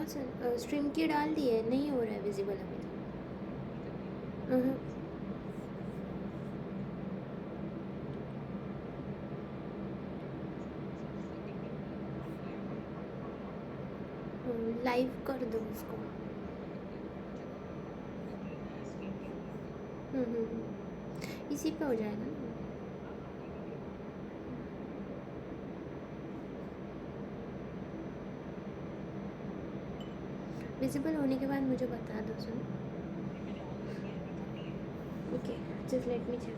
Sir string की डाल दी है, नहीं हो रहा है विजिबल अभी तक। लाइव कर दो उसको। इसी पे हो जाएगा ना। विजिबल होने के बाद मुझे बता दो sir. Okay, just let me check.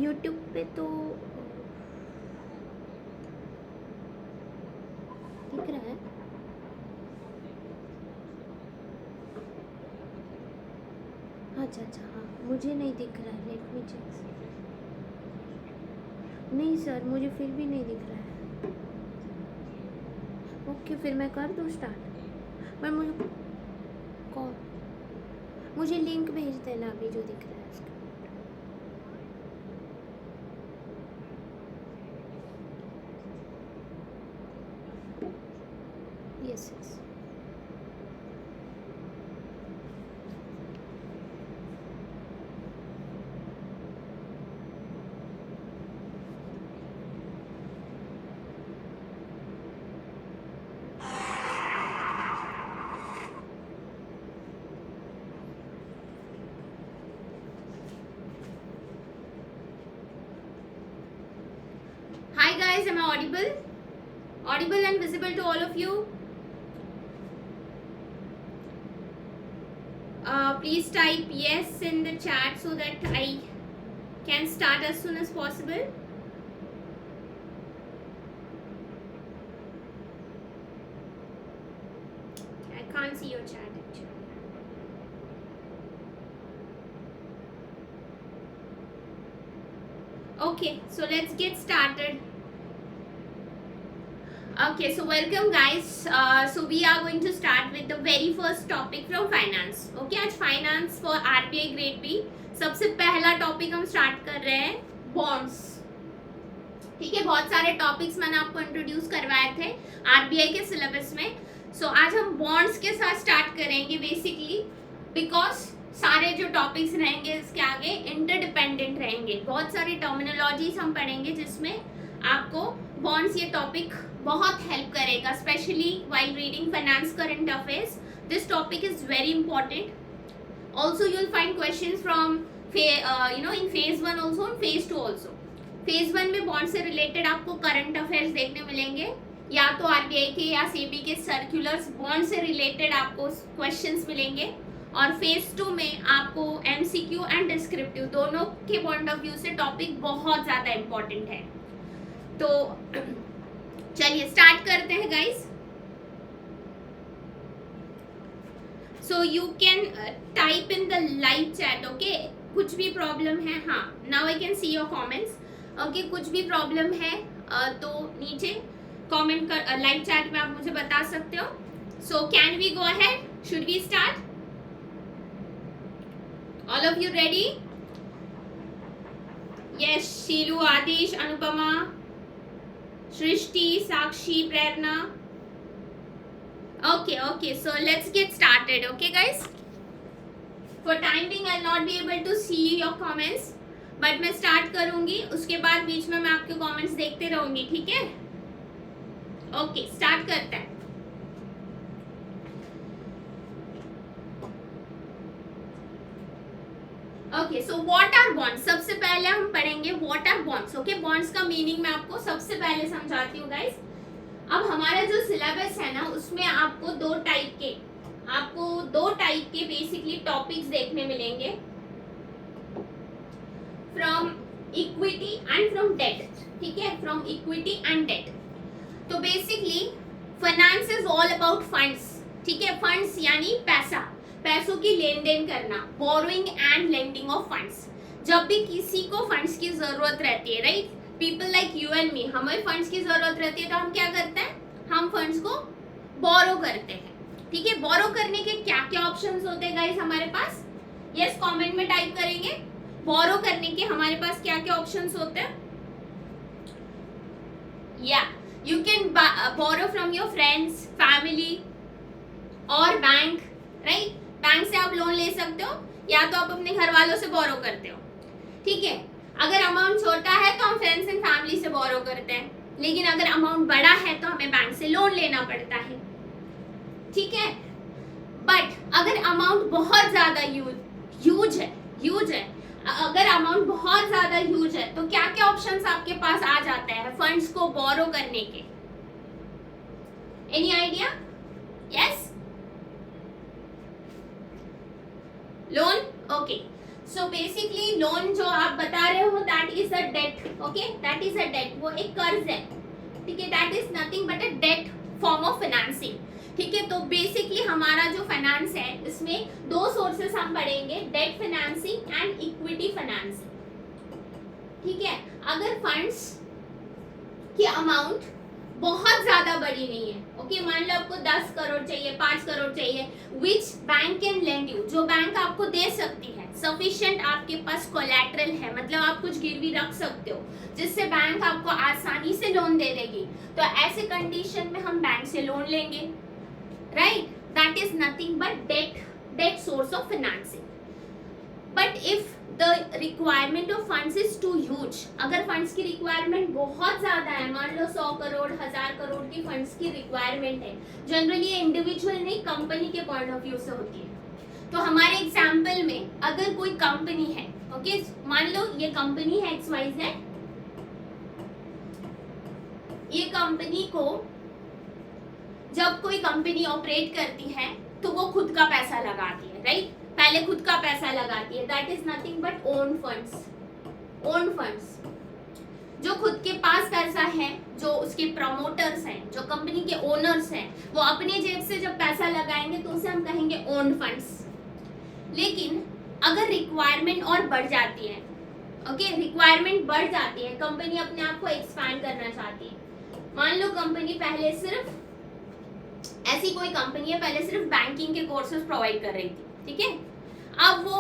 YouTube पे तो दिख रहा है। अच्छा अच्छा, हाँ मुझे नहीं दिख रहा है, लेट मी चेक। नहीं सर, मुझे फिर भी नहीं दिख रहा है। ओके, फिर मैं कर दूँ स्टार्ट। पर मुझे लिंक भेज देना अभी जो दिख रहा है उसका। Yes yes. Hi guys, am I audible? Audible and visible to all of you? Please type yes in the chat so that I can start as soon as possible. I can't see your chat actually. Okay, so let's get started. Okay, so welcome guys. So we are going to start with the very first topic from finance. Okay, आज finance for RBI grade B सबसे पहला topic हम start कर रहे हैं bonds. ठीक है, बहुत सारे टॉपिक्स मैंने आपको इंट्रोड्यूस करवाए थे आरबीआई के सिलेबस में। सो आज हम बॉन्ड्स के साथ स्टार्ट करेंगे बेसिकली, बिकॉज सारे जो टॉपिक्स रहेंगे इसके आगे इंटरडिपेंडेंट रहेंगे। बहुत सारी टर्मिनोलॉजीज हम पढ़ेंगे जिसमें आपको बॉन्ड्स ये टॉपिक बहुत हेल्प करेगा, specially while reading finance current affairs. This topic is very important. Also you will find questions from in phase 1 also and phase 2 also. phase 1 में बॉन्ड से रिलेटेड आपको करंट अफेयर्स देखने मिलेंगे, या तो आरबीआई के या सेबी के सर्कुलर्स बॉन्ड से रिलेटेड आपको क्वेश्चंस मिलेंगे, और फेज 2 में आपको एमसीक्यू एंड डिस्क्रिप्टिव दोनों के पॉइंट ऑफ व्यू से टॉपिक बहुत ज़्यादा इम्पोर्टेंट है। तो चलिए स्टार्ट करते हैं guys. So you can type in the live chat, okay? कुछ भी प्रॉब्लम है, हाँ now I can see your comments. Okay, कुछ भी प्रॉब्लम है तो नीचे कमेंट कर, लाइव चैट में आप मुझे बता सकते हो. So can we go ahead? Should we start? All of you ready? Yes, शीलू, Adish, Anupama, Srishti, Sakshi, Prerna. Okay, so let's get started, okay guys? For time being I'll not be able to see your comments, but मैं start करूँगी, उसके बाद बीच में मैं आपके comments देखते रहूँगी, ठीक है? Okay, start करते हैं. Okay, so what are bonds? सबसे पहले हम पढ़ेंगे what are bonds, okay? Bonds का meaning मैं आपको सबसे पहले समझाती हूँ guys. अब हमारा जो सिलेबस है ना उसमें आपको दो टाइप के बेसिकली टॉपिक्स देखने मिलेंगे, from equity and from debt. ठीक है, फ्रॉम इक्विटी एंड डेट. तो basically finance is all about funds. ठीक है, फंड्स यानी पैसों की लेन देन करना, borrowing and lending of funds. जब भी किसी को फंड्स की जरूरत रहती है, right, people like you and me, हमें फंड्स की जरूरत रहती है तो हम क्या करते हैं, हम फंड्स को बोरो करते हैं. ठीक है, बोरो करने के क्या क्या ऑप्शंस होते हैं गाइस हमारे पास? यस, कमेंट में टाइप करेंगे बोरो करने के हमारे पास क्या क्या ऑप्शंस होते हैं. या You can borrow from your friends, family और बैंक, राइट? बैंक से आप लोन ले सकते हो या तो आप अपने घर वालों से बोरो करते हो, ठीक है? अगर अमाउंट छोटा है तो हम फ्रेंड्स एंड फैमिली से बोरो करते हैं, लेकिन अगर अमाउंट बड़ा है तो हमें बैंक से लोन लेना पड़ता है, ठीक है? बट अगर अमाउंट बहुत ज्यादा ह्यूज है, अगर अमाउंट बहुत ज्यादा ह्यूज है तो क्या क्या ऑप्शंस आपके पास आ जाते हैं फंड्स को बोरो करने के? Any idea? Yes, loan, okay. So basically loan जो आप बता रहे हो that is a debt, okay, that is a debt, वो एक कर्ज है, ठीक है? That is nothing but a debt form of financing, ठीक है? तो बेसिकली हमारा जो फाइनेंस है इसमें दो सोर्सेस हम पढ़ेंगे, debt financing and equity financing, ठीक है? अगर फंड्स की अमाउंट बहुत ज्यादा बड़ी नहीं है, ओके, मान लो आपको 10 करोड़ चाहिए, 5 करोड़ चाहिए, which bank can lend you, जो बैंक आपको दे सकती है, सफिशिएंट आपके पास कोलैटरल है, मतलब आप कुछ गिरवी रख सकते हो जिससे बैंक आपको आसानी से लोन दे देगी, तो ऐसे कंडीशन में हम बैंक से लोन लेंगे, right? That is nothing but debt source of financing. But if the requirement of funds is too huge, अगर फंड्स की रिक्वायरमेंट बहुत ज्यादा है, मान लो 100 करोड़ 1000 करोड़ की फंड्स की रिक्वायरमेंट है, जनरली ये इंडिविजुअल नहीं कंपनी के पॉइंट ऑफ व्यू से होती है, तो हमारे एग्जाम्पल में अगर कोई कंपनी है, ओके, मान लो ये कंपनी है XYZ, ये कंपनी को जब कोई कंपनी ऑपरेट करती है तो वो खुद का पैसा लगाती है, राइट? पहले खुद का पैसा लगाती है, that is nothing but own funds. जो खुद के पास पैसा है, जो उसके प्रमोटर्स हैं, जो कंपनी के ओनर्स हैं, वो अपने जेब से जब पैसा लगाएंगे तो उसे हम कहेंगे ओन फंड्स। लेकिन अगर रिक्वायरमेंट और बढ़ जाती है, ओके, रिक्वायरमेंट बढ़ जाती है, कंपनी अपने आप को एक्सपैंड करना चाहती है, मान लो कंपनी पहले सिर्फ, ऐसी कोई कंपनी है पहले सिर्फ बैंकिंग के कोर्सेज प्रोवाइड कर रही थी, ठीक है? अब वो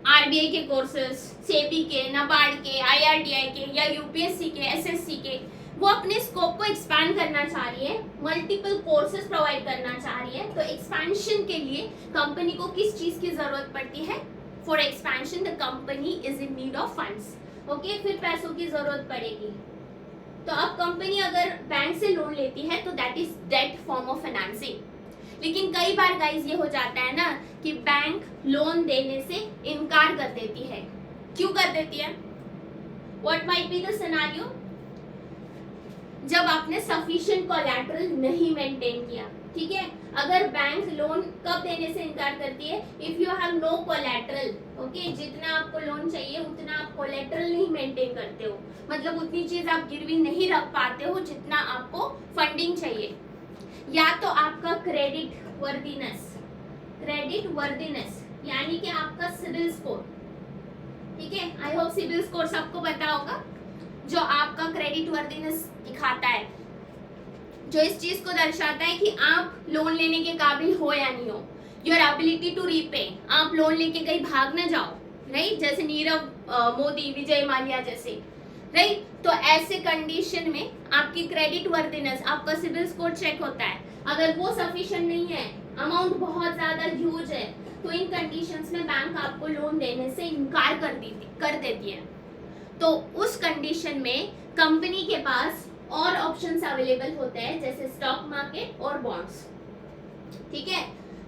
आरबीआई के कोर्सेज, सेबी के, नाबार्ड के, आईआरडीआई के या यूपीएससी के, एसएससी के, वो अपने स्कोप को एक्सपैंड करना चाह रही है, मल्टीपल कोर्सेज प्रोवाइड करना चाह रही है, तो एक्सपेंशन के लिए कंपनी को किस चीज की जरूरत पड़ती है? For expansion the company is in need of funds, okay, फिर पैसों की जरूरत पड़ेगी। तो अब कंपनी अगर बैंक से लोन लेती है तो that is debt form of financing. लेकिन कई बार गाइस ये हो जाता है ना कि बैंक लोन देने से इनकार कर देती है। क्यों कर देती है? What might be the scenario? जब आपने सफिशिएंट कोलैटरल नहीं मेंटेन किया, ठीक है? अगर बैंक लोन कब देने से इनकार करती है? If you have no collateral, okay, जितना आपको लोन चाहिए उतना आप कोलैटरल नहीं मेंटेन करते हो, मतलब उतनी चीज आप गिरवी नहीं रख पाते हो जितना आपको फंडिंग चाहिए, या तो आपका क्रेडिट वर्दीनेस यानी कि आपका सिबिल स्कोर, ठीक है? आई होप सिबिल स्कोर सबको पता होगा, जो आपका क्रेडिट वर्दीनेस दिखाता है, जो इस चीज को दर्शाता है कि आप लोन लेने के काबिल हो या नहीं हो, योर एबिलिटी टू रीपे, आप लोन लेके कहीं भाग ना जाओ, राइट? जैसे नीरव मोदी, विजय माल्या जैसे, राइट? तो ऐसे कंडीशन में आपकी क्रेडिट वर्दीनेस, आपका सिबिल स्कोर चेक होता है, अगर वो सफिशिएंट नहीं है, अमाउंट बहुत ज्यादा ह्यूज है, तो इन कंडीशंस में बैंक आपको लोन देने से इनकार कर देती है। तो उस कंडीशन में कंपनी के पास और ऑप्शंस अवेलेबल होते हैं, जैसे स्टॉक मार्केट और बॉन्ड्स, ठीक है?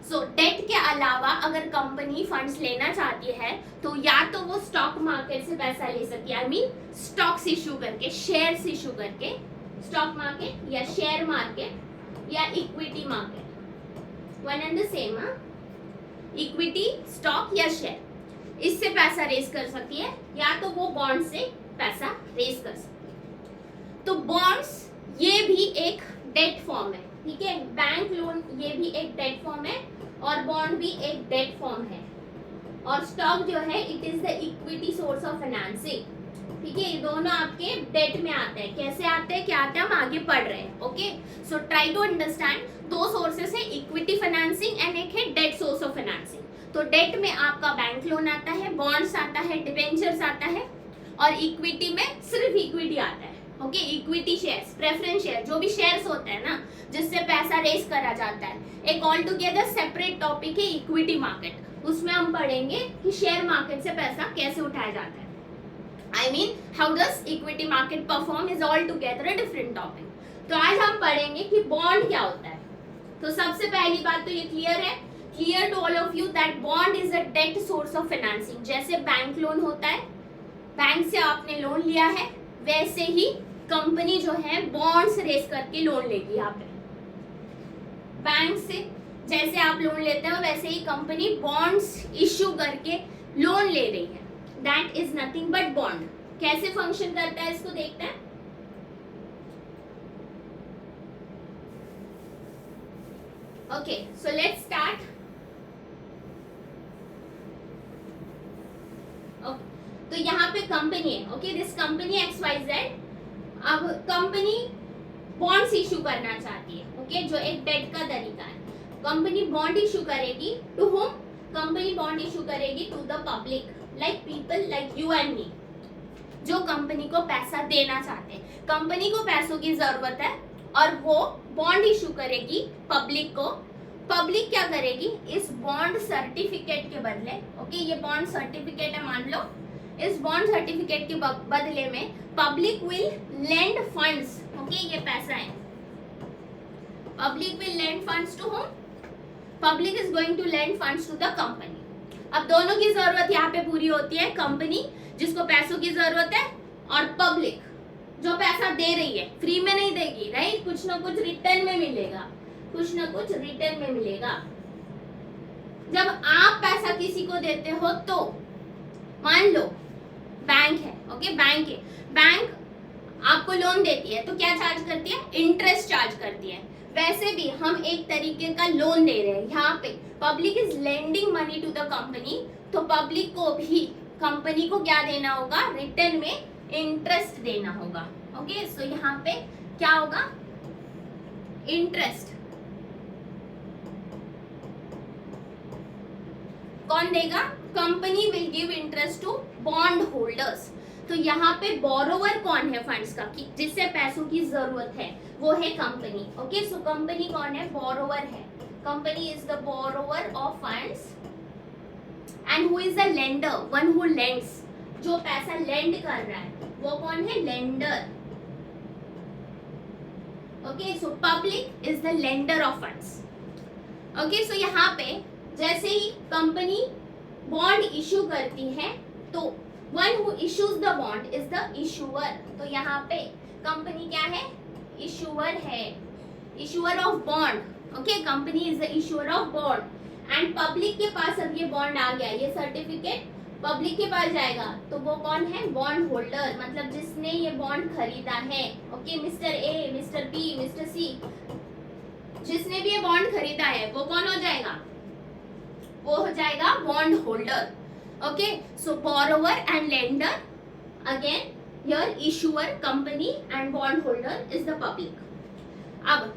सो डेट के अलावा अगर कंपनी फंड्स लेना चाहती है तो या तो वो स्टॉक मार्केट से पैसा ले सकती है, आई मीन स्टॉक्स इशू करके, शेयर्स इशू करके, स्टॉक मार्केट या शेयर मार्केट या equity market, one and the same, equity, stock या शेयर, इससे पैसा रेज कर सकती है, या तो वो बॉन्ड से पैसा रेज कर सकती है। तो बॉन्ड्स ये भी एक डेट फॉर्म है, ठीक है? बैंक लोन ये भी एक डेट फॉर्म है और बॉन्ड भी एक डेट फॉर्म है, और स्टॉक जो है it is the equity source of financing, ठीक है? ये दोनों आपके डेट में आते हैं। कैसे आते हैं, क्या आते हैं, हम आगे पढ़ रहे हैं, okay? So try to understand, दो सोर्सेस है, इक्विटी फाइनेंसिंग एंड एक है डेट सोर्स ऑफ फाइनेंसिंग। तो डेट में आपका बैंक लोन आता है, बॉन्ड्स आता है, डिबेंचर्स आता है, और इक्विटी में सिर्फ इक्विटी आता है, okay, equity shares, preference share, जो भी शेयर्स होते हैं ना जिससे पैसा रेस करा जाता है, एक ऑल टुगेदर सेपरेट टॉपिक है इक्विटी मार्केट। उसमें हम पढ़ेंगे कि शेयर मार्केट से पैसा कैसे उठाया जाता है। I mean, how does equity market perform is altogether a different topic. तो आज हम पढ़ेंगे कि बॉन्ड क्या होता है। तो सबसे पहली बात तो ये क्लियर है, clear to all of you that bond is a debt source of financing. जैसे बैंक लोन होता है, बैंक से आपने लोन लिया है, वैसे ही कंपनी जो है बॉन्ड्स रेस करके लोन लेगी। यहाँ पे बैंक से जैसे आप लोन लेते हो वैसे ही कंपनी बॉन्ड्स इश्यू करके लोन ले रही है। That is nothing but bond. कैसे फंक्शन करता है इसको देखते हैं। Okay, so let's start. Okay, तो यहाँ पे कंपनी है, okay, this company XYZ। अब कंपनी बॉन्ड्स इशू करना चाहती है, okay, जो एक डेट का तरीका है। कंपनी बॉन्ड इशू करेगी to whom? Company bond issue करेगी to the public, like people like you and me, जो कंपनी को पैसा देना चाहते हैं। कंपनी को पैसों की जरूरत है और वो बॉन्ड इशू करेगी पब्लिक को। पब्लिक क्या करेगी, इस बॉन्ड सर्टिफिकेट के बदले, ओके, ये बॉन्ड सर्टिफिकेट है मान लो, इस बॉन्ड सर्टिफिकेट के बदले में public will lend funds, okay, ये पैसा है, public will lend funds to whom, public is going to lend funds to the company. अब दोनों की जरूरत यहाँ पे पूरी होती है, कंपनी जिसको पैसों की जरूरत है और पब्लिक जो पैसा दे रही है, फ्री में नहीं देगी, राइट, कुछ ना कुछ रिटर्न में मिलेगा, कुछ ना कुछ रिटर्न में मिलेगा। जब आप पैसा किसी को देते हो तो मान लो बैंक है, ओके, बैंक है, बैंक आपको लोन देती है तो क्या चार्ज करती है, इंटरेस्ट चार्ज करती है। वैसे भी हम एक तरीके का लोन दे रहे हैं, यहाँ पे public is lending money to the company, तो पब्लिक को भी कंपनी को क्या देना होगा, रिटर्न में इंटरेस्ट देना होगा। ओके, सो यहाँ पे क्या होगा, इंटरेस्ट कौन देगा, company will give interest to bond holders. तो यहाँ पे बोरोवर कौन है फंड्स का, कि जिससे पैसों की जरूरत है, वो है कंपनी। ओके, सो कंपनी कौन है, बोरोवर है, company is the borrower of funds and who is the lender, one who lends, जो पैसा लेंड कर रहा है वो कौन है, lender. Okay, so public is the lender of funds. Okay, so यहाँ पे जैसे ही कंपनी बॉन्ड इशू करती है तो one who issues the bond is the issuer. तो यहाँ पे कंपनी क्या है, इशूअर है, issuer of bond. Okay, company is the issuer of bond and public के पास अब ये बॉन्ड आ गया, ये सर्टिफिकेट पब्लिक के पास जाएगा, तो वो कौन है, बॉन्ड होल्डर, मतलब जिसने ये बॉन्ड खरीदा है। Okay, mister A, mister B, mister C, जिसने भी ये बॉन्ड खरीदा है वो कौन हो जाएगा, वो हो जाएगा bond holder. Okay, so borrower and lender, again here issuer company and bond holder is the public. अब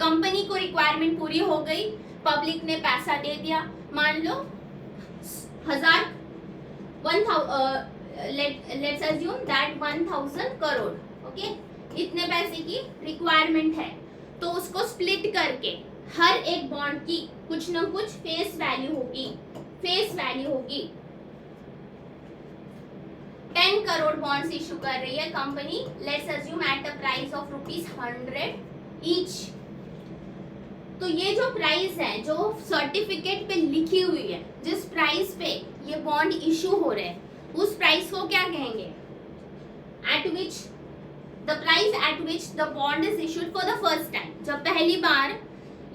कंपनी को रिक्वायरमेंट पूरी हो गई, पब्लिक ने पैसा दे दिया, मान लो 1000, let's assume that 1000 crore. Okay, इतने पैसे की रिक्वायरमेंट है, तो उसको स्प्लिट करके हर एक बॉन्ड की कुछ ना कुछ फेस वैल्यू होगी, फेस वैल्यू होगी। 10 करोड़ बॉन्ड्स इशू कर रही है company, let's assume at a price of ₹100 each. तो ये जो प्राइस है, जो सर्टिफिकेट पे लिखी हुई है, जिस प्राइस पे ये बॉन्ड इशू हो रहे हैं, उस प्राइस को क्या कहेंगे, eight which the price eight which the bond is issued for the first time. जब पहली बार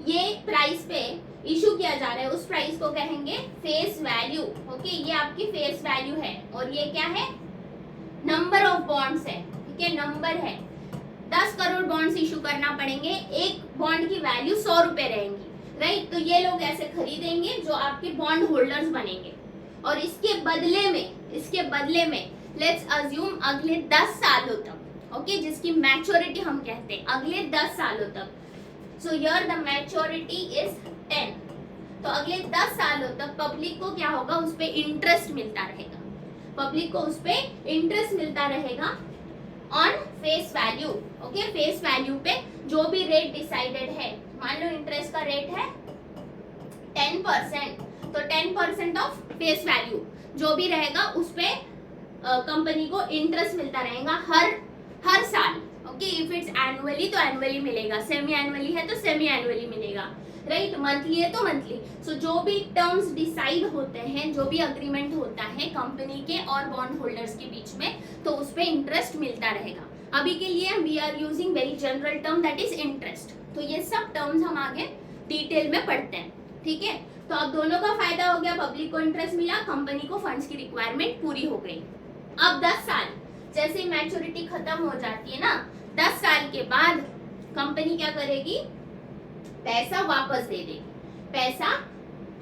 ये प्राइस पे इशू किया जा रहा है, उस प्राइस को कहेंगे फेस वैल्यू। ओके, ये आपकी फेस वैल्यू है और ये क्या है, नंबर ऑफ बॉन्ड्स है। ठीक है, नंबर है, 10 करोड़ बॉन्ड्स इशू करना पड़ेंगे, एक बॉन्ड की वैल्यू 100 रुपए रहेंगी, राइट। तो ये लोग ऐसे खरीदेंगे जो आपके बॉन्ड होल्डर्स बनेंगे, और इसके बदले में लेट्स अज्यूम अगले 10 सालों तक, ओके, जिसकी मैच्योरिटी हम कहते हैं, अगले 10 सालों तक, so here the maturity is 10। तो अगले 10 सालों तक पब्लिक को क्या होगा, उस पे इंटरेस्ट मिलता रहेगा, पब्लिक को उस पे इंटरेस्ट मिलता रहेगा on face value, okay, face value पे जो भी रेट डिसाइडेड है, मान लो इंटरेस्ट का रेट है 10%, तो 10% ऑफ फेस वैल्यू जो भी रहेगा उस पे कंपनी को इंटरेस्ट मिलता रहेगा हर साल, ओके। इफ इट्स एनुअली तो एनुअली मिलेगा, सेमी एनुअली है तो सेमी एनुअली मिलेगा, राइट, मंथली है तो मंथली। सो जो भी टर्म्स डिसाइड होते हैं, जो भी अग्रीमेंट होता है कंपनी के और बॉन्ड होल्डर्स के बीच में, तो उस पे इंटरेस्ट मिलता रहेगा। अभी के लिए we are using very general term that is interest, तो ये सब टर्म्स हम आगे डिटेल में पढ़ते हैं, ठीक है। तो अब दोनों का फायदा हो गया, पब्लिक को इंटरेस्ट मिला, कंपनी को फंड्स की रिक्वायरमेंट पूरी हो गई। अब 10 साल जैसे मैच्योरिटी खत्म हो जाती है ना, 10 साल के बाद कंपनी क्या करेगी, पैसा वापस दे देगी, पैसा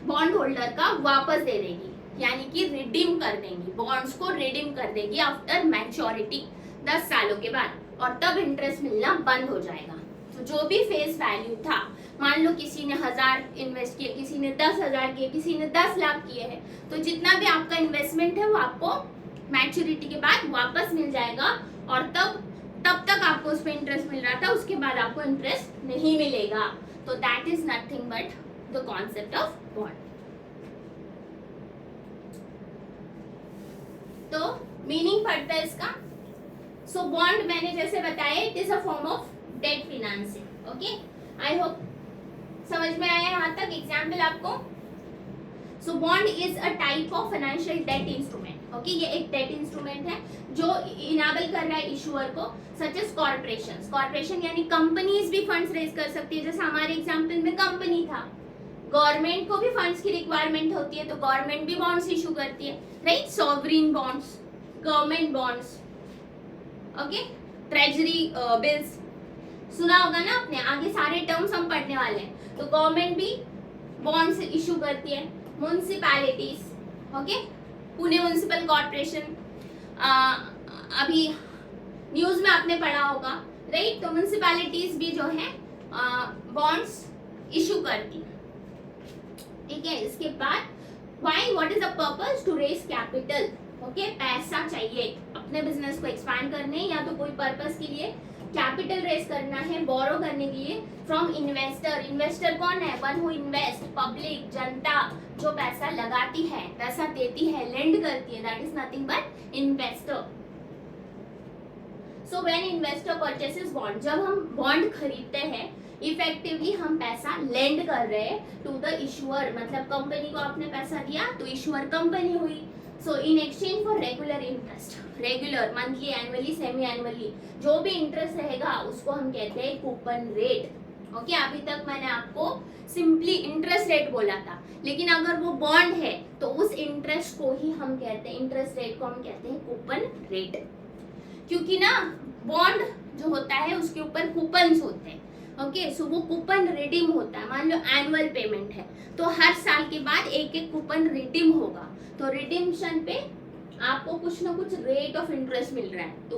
बॉन्ड होल्डर का वापस दे देगी, यानी कि रिडीम कर देंगी, बॉन्ड्स को रिडीम कर देगी आफ्टर मैच्योरिटी 10 सालों के बाद, और तब इंटरेस्ट मिलना बंद हो जाएगा। तो जो भी फेस वैल्यू था, मान लो किसी ने 1000 इन्वेस्ट किए, किसी ने 10,000 किए, किसी ने 10 लाख किए हैं, तो जितना भी आपका इन्वेस्टमेंट है वो आपको मैच्योरिटी के बाद वापस मिल जाएगा, और तब तक आपको उस पर इंटरेस्ट मिल रहा था, उसके बाद आपको इंटरेस्ट नहीं मिलेगा। तो that is nothing but the concept of bond. तो मीनिंग पड़ता है इसका। सो बॉन्ड मैंने जैसे बताया, it is a form of debt financing, okay. I hope समझ में आया यहाँ तक एग्जाम्पल आपको। So bond is a type of financial debt instrument, okay. ये एक डेट इंस्ट्रूमेंट है जो इनेबल कर रहा है इशूअर को, सच एज कॉर्पोरेशंस, कॉर्पोरेशन यानी कंपनीज भी फंड्स रेज कर सकती है, जैसे हमारे एग्जांपल में कंपनी था। गवर्नमेंट को भी फंड्स की रिक्वायरमेंट होती है, तो गवर्नमेंट भी बॉन्ड्स इशू करती है, right, sovereign bonds, government bonds, okay, treasury bills, सुना होगा ना आपने, आगे सारे टर्म्स हम पढ़ने वाले हैं। तो गवर्नमेंट भी बॉन्ड्स इशू करती है, municipalities, okay, Pune municipal corporation, अभी न्यूज में आपने पढ़ा होगा, राइट। तो म्युनिसिपैलिटीज भी जो है बॉन्ड्स इशू करती है, ठीक है। इसके बाद why, what is the purpose, to raise capital, okay, पैसा चाहिए अपने बिजनेस को एक्सपैंड करने या तो कोई पर्पस के लिए कैपिटल रेज करना है, बोरो करने के लिए फ्रॉम इन्वेस्टर। इन्वेस्टर कौन है, वन हु इन्वेस्ट, पब्लिक, जनता जो पैसा लगाती है, पैसा देती है, लेंड करती है, that is nothing but investor. So when investor purchases bond, जब हम बॉन्ड खरीदते हैं, इफेक्टिवली हम पैसा लेंड कर रहे हैं टू द इशूअर, मतलब कंपनी को आपने पैसा दिया तो इशूअर कंपनी हुई। So in exchange for regular interest, regular, monthly, annually, semi annually, जो भी इंटरेस्ट रहेगा उसको हम कहते हैं कूपन रेट, ओके। अभी तक मैंने आपको सिंपली इंटरेस्ट रेट बोला था, लेकिन अगर वो बॉन्ड है तो उस इंटरेस्ट को ही हम कहते हैं, इंटरेस्ट रेट को हम कहते हैं कूपन रेट, क्योंकि ना बॉन्ड जो होता है उसके ऊपर कूपन्स होते हैं, ओके। सो वो कूपन रिडीम होता है, मान लो एनुअल पेमेंट है तो हर साल के बाद एक एक कूपन रिडीम होगा, तो रिडीम्शन पे आपको कुछ ना कुछ रेट ऑफ इंटरेस्ट मिल रहा है, तो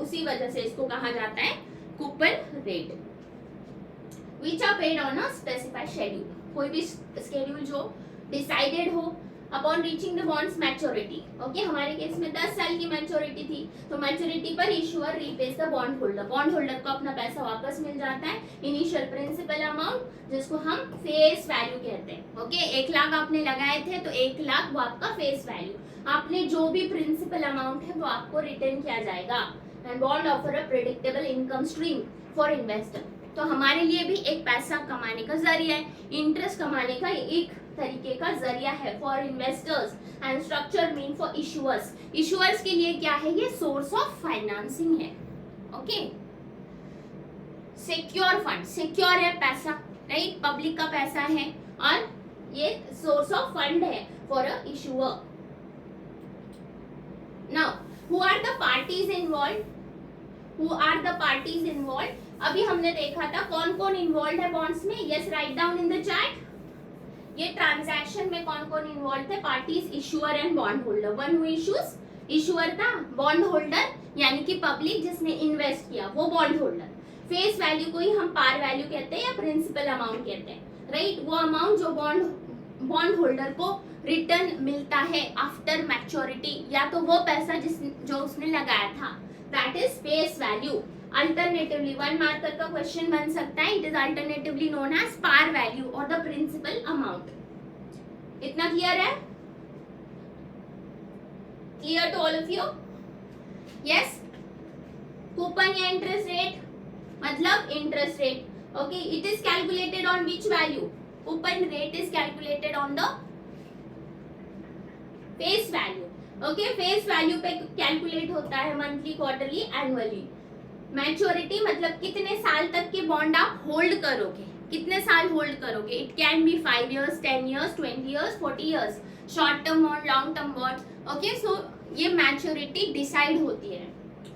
उसी वजह से इसको कहा जाता है coupon rate, which are paid on a specified schedule, कोई भी शेड्यूल जो डिसाइडेड हो upon reaching the bonds maturity, okay. हमारे केस में 10 साल की मैच्योरिटी थी, तो मैच्योरिटी पर issuer repays the bond holder, bond holder को अपना पैसा वापस मिल जाता है, इनिशियल प्रिंसिपल अमाउंट जिसको हम फेस वैल्यू कहते हैं, ओके। 1 लाख आपने लगाए थे तो 1 लाख वो आपका फेस वैल्यू, आपने जो भी प्रिंसिपल अमाउंट है वो आपको रिटर्न किया जाएगा। And bond offer a predictable income stream for investor, तो हमारे लिए भी एक पैसा कमाने का जरिया है, इंटरेस्ट कमाने का एक तरीके का जरिया है for investors, and structure mean for issuers, issuers के लिए क्या है, ये सोर्स ऑफ फाइनेंसिंग है, ओके। सिक्योर फंड, सिक्योर है पैसा, राइट, पब्लिक का पैसा है और ये सोर्स ऑफ फंड है for a issuer. Now who are the parties involve, who are the parties involve, अभी हमने देखा था कौन कौन इन्वॉल्व है बॉन्ड्स में, yes, write down in the chat. ये ट्रांजैक्शन में कौन कौन इन्वॉल्व थे, parties, issuer and bond holder. One who issues, issuer था, बॉन्ड होल्डर यानी कि पब्लिक जिसने इन्वेस्ट किया वो बॉन्ड होल्डर, फेस वैल्यू को ही हम पार वैल्यू कहते हैं या प्रिंसिपल अमाउंट कहते हैं, राइट, वो अमाउंट जो बॉन्ड होल्डर को रिटर्न मिलता है आफ्टर मैच्योरिटी, या तो वो पैसा जो उसने लगाया था that is face value. Alternatively 1 marker का क्वेश्चन बन सकता है, it is alternatively known as par value और द प्रिंसिपल अमाउंट। इतना क्लियर है? Clear to all of you? Yes. Coupon या इंटरेस्ट रेट मतलब interest rate, okay, it is calculated on which value? Coupon rate is calculated on the face value, okay. Face value पे calculate होता है monthly, quarterly, annually. Maturity मतलब कितने साल तक के बॉन्ड आप होल्ड करोगे, कितने साल होल्ड करोगे। It can be 5 years, 10 years, 20 years, 40 years, short term bond, long term bond, okay. So ये मैच्योरिटी डिसाइड होती है,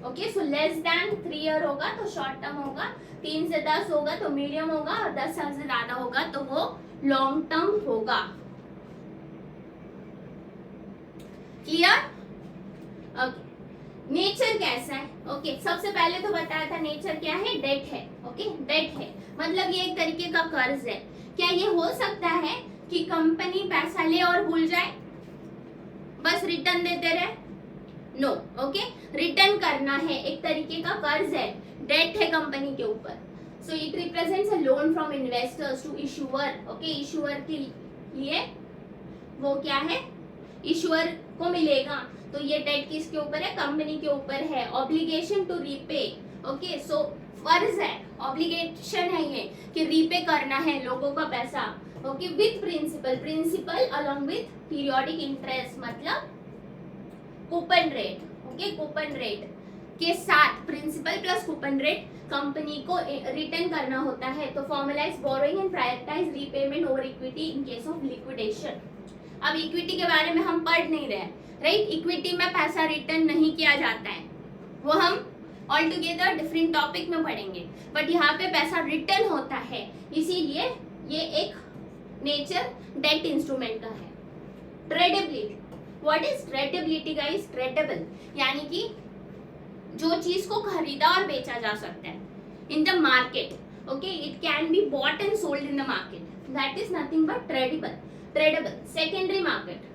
okay. So less than 3 year होगा तो शॉर्ट टर्म होगा, 3 से 10 होगा तो मीडियम होगा, और 10 साल से ज्यादा होगा तो वो लॉन्ग टर्म होगा। क्लियर? ओके। नेचर कैसा है? ओके, सबसे पहले तो बताया था नेचर क्या है, डेट है, ओके। डेट है मतलब ये एक तरीके का कर्ज है। क्या ये हो सकता है कि कंपनी पैसा ले और भूल जाए, बस रिटर्न देते रहे? No, okay. रिटर्न करना है, एक तरीके का कर्ज है, डेट है कंपनी के ऊपर। So it represents a loan from investors to issuer, okay. Issuer के लिए वो क्या है, इशूअर को मिलेगा। तो ये डेट किसके ऊपर है, कंपनी के ऊपर है। Obligation to repay, okay. So फर्ज है, ऑब्लिगेशन है ये कि रीपे करना है लोगों का पैसा, okay. With principal, principal along with periodic interest मतलब coupon rate, okay. Coupon rate के साथ principal plus coupon rate company को रिटर्न करना होता है। तो formalize borrowing and prioritize repayment over equity in case of liquidation. अब इक्विटी के बारे में हम पढ़ नहीं रहे, राइट। इक्विटी में पैसा रिटर्न नहीं किया जाता है, वो हम ऑल टुगेदर डिफरेंट टॉपिक में पढ़ेंगे, बट यहाँ पे पैसा रिटर्न होता है, इसीलिए ये एक नेचर डेट इंस्ट्रूमेंट का है। ट्रेडेबिलिटी, व्हाट इज ट्रेडेबिलिटी गाइस? ट्रेडेबल यानी कि जो चीज को खरीदा और बेचा जा सकता है इन the market, okay. It can be bought and sold in the market, that is nothing but tradable. Tradable. Secondary market,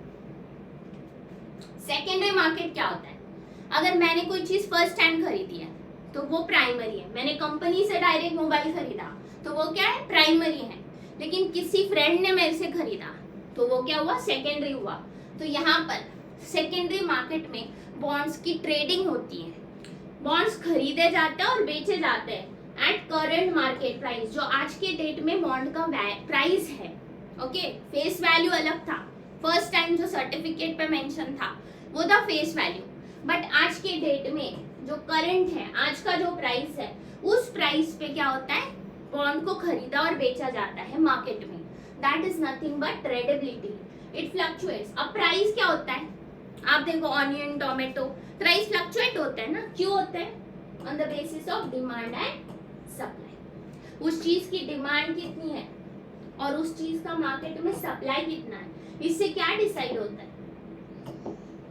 secondary market क्या होता है? अगर मैंने कोई चीज फर्स्ट हैंड खरीदी है तो वो प्राइमरी है। मैंने कंपनी से डायरेक्ट मोबाइल खरीदा तो वो क्या है, प्राइमरी है। लेकिन किसी फ्रेंड ने मेरे से खरीदा तो वो क्या हुआ, सेकेंडरी हुआ। तो यहाँ पर सेकेंडरी मार्केट में बॉन्ड्स की ट्रेडिंग होती है, बॉन्ड्स खरीदे जाते हैं और बेचे जाते हैं एट करंट मार्केट प्राइस, जो आज के डेट में बॉन्ड का प्राइस है, ओके। फेस वैल्यू अलग था, फर्स्ट टाइम जो सर्टिफिकेट पे मेंशन था वो था फेस वैल्यू, बट आज के डेट में जो करंट है, आज का जो प्राइस है, उस प्राइस पे क्या होता है, बॉन्ड को खरीदा और बेचा जाता है मार्केट में। That is nothing but tradability, it fluctuates. अब प्राइस क्या होता है, आप देखो ऑनियन, टोमेटो, प्राइस फ्लक्चुएट होता है ना, क्यों होता है? On the basis of demand and supply. उस चीज की डिमांड कितनी है और उस चीज का मार्केट में सप्लाई कितना है, इससे क्या डिसाइड होता है?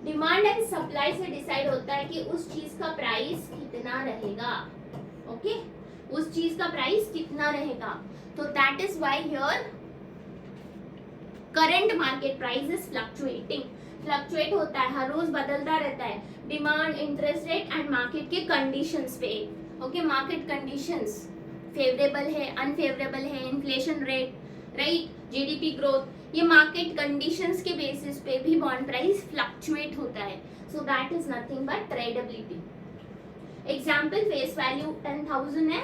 डिमांड एंड सप्लाई से डिसाइड होता है कि उस चीज का प्राइस कितना रहेगा, ओके। उस चीज का प्राइस कितना रहेगा। तो that is why here current market price is fluctuating, fluctuate होता है, हर रोज बदलता रहता है, demand, interest rate and market के कंडीशंस पे, ओके। मार्केट कंडीशंस फेवरेबल है, अनफेवरेबल है, inflation rate, right, GDP growth, ये मार्केट कंडीशंस के बेसिस पे भी बॉन्ड प्राइस फ्लक्चुएट होता है। So that is nothing but tradability. Example, face value 10,000 है,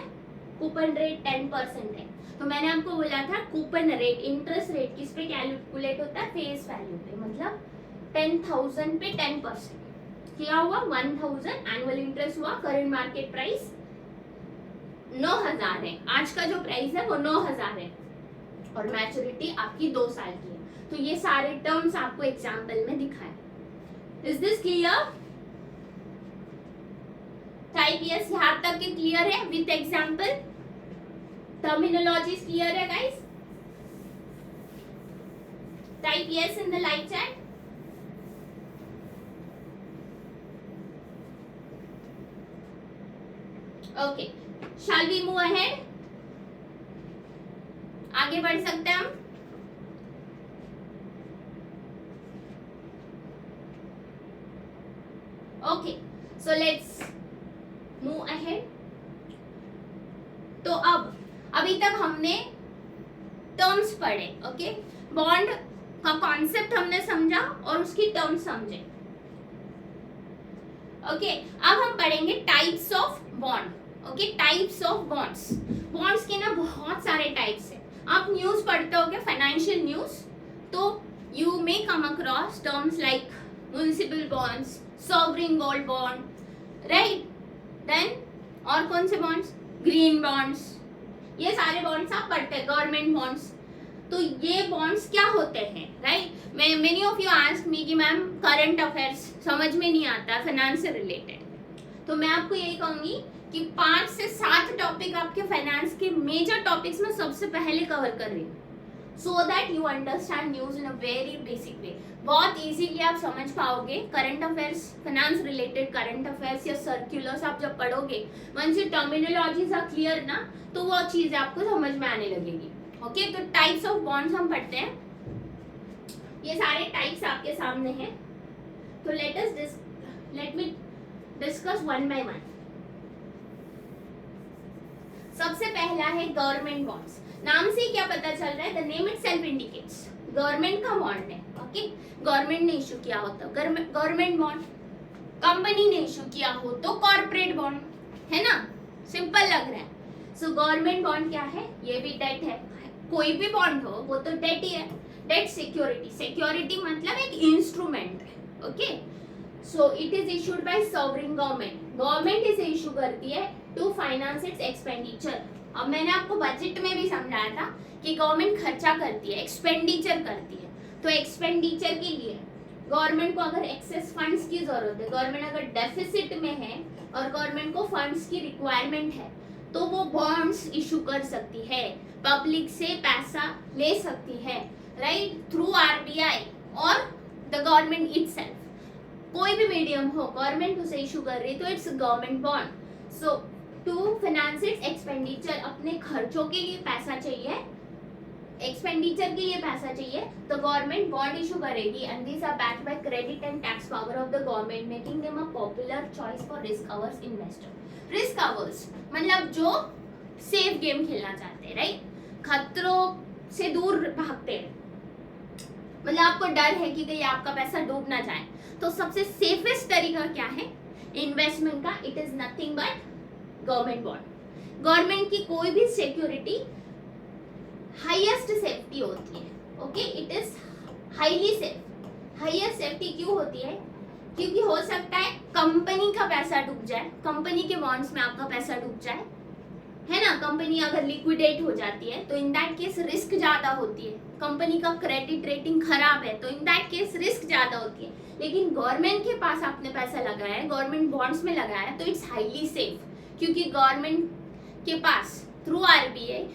कूपन रेट 10% है। तो मैंने आपको बोला था कूपन रेट, इंटरेस्ट रेट किस पे कैलकुलेट होता है, फेस वैल्यू पे, मतलब 10,000 पे 10%। क्या हुआ, 1,000 एनुअल इंटरेस्ट हुआ, करंट मार्केट प्राइस 9,000 है, आज का जो प्राइस है वो 9,000 है, और मैच्योरिटी आपकी 2 साल की है। तो ये सारे टर्म्स आपको एग्जाम्पल में दिखाए। Is this clear? Type yes, यहाँ तक के क्लियर है विथ एग्जाम्पल? टर्मिनोलॉजी क्लियर है guys? Type yes in the live chat. Okay, shall we move ahead? आगे बढ़ सकते हैं हम? ओके, सो लेट्स टर्म्स पढ़े, ओके। बॉन्ड का कॉन्सेप्ट हमने समझा और उसकी टर्म्स समझे, ओके। अब हम पढ़ेंगे types of bond, okay. Types of bonds, bonds के ना बहुत सारे टाइप्स हैं। आप न्यूज़ पढ़ते होगे, फाइनेंशियल न्यूज़, तो you may come across terms like municipal bonds, sovereign gold bond, right. Then और कौन से बॉन्ड्स, ग्रीन बॉन्ड्स, ये सारे बॉन्ड्स आप पढ़ते हैं, गवर्नमेंट बॉन्ड्स। तो ये बॉन्ड्स क्या होते हैं, right. Many of you ask me कि मैम करंट अफेयर्स समझ में नहीं आता फाइनेंस से रिलेटेड, तो मैं आपको यही कहूंगी कि 5 से 7 टॉपिक आपके फाइनेंस के मेजर टॉपिक्स में सबसे पहले कवर कर रही हूँ, so that you understand news in a very basic way. बहुत इजीली आप समझ पाओगे current affairs, finance related current affairs या सर्कुलर्स आप जब पढ़ोगे, once your terminologies are clear ना, तो वो चीजें आपको समझ में आने लगेगी, ओके। तो टाइप्स ऑफ बॉन्ड्स हम पढ़ते हैं, ये सारे टाइप्स आपके सामने हैं। तो let me discuss one by one. सबसे पहला है गवर्नमेंट बॉन्ड्स। नाम से क्या पता चल रहा है, the name itself indicates, government का बॉन्ड है, ओके। गवर्नमेंट ने इशू किया हो तो गवर्नमेंट बॉन्ड, कंपनी ने इशू किया हो तो कॉर्पोरेट बॉन्ड, है ना, सिंपल लग रहा है। सो गवर्नमेंट बॉन्ड क्या है, ये भी डेट है, कोई भी बॉन्ड हो वो तो डेट ही है। डेट सिक्योरिटी, सिक्योरिटी मतलब एक इंस्ट्रूमेंट है, okay. So it is issued by sovereign government, government इसे इशू करती है टू फाइनेंस इट्स एक्सपेंडिचर। अब मैंने आपको बजट में भी समझाया था कि गवर्नमेंट खर्चा करती है, एक्सपेंडिचर करती है, तो एक्सपेंडिचर के लिए गवर्नमेंट को अगर एक्सेस फंड्स की जरूरत है, गवर्नमेंट अगर डेफिसिट में है और गवर्नमेंट को फंड्स की रिक्वायरमेंट है, तो वो बॉन्ड्स इशू कर सकती है, पब्लिक से पैसा ले सकती है, राइट, थ्रू आरबीआई और द गवर्नमेंट इटसेल्फ। कोई भी मीडियम हो, गवर्नमेंट उसे इशू कर रही है तो it's government bond. So to finance its expenditure, अपने खर्चों के लिए पैसा चाहिए, एक्सपेंडिचर के लिए पैसा चाहिए, तो गवर्नमेंट बॉन्ड इशू करेगी, and these are backed by credit and tax power of the government, making them a popular choice for risk averse investor. Risk averse मतलब जो सेफ गेम खेलना चाहते हैं, राइट, खतरों से दूर भागते हैं, मतलब आपको डर है कि कहीं आपका पैसा डूब ना जाए, तो सबसे सेफेस्ट तरीका क्या है इन्वेस्टमेंट का, it is nothing but government bond. Government की कोई भी सिक्योरिटी हाईएस्ट सेफ्टी होती है, okay, it is highly safe. Highest safety क्यों होती है, क्योंकि हो सकता है कंपनी का पैसा डूब जाए, कंपनी के बॉन्ड्स में आपका पैसा डूब जाए, है ना, कंपनी अगर लिक्विडेट हो जाती है तो इन दैट केस रिस्क ज्यादा होती है, कंपनी का क्रेडिट रेटिंग खराब है तो इन दैट केस रिस्क ज्यादा होती है। लेकिन गवर्नमेंट के पास आपने पैसा लगाया है, गवर्नमेंट बॉन्ड्स में लगाया है, तो इट्स हाईली सेफ, क्योंकि गवर्नमेंट के pass through RBI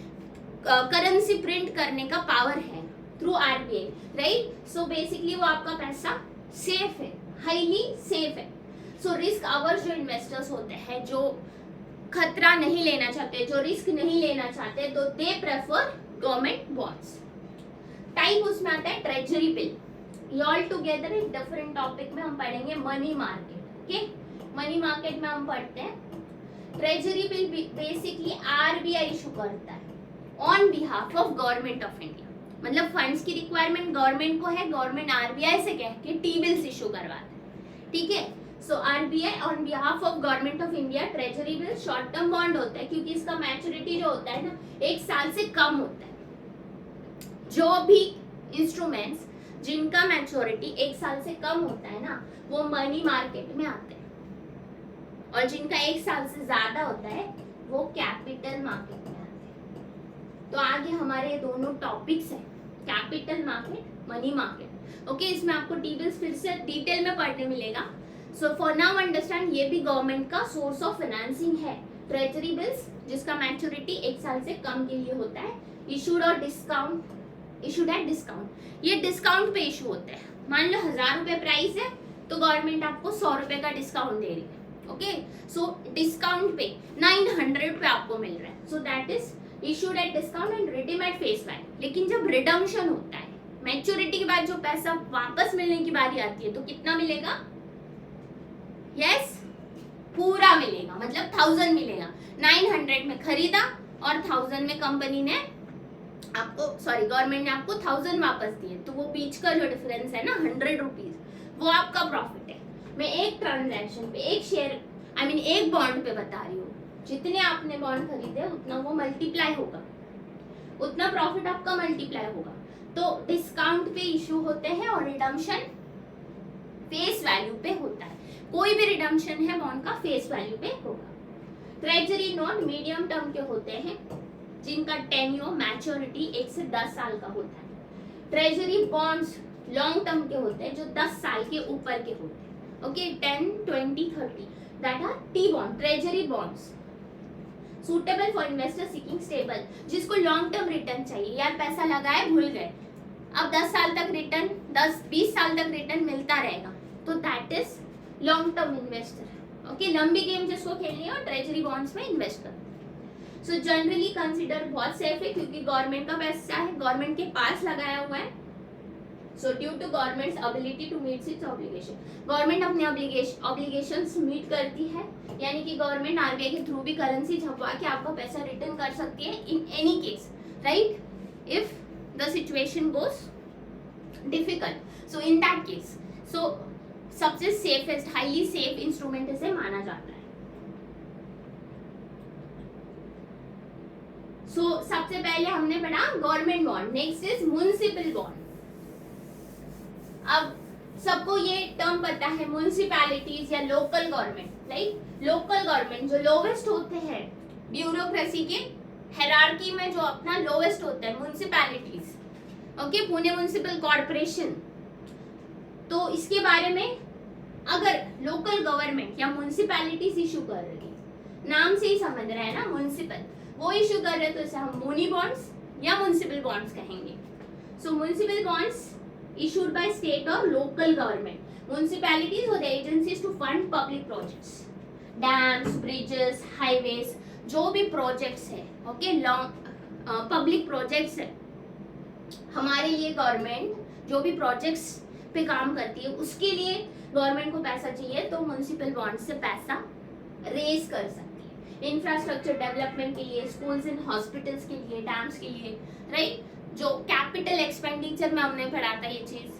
currency print करने का पावर है, through RBI, right. So basically वो आपका पैसा सेफ है, हाईली सेफ है। सो रिस्क अवर्स जो इन्वेस्टर्स होते हैं, जो खतरा नहीं लेना चाहते, जो रिस्क नहीं लेना चाहते, तो they prefer government bonds. Type उसमें आता है ट्रेजरी बिल। ये ऑल टुगेदर एक डिफरेंट टॉपिक में हम पढ़ेंगे money market, okay. Money market में हम पढ़ते हैं treasury bill basically RBI issue करता है on behalf of government of India, मतलब फंड्स की रिक्वायरमेंट गवर्नमेंट को है, गवर्नमेंट आरबीआई से कह के टी बिल्स इशू करवाता है, ठीक है। So RBI on behalf of government of India treasury bill short term bond होता है, क्योंकि इसका मैच्योरिटी जो होता है ना 1 साल से कम होता है। जो भी इंस्ट्रूमेंट्स जिनका मैच्योरिटी 1 साल से कम होता है ना, वो मनी मार्केट में आते हैं, और जिनका 1 साल से ज्यादा होता है वो कैपिटल मार्केट में आते हैं। तो आगे हमारे दोनों टॉपिक्स हैं, capital market, money market, okay. इसमें आपको टी बिल्स फिर से डिटेल में पढ़ने मिलेगा। सो फॉर नाउ अंडरस्टैंड, ये भी गवर्नमेंट का सोर्स ऑफ फाइनेंसिंग है। ट्रेजरी बिल्स जिसका मैच्योरिटी 1 साल से कम के लिए होता है, इशूड और डिस्काउंट, इशूड एट डिस्काउंट, ये डिस्काउंट पे इशू होते हैं। मान लो 1000 रुपए प्राइस है तो गवर्नमेंट आपको 100 रुपए का डिस्काउंट दे रही है, ओके। सो डिस्काउंट पे 900 पे आपको मिल रहा है, so that is issued at discount and redeem at face value. लेकिन जब रिडम्पशन होता है, मैच्योरिटी के बाद जो पैसा वापस मिलने की बारी आती है, तो कितना मिलेगा, यस पूरा मिलेगा, मतलब 1000 मिलेगा। 900 में खरीदा और 1000 में कंपनी ने आपको सॉरी गवर्नमेंट ने आपको 1000 वापस दिए, तो वो बीच का जो डिफरेंस है ना 100 रुपीज, वो आपका प्रॉफिट है। मैं एक ट्रांजैक्शन पे, एक शेयर एक बॉन्ड पे बता रही हूँ, जितने आपने बॉन्ड खरीदे उतना वो मल्टीप्लाई होगा, उतना प्रॉफिट आपका मल्टीप्लाई होगा। तो डिस्काउंट पे इशू होते हैं और रिडम्पशन फेस वैल्यू पे होता है। कोई भी रिडम्पशन है बॉन्ड का फेस वैल्यू पे होगा। ट्रेजरी नोट मीडियम टर्म के होते हैं जिनका टेन्योर मैच्योरिटी 1 से 10 साल का होता है। ट्रेजरी बॉन्ड्स लॉन्ग टर्म के होते हैं जो 10 साल के ऊपर के होते हैं। Okay 10, 20, 30 that R T bond, treasury bonds. Suitable for investor seeking stable, जिसको लॉन्ग टर्म रिटर्न चाहिए, यार पैसा लगाए भूल गए, अब 10 साल तक रिटर्न, 10-20 साल तक रिटर्न मिलता रहेगा, तो that is long term investor. Okay लंबी गेम जिसको खेलनी है और ट्रेजरी बॉन्ड्स में इन्वेस्ट कर। सो जनरली कंसिडर बहुत सेफ है क्योंकि गवर्नमेंट का पैसा है, गवर्नमेंट के पास लगाया हुआ है। So due to governments ability to meet its obligation, government अपने ऑब्लिगेशंस मीट करती है, यानी कि गवर्नमेंट आरबीआई के थ्रू भी करेंसी छपवा के आपका पैसा रिटर्न कर सकती है in any case, right, if the situation goes difficult. So in that case सबसे सेफेस्ट, हाईली सेफ इंस्ट्रूमेंट इसे माना जाता है। सबसे पहले हमने पढ़ा government bond, next is municipal bond. अब सबको ये टर्म पता है म्युनिसिपैलिटीज या local government, right. Local government जो लोवेस्ट होते हैं ब्यूरोक्रेसी के हायरार्की में, जो अपना लोवेस्ट होता है municipalities. Okay Pune municipal corporation, तो इसके बारे में अगर लोकल गवर्नमेंट या म्युनिसिपैलिटीज इशू कर रही है, नाम से ही समझ रहे हैं ना म्युनिसिपल, वो इशू कर रहे हैं तो इसे हम मुनी बॉन्ड्स या म्युनिसिपल बॉन्ड्स कहेंगे। So municipal bonds issued by state or local government, municipalities or the agencies to fund public projects, dams, bridges, highways, जो भी projects है, okay, public projects है, हमारे लिए गवर्नमेंट जो भी प्रोजेक्ट्स पे काम करती है उसके लिए गवर्नमेंट को पैसा चाहिए तो म्युनिसिपल बॉन्ड से पैसा रेज कर सकती है। इंफ्रास्ट्रक्चर डेवलपमेंट के लिए, स्कूल्स एंड हॉस्पिटल्स के लिए, डैम्स के लिए, राइट, जो कैपिटल एक्सपेंडिचर में हमने पढ़ा था ये चीज।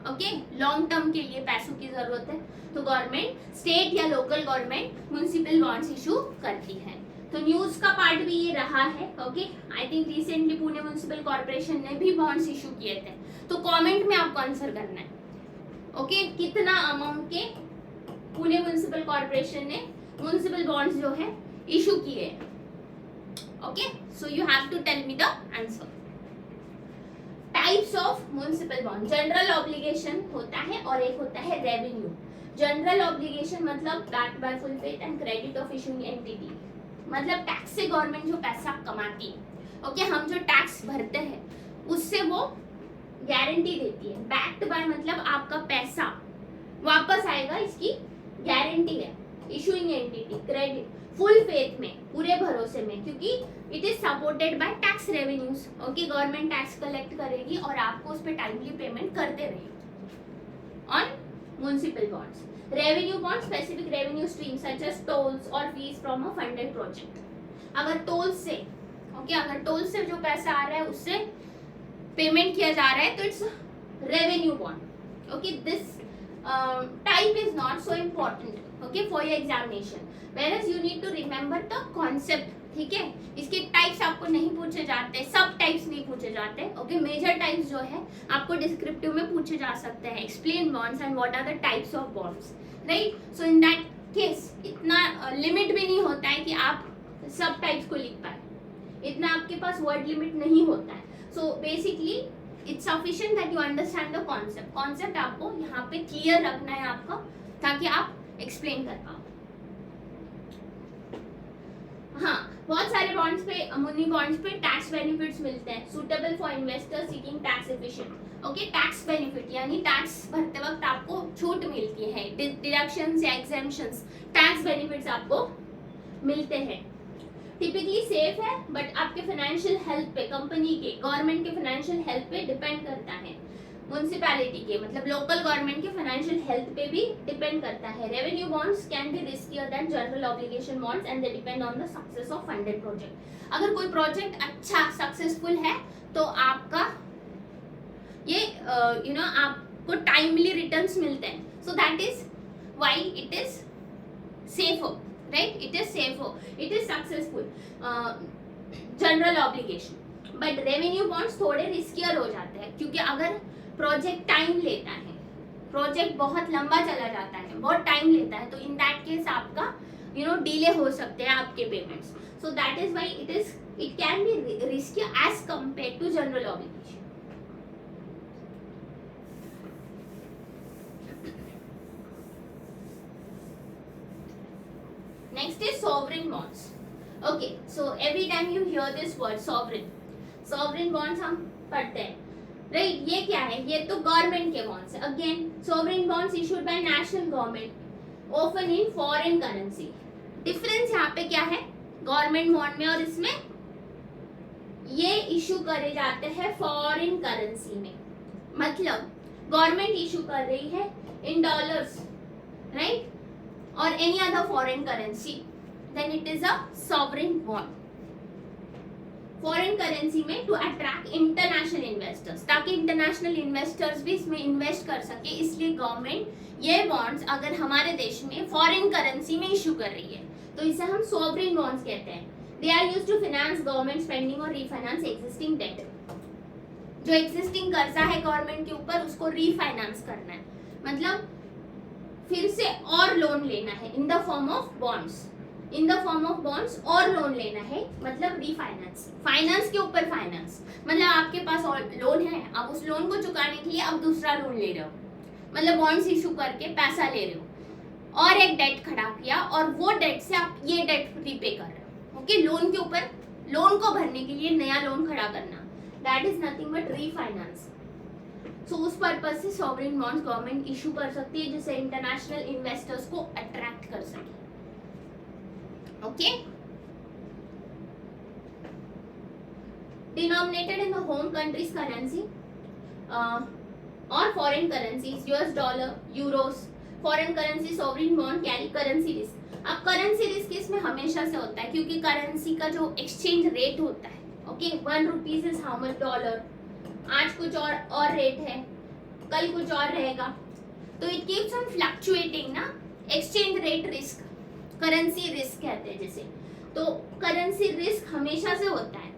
ओके लॉन्ग टर्म के लिए पैसों की जरूरत है तो गवर्नमेंट, स्टेट या local government municipal bonds issue करती है। तो न्यूज का पार्ट भी ये रहा है। Okay I think recently Pune municipal corporation ने भी बॉन्ड्स इशू किए थे, तो कमेंट में आपको आंसर करना है। ओके कितना अमाउंट के पुणे म्युनिसिपल कॉर्पोरेशन ने म्युनिसिपल बॉन्ड्स जो है इशू किए हैं। Okay, so you have to tell me the answer. Types of municipal bond, general obligation होता है और एक होता है revenue. General obligation मतलब backed by full faith and credit of issuing entity, मतलब टैक्स से गवर्नमेंट जो पैसा कमाती है, ओके हम जो टैक्स भरते हैं उससे वो गारंटी देती है। बैक्ड बाय मतलब आपका पैसा वापस आएगा, इसकी गारंटी है। Issuing entity, credit, full faith में, पूरे भरोसे में, क्योंकि it is supported by tax revenues. Okay government tax collect करेगी और आपको उस पर टाइमली पेमेंट करते रहेगी। On municipal bonds, revenue bond, specific revenue stream such as tolls और fees from a funded project. अगर टोल्स से, ओके अगर टोल्स से जो पैसा आ रहा है उससे पेमेंट किया जा रहा है तो it's revenue bond. Okay this type is not so important okay for your examination, whereas you need to remember the concept। ठीक है इसके टाइप्स आपको नहीं पूछे जाते, सब टाइप्स नहीं पूछे जाते। ओके मेजर टाइप्स जो है आपको डिस्क्रिप्टिव में पूछे जा सकते हैं, explain bonds and what are the types of bonds, right. So in that case इतना लिमिट भी नहीं होता है कि आप सब टाइप्स को लिख पाए, इतना आपके पास वर्ड लिमिट नहीं होता है। So basically it's sufficient that you understand the concept. Concept आपको यहाँ पे क्लियर रखना है आपका, ताकि आप एक्सप्लेन कर पाओ। हाँ बहुत सारे बॉन्ड्स पे, मुनी बॉन्ड्स पे टैक्स बेनिफिट्स मिलते हैं, suitable for investor seeking tax efficient. Okay tax benefit यानी टैक्स भरते वक्त आपको छूट मिलती है, डिडक्शंस या एग्जेम्पशंस, टैक्स बेनिफिट्स आपको मिलते हैं। टिपिकली सेफ है बट आपके फाइनेंशियल हेल्थ पे, कंपनी के, गवर्नमेंट के फाइनेंशियल हेल्थ पे डिपेंड करता है। म्युनिसिपैलिटी के मतलब लोकल गवर्नमेंट के फाइनेंशियल हेल्थ पे भी डिपेंड करता है. Revenue bonds can be riskier than general obligation bonds and they depend on the success of funded project. अगर कोई प्रोजेक्ट अच्छा सक्सेसफुल है तो आपका ये आपको टाइमली रिटर्न्स मिलते हैं. सो that is why it is safer, right? It is safer, it is successful general obligation. But revenue bonds थोड़े रिस्कियर हो जाते हैं क्योंकि अगर प्रोजेक्ट टाइम लेता है, प्रोजेक्ट बहुत लंबा चला जाता है, बहुत टाइम लेता है, तो इन दैट केस आपका डिले हो सकते हैं आपके payments. So that is why it can be risky as compare to general obligation. Next is sovereign bonds. Okay, so every time you hear this word sovereign bonds हम पढ़ते हैं, right? ये क्या है? ये तो गवर्नमेंट के बॉन्ड्स है. Again sovereign bonds issued by national government often in foreign currency. Difference यहाँ पे क्या है गवर्नमेंट बॉन्ड में और इसमें? ये इशू करे जाते हैं फॉरेन करेंसी में. मतलब गवर्नमेंट इशू कर रही है in dollars, right, or any other foreign currency, then it is a sovereign bond. Foreign currency में टू अट्रैक्ट इंटरनेशनल इन्वेस्टर्स, ताकि इंटरनेशनल इन्वेस्टर्स भी इसमें इन्वेस्ट कर सके. इसलिए गवर्नमेंट ये बॉन्ड्स अगर हमारे देश में फॉरेन करेंसी में इशू कर रही है तो इसे हम सोवरेन बॉन्ड्स कहते हैं. They are used to finance government spending और रीफाइनेंस एग्जिस्टिंग डेट. जो एग्जिस्टिंग कर्जा है गवर्नमेंट के ऊपर उसको रीफाइनेंस करना है, मतलब फिर से और लोन लेना है in the form of bonds. In the form of bonds और लोन लेना है मतलब रीफाइनेंस. फाइनेंस के ऊपर फाइनेंस, मतलब आपके पास लोन है, आप उस लोन को चुकाने के लिए अब दूसरा लोन ले रहे हो, मतलब बॉन्ड्स इशू करके पैसा ले रहे हो और एक डेट खड़ा किया और वो डेट से आप ये डेट रीपे कर रहे हो. ओके, लोन के ऊपर लोन को भरने के लिए नया लोन खड़ा करना, that is nothing but refinance. So उस पर्पज से सॉवरेन बॉन्ड्स गवर्नमेंट इशू कर सकती है जिससे इंटरनेशनल इन्वेस्टर्स को अट्रैक्ट कर सके. Okay, denominated in the home country's currency और foreign currencies US dollar, euros. Foreign currency sovereign bond carry currency risk. अब करेंसी रिस्क इसमें हमेशा से होता है क्योंकि करेंसी का जो एक्सचेंज रेट होता है, okay, 1 rupees is how much dollar. आज कुछ और रेट है, कल कुछ और रहेगा, तो इट कीप्स ऑन फ्लक्चुएटिंग ना. Exchange rate risk currency risk कहते हैं जिसे. तो करेंसी रिस्क हमेशा से होता है,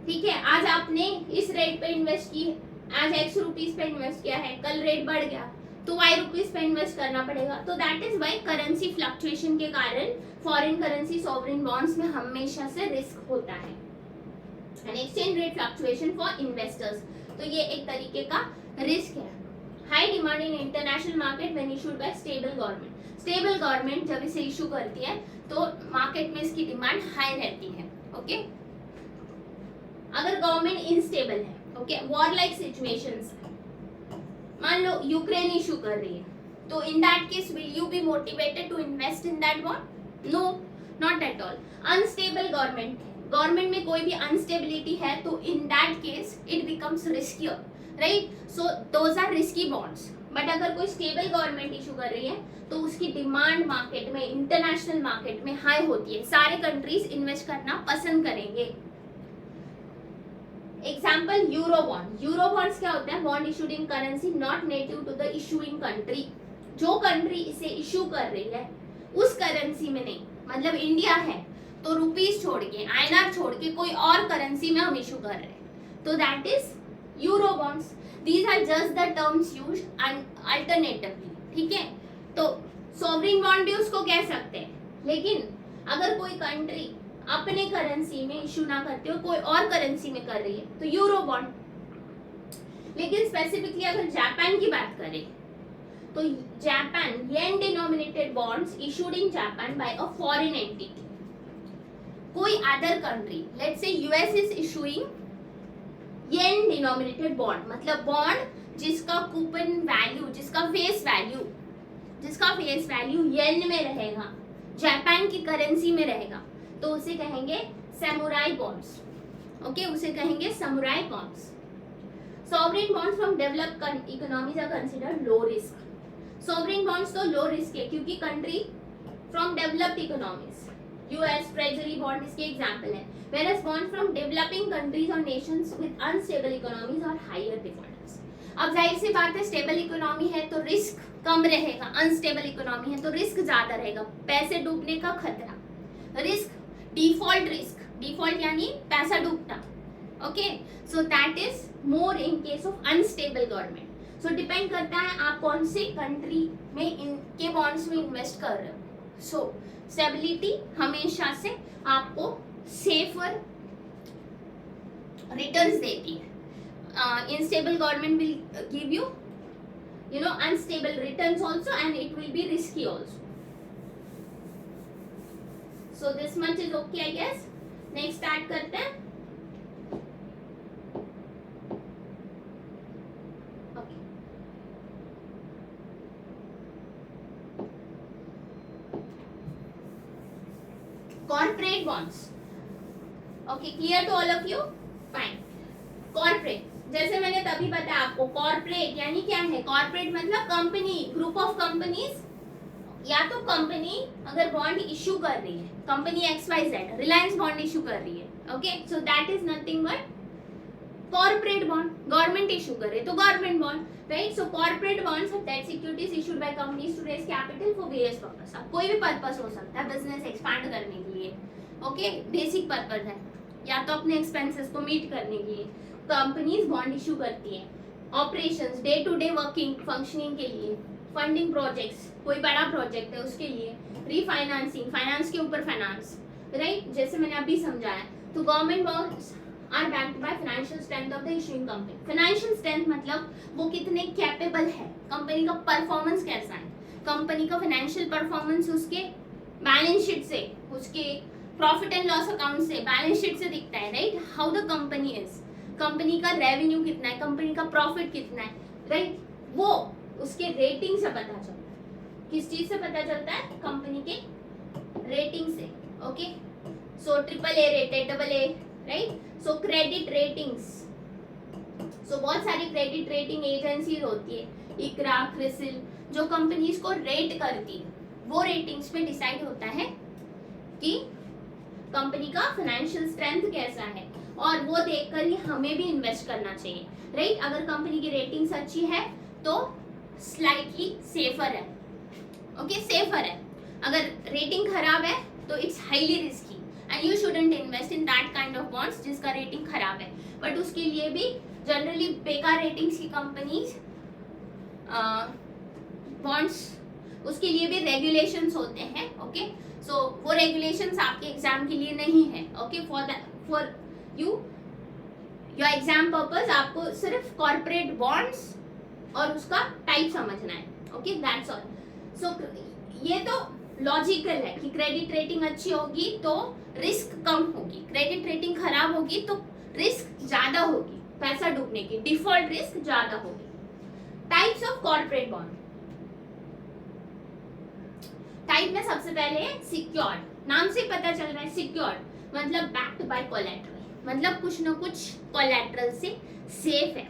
ठीक है. आज आपने इस रेट पे इन्वेस्ट की, आज x रुपीज पे इन्वेस्ट किया है, कल रेट बढ़ गया तो y रुपीज पे इन्वेस्ट करना पड़ेगा. तो that is why currency fluctuation के कारण फॉरेन करेंसी सॉवरेन बॉन्ड्स में हमेशा से रिस्क होता है. And exchange rate fluctuation for investors, तो ये एक तरीके का रिस्क है. High demand in international market when issued by stable government. Stable government जब इसे इशू करती है तो मार्केट में इसकी डिमांड हाई रहती है. ओके, अगर गवर्नमेंट इनस्टेबल है, ओके, वॉर लाइक सिचुएशंस, मान लो यूक्रेन इशू कर रही है, तो in that case will you be motivated to invest in that bond? No, not at all. Unstable government में कोई भी अनस्टेबिलिटी है तो in that case it becomes riskier, right? So those are risky bonds. But अगर कोई stable government issue कर रही है तो उसकी डिमांड मार्केट में, इंटरनेशनल मार्केट में हाई होती है, सारे कंट्रीज इन्वेस्ट करना पसंद करेंगे. Example euro bond. Euro bonds क्या होता है? Bond issued in currency not native to the issuing country. जो कंट्री इसे इशू कर रही है उस करेंसी में नहीं, मतलब इंडिया है तो रुपीस छोड़ के, आईएनआर छोड़ के कोई और करेंसी में हम इशू कर रहे हैं, तो that is euro bonds. These are just the terms used alternatively, ठीक है. तो सॉवरेन बॉन्ड भी उसको कह सकते हैं, लेकिन अगर कोई कंट्री अपने करेंसी में इशू ना करते हो, कोई और करेंसी में कर रही है तो यूरो बॉन्ड. लेकिन स्पेसिफिकली अगर जापान की बात करें तो Japan yen denominated bonds issued in Japan by a foreign entity. कोई other country, let's say US is issuing yen denominated bond, मतलब बॉन्ड जिसका कूपन वैल्यू, जिसका फेस वैल्यू येन में रहेगा, जापान की करेंसी में रहेगा, तो उसे कहेंगे सैमुराई बॉन्ड्स. ओके, उसे कहेंगे samurai bonds. Sovereign bonds from developed economies are considered low risk. Sovereign bonds तो लो रिस्क है क्योंकि country from developed economies, US treasury bond इसके एग्जांपल है, whereas bonds from developing countries or nations with unstable economies or higher defaulters। अब जाहिर सी बात है stable economy है तो रिस्क कम रहेगा, अनस्टेबल इकोनॉमी है तो रिस्क ज्यादा रहेगा, पैसे डूबने का खतरा, रिस्क, डिफॉल्ट रिस्क, डिफॉल्ट यानी पैसा डूबना, okay, so that is more in case of unstable government. So depend करता है आप कौन से कंट्री में इनके बॉन्ड्स में इन्वेस्ट कर रहे हो। सो स्टेबिलिटी हमेशा से आपको सेफर रिटर्न्स देती है। Unstable government will give you, you know, unstable returns also, and it will be risky also. So this much is okay, I guess. Next start करते हैं। Okay. Corporate bonds. Okay, clear to all of you? Fine. Corporate, जैसे मैंने तभी बताया आपको, corporate यानी क्या है? कॉर्पोरेट मतलब कंपनी, ग्रुप ऑफ कंपनीज, या तो कंपनी अगर बॉन्ड इशू कर रही है, company XYZ Reliance bond issue कर रही है, okay, so that is nothing but corporate bond. Government issue करे तो government bond, right. So corporate bonds are debt securities issued by companies to raise capital for various purpose. अब कोई भी purpose हो सकता है, बिजनेस एक्सपांड करने के लिए, ओके, बेसिक पर्पस है, या तो अपने एक्सपेंसेस को मीट करने के लिए कंपनीज बॉन्ड इशू करती हैं, operations, day to day working functioning के लिए, फंडिंग प्रोजेक्ट्स, कोई बड़ा प्रोजेक्ट है उसके लिए, रीफाइनेंसिंग, फाइनेंस के ऊपर फाइनेंस, राइट, जैसे मैंने अभी समझाया। तो government bonds are backed by financial strength of the issuing company. Financial strength मतलब वो कितने कैपेबल है, कंपनी का परफॉर्मेंस कैसा है, कंपनी का फाइनेंशियल परफॉर्मेंस उसके बैलेंस शीट से, उसके प्रॉफिट एंड लॉस अकाउंट से, बैलेंस शीट से दिखता है, right, how the company is, company का रेवेन्यू कितना है, कंपनी का प्रॉफिट कितना है, राइट, वो उसके रेटिंग से पता चलता है। किस चीज से पता चलता है? कंपनी के रेटिंग से, okay. So AAA rated, AA, right. So credit ratings, so बहुत सारी क्रेडिट रेटिंग एजेंसीज होती है, इकरा, क्रिसिल, जो कंपनीज को रेट करती है, वो रेटिंग्स पे डिसाइड होता है कि कंपनी का फाइनेंशियल स्ट्रेंथ कैसा है, और वो देखकर ही हमें भी इन्वेस्ट करना चाहिए, राइट। अगर कंपनी की रेटिंग्स अच्छी है तो स्लाइटली सेफर है, ओके, सेफर है। अगर रेटिंग खराब है तो it's highly risky and you shouldn't invest in that kind of bonds जिसका रेटिंग खराब है। बट उसके लिए भी जनरली बेकार रेटिंग्स की कंपनीज बॉन्ड्स, उसके लिए भी रेगुलेशंस होते हैं, ओके। सो वो रेगुलेशंस आपके एग्जाम के लिए नहीं है, okay, for your exam purpose आपको सिर्फ कॉर्पोरेट बॉन्ड्स और उसका टाइप समझना है, ओके, दैट्स ऑल। सो ये तो लॉजिकल है कि क्रेडिट रेटिंग अच्छी होगी तो रिस्क कम होगी, क्रेडिट रेटिंग खराब होगी तो रिस्क ज्यादा होगी, पैसा डूबने की, डिफॉल्ट रिस्क ज्यादा होगी। Types of corporate bond, type में सबसे पहले है सिक्योर्ड, नाम से पता चल रहा है सिक्योर्ड मतलब बैक्ड बाय कोलैटरल, मतलब कुछ ना कुछ कोलैटरल से सेफ है,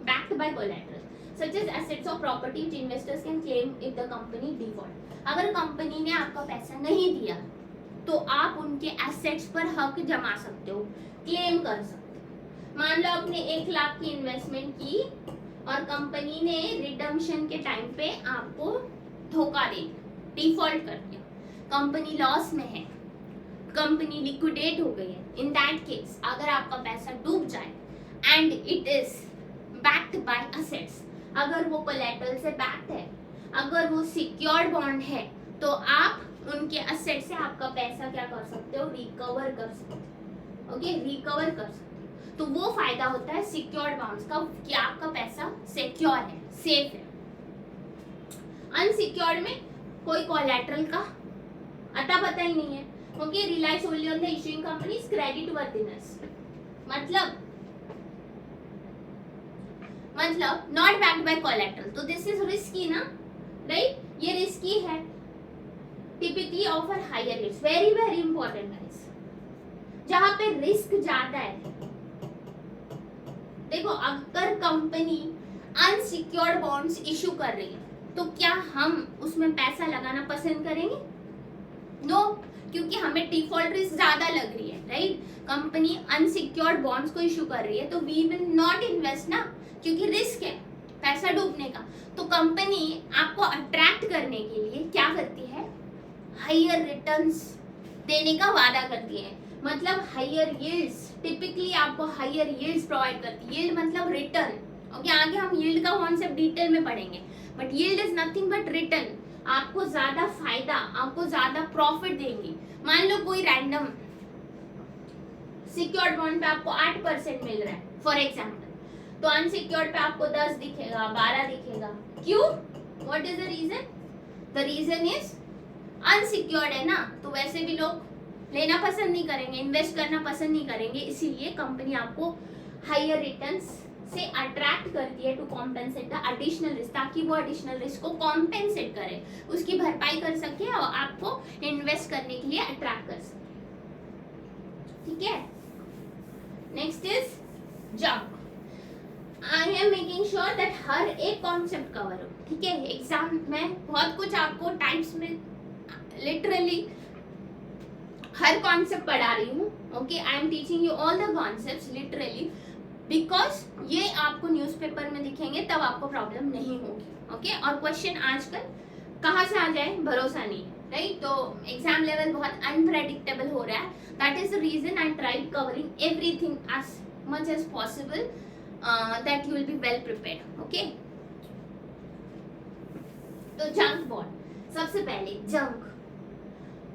backed by collateral such as assets और property which investors can claim if the company default. अगर कंपनी ने आपका पैसा नहीं दिया तो आप उनके एसेट्स पर हक जमा सकते हो, क्लेम कर सकते हो। मान लो आपने 1 लाख की इन्वेस्टमेंट की और कंपनी ने रिडम्पशन के टाइम पे आपको धोखा दे दिया, डिफॉल्ट कर दिया, कंपनी लॉस में है, कंपनी लिक्विडेट हो गई है, इन दैट केस अगर आपका पैसा डूब जाए and it is backed bye assets, अगर वो कोलैटरल से बैक्ड है, अगर वो सिक्योर्ड बॉन्ड है, तो आप उनके असेट से आपका पैसा क्या कर सकते हो, रिकवर कर सकते हो, ओके, रिकवर कर सकते हो। तो वो फायदा होता है सिक्योर्ड बॉन्ड्स का कि आपका पैसा सिक्योर है, सेफ है। अनसिक्योर्ड में कोई कोलैटरल का अता पता ही नहीं है, okay, rely solely on the issuing company's creditworthiness, मतलब नॉट बैक्ड बाय कोलैटरल, तो दिस इज रिस्की ना, राइट, ये रिस्की है। Typically offer higher rates, very very important guys, जहां पे रिस्क ज्यादा है देखो अगर कंपनी अनसिक्योर्ड बॉन्ड्स इशू कर रही है तो क्या हम उसमें पैसा लगाना पसंद करेंगे? नो, क्योंकि हमें डिफॉल्ट रिस्क ज्यादा लग रही है, राइट? कंपनी अनसिक्योर्ड बॉन्ड्स को इशू कर रही है तो वी विल नॉट इन्वेस्ट ना, क्योंकि रिस्क है पैसा डूबने का। तो कंपनी आपको अट्रैक्ट करने के लिए क्या करती है? हायर रिटर्न्स देने का वादा करती है, मतलब हायर यील्ड्स। टिपिकली आपको हायर यील्ड्स प्रोवाइड करती है। यील्ड मतलब रिटर्न, ओके? आगे हम यील्ड का कॉन्सेप्ट डिटेल में पढ़ेंगे, but yield is nothing but return. आपको ज्यादा फायदा, आपको ज्यादा प्रॉफिट देंगी। मान लो कोई रैंडम सिक्योर्ड बॉन्ड पे आपको 8% मिल रहा है फॉर एग्जाम्पल, तो अनसिक्योर्ड पे आपको 10 दिखेगा, 12 दिखेगा। क्यों? What is the reason? The reason is unsecured है ना, तो वैसे भी लोग लेना पसंद नहीं करेंगे, इन्वेस्ट करना पसंद नहीं करेंगे, इसीलिए कंपनी आपको हायर रिटर्न्स से अट्रैक्ट करती है to compensate the additional risk, ताकि वो एडिशनल रिस्क को कॉम्पेंसेट करे, उसकी भरपाई कर सके और आपको इन्वेस्ट करने के लिए अट्रैक्ट कर सके। ठीक है, next is junk. I am making sure that हर एक कॉन्सेप्ट कवर हो, ठीक है? एग्जाम में बहुत कुछ आपको टाइप्स में लिटरली हर कॉन्सेप्ट पढ़ा रही हूँ, okay? I am teaching you all the concepts literally, because ये आपको न्यूज़पेपर में दिखेंगे तब आपको प्रॉब्लम नहीं होगी, ओके? और क्वेश्चन आजकल कहाँ से आ जाए भरोसा नहीं है, राइट? तो एग्जाम लेवल बहुत अनप्रेडिक्टेबल हो रहा है, that is the reason I tried covering everything as much as possible that you will be well prepared, okay? तो जंक बॉन्ड, सबसे पहले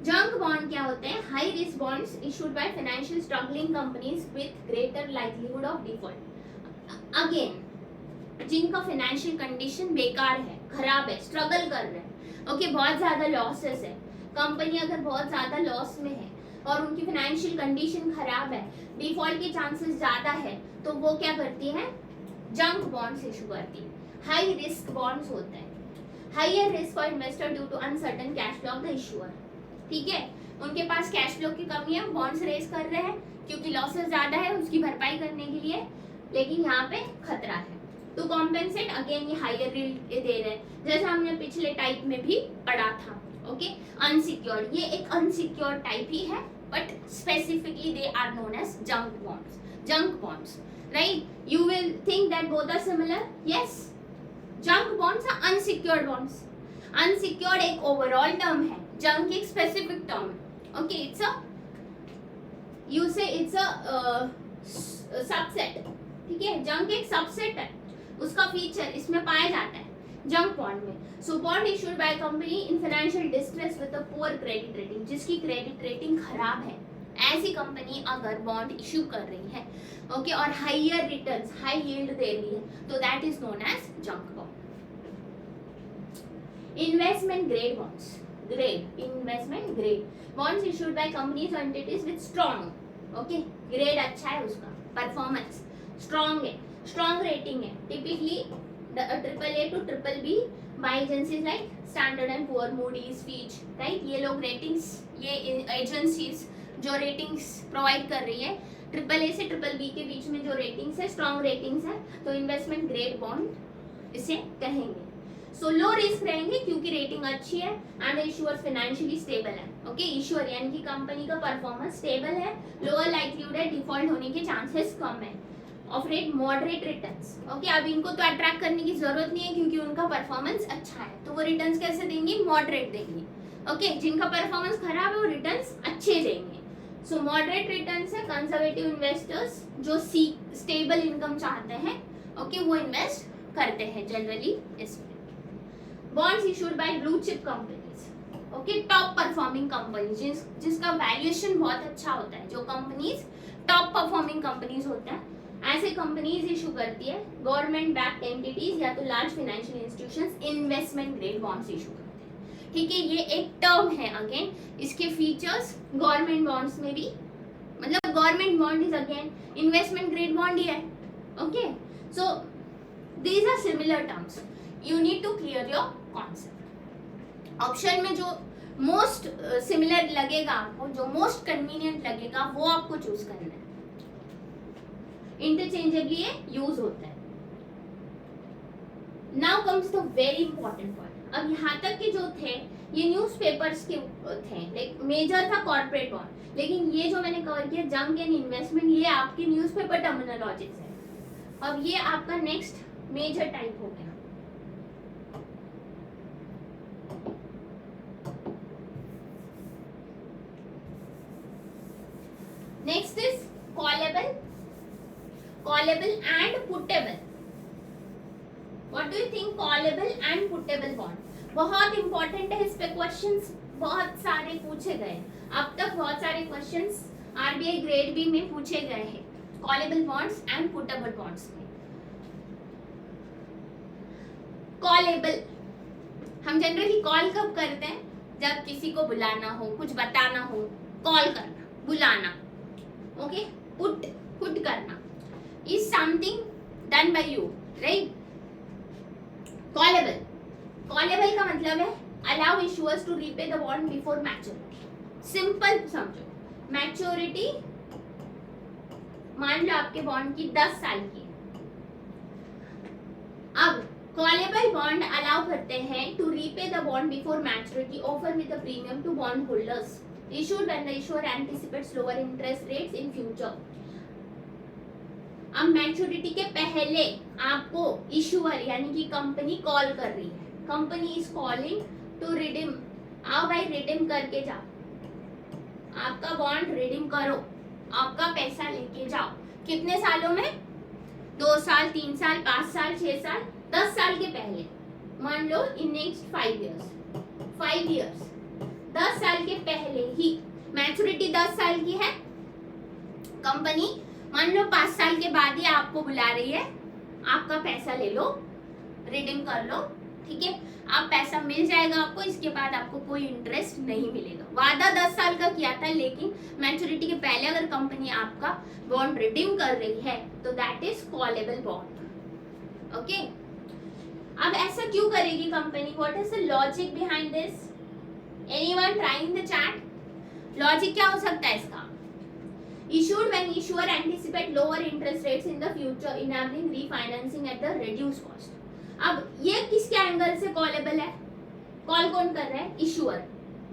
जंक बॉन्ड क्या होते हैं? High risk bonds issued by financial struggling companies with greater likelihood of default. Again, जिनका financial condition बेकार है, खराब है, स्ट्रगल कर रहे हैं, ओके? बहुत ज्यादा लॉसेस है, कंपनी अगर बहुत ज्यादा लॉस में है और उनकी फाइनेंशियल कंडीशन खराब है, डिफॉल्ट के चांसेस ज्यादा है, तो वो क्या करती है? जंक बॉन्ड्स इशू करती है। हाई रिस्क बॉन्ड्स होते हैं, higher risk for investor due to uncertain cash flow of the issuer, ठीक है? उनके पास कैश फ्लो की कमी है, बॉन्ड्स रेज कर रहे हैं क्योंकि लॉसेस ज्यादा है, उसकी भरपाई करने के लिए, लेकिन यहाँ पे खतरा है, तो कॉम्पेंसेट अगेन ये हायर यील्ड दे रहे हैं, जैसा हमने पिछले टाइप में भी पढ़ा था, ओके? अनसिक्योर्ड, ये एक अनसिक्योर्ड टाइप ही है, but specifically they are known as junk bonds, right? You will think that both are similar, yes? Junk bonds are unsecured bonds. Unsecured एक ओवरऑल टर्म है, जंक एक स्पेसिफिक टर्म है, okay? It's a, you say it's a subset, ठीक है? Junk एक subset है, उसका feature इसमें पाया जाता है जंक बॉन्ड में। So bond issued by company in financial distress with a poor credit rating, जिसकी क्रेडिट रेटिंग खराब है, ऐसी कंपनी अगर बॉन्ड इशू कर रही है, ओके? और हायर रिटर्न्स, हाई यील्ड दे रही है, तो that is known as junk bond. Investment grade bonds, investment grade bonds issued by companies और entities with strong, okay? Grade अच्छा है, उसका परफॉर्मेंस स्ट्रॉन्ग है, स्ट्रॉन्ग रेटिंग है, typically AAA to BBB by agencies like Standard and Poor's, Moody's, Fitch, right? ये लोग ratings, ये agencies जो रेटिंग्स प्रोवाइड कर रही है, AAA से BBB के बीच में जो रेटिंग्स है, स्ट्रॉन्ग रेटिंग्स है, तो इन्वेस्टमेंट ग्रेड बॉन्ड इसे कहेंगे। सो लो रिस्क रहेंगे क्योंकि रेटिंग अच्छी है, एंड इशूअर फाइनेंशियली स्टेबल है, ओके? इशूअर यानी कि कंपनी का परफॉर्मेंस स्टेबल है, लोअर लाइक्लीहुड है, डिफॉल्ट होने के चांसेस कम है, ऑफरेट मॉडरेट रिटर्न्स, ओके? अब इनको तो अट्रैक्ट करने की जरूरत नहीं है क्योंकि उनका परफॉर्मेंस अच्छा है, तो वो रिटर्न्स कैसे देंगी? मॉडरेट देंगी, ओके? जिनका परफॉर्मेंस खराब है वो रिटर्न्स अच्छे देंगे। सो मॉडरेट रिटर्न्स है, कंजर्वेटिव इन्वेस्टर्स जो स्टेबल इनकम चाहते हैं, ओके? वो इन्वेस्ट करते हैं जनरली इसमें। Bonds issued bye blue chip companies, okay? Top performing company, जिसका वैल्यूएशन बहुत अच्छा होता है, जो कंपनीज टॉप परफॉर्मिंग कंपनीज होते हैं, ऐसे कंपनीज इशू करती है। गवर्नमेंट बैक्ड एंटिटीज या तो large financial institutions investment grade bonds issue करते हैं, ठीक है? ये एक टर्म है, अगेन इसके फीचर्स गवर्नमेंट बॉन्ड्स में भी, मतलब government bond is again investment grade bond ही है, okay? So these are similar terms, you need to clear your concept. Option में जो मोस्ट सिमिलर लगेगा आपको, जो मोस्ट कन्वीनियंट लगेगा, वो आपको चूज करना है। इंटरचेंजेबली ये यूज होता है। Now comes the very important point. अब यहाँ तक के जो थे ये न्यूज़पेपर्स के थे, लाइक मेजर था कॉर्पोरेट बॉन्ड, लेकिन ये जो मैंने कवर किया जंक एंड इन्वेस्टमेंट, ये आपके न्यूज़पेपर टर्मिनोलॉजीज है। अब ये आपका नेक्स्ट मेजर टाइप हो गया। Next is callable, callable and puttable. What do you think callable and puttable bond? बहुत इंपॉर्टेंट है, इस पे क्वेश्चंस बहुत सारे पूछे गए, अब तक बहुत सारे क्वेश्चंस आरबीआई ग्रेड बी में पूछे गए हैं callable bonds and puttable bonds में। कॉलेबल हम जनरली कॉल कब करते हैं? जब किसी को बुलाना हो, कुछ बताना हो, कॉल करना, बुलाना। ओके, पुट करना is something done by you, right? Callable, callable का मतलब है allow issuers to repay the bond before maturity. Simple समझो, मैच्योरिटी मान लो आपके बॉन्ड की 10 साल की है। अब कॉलेबल बॉन्ड अलाउ करते हैं to repay the bond before maturity offer with the premium to bond holders issued when the issuer anticipates lower interest rates in future। अब मैच्योरिटी के पहले आपको इशुअर यानी कि कंपनी कॉल कर रही है, company is calling to redeem. आओ भाई रिडीम करके जाओ, आपका बॉन्ड रिडीम करो, आपका पैसा लेके जाओ। कितने सालों में? 2 साल, 3 साल, 5 साल, 6 साल, 10 साल के पहले। मान लो इन नेक्स्ट 5 इयर्स, 10 साल के पहले ही। मैच्योरिटी 10 साल की है, कंपनी मान लो 5 साल के बाद ही आपको बुला रही है, आपका पैसा ले लो, रिडीम कर लो, ठीक है? आप पैसा मिल जाएगा आपको, इसके बाद आपको कोई इंटरेस्ट नहीं मिलेगा। वादा 10 साल का किया था, लेकिन मैच्योरिटी के पहले अगर कंपनी आपका बॉन्ड रिडीम कर रही है तो that is callable bond. Okay, अब ऐसा क्यों करेगी company? What is the logic behind this? Anyone trying the chat? Logic क्या हो सकता है इसका? Issued when issuer anticipate lower interest rates in the future, enabling refinancing at the reduced cost। अब ये किसके एंगल से कॉलेबल है? कॉल कौन कर रहा है? इशुअर,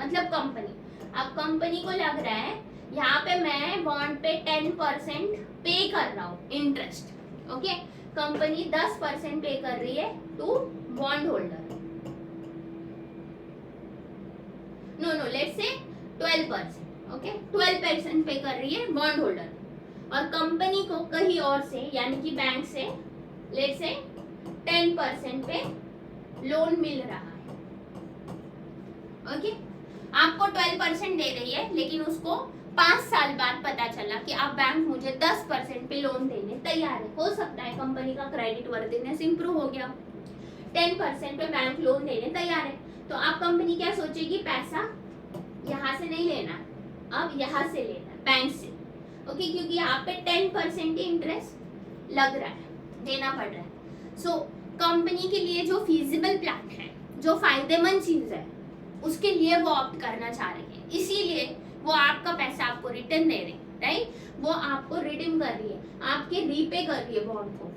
मतलब कंपनी। अब कंपनी को लग रहा है यहाँ पे मैं बॉन्ड पे 10% पे कर रहा हूँ इंटरेस्ट, ओके? कंपनी 10% पे कर रही है to bond holder. No, let's say 12%, okay? 12% पे कर रही है बॉन्ड होल्डर, और कंपनी को कहीं और से यानी कि बैंक से लेट्स से 10% पे लोन मिल रहा है, ओके? आपको 12% दे रही है, लेकिन उसको 5 साल बाद पता चला कि अब बैंक मुझे 10% पे लोन देने तैयार है। हो सकता है कंपनी का क्रेडिट वर्दीनेस इंप्रूव हो गया, 10% पे बैंक लोन देने तैयार है, तो आप कंपनी क्या सोचेगी? पैसा यहाँ से नहीं लेना, अब यहाँ से लेना, बैंक से, ओके? क्योंकि यहाँ पे 10% इंटरेस्ट लग रहा है, देना पड़ रहा है। सो कंपनी के लिए जो फीजिबल प्लान है, जो फायदेमंद चीज है, उसके लिए वो ऑप्ट करना चाह रही है, इसीलिए वो आपका पैसा आपको रिटर्न दे रही है, राइट? वो आपको रिडीम कर रही है, आपके रीपे कर रही है बॉन्ड को।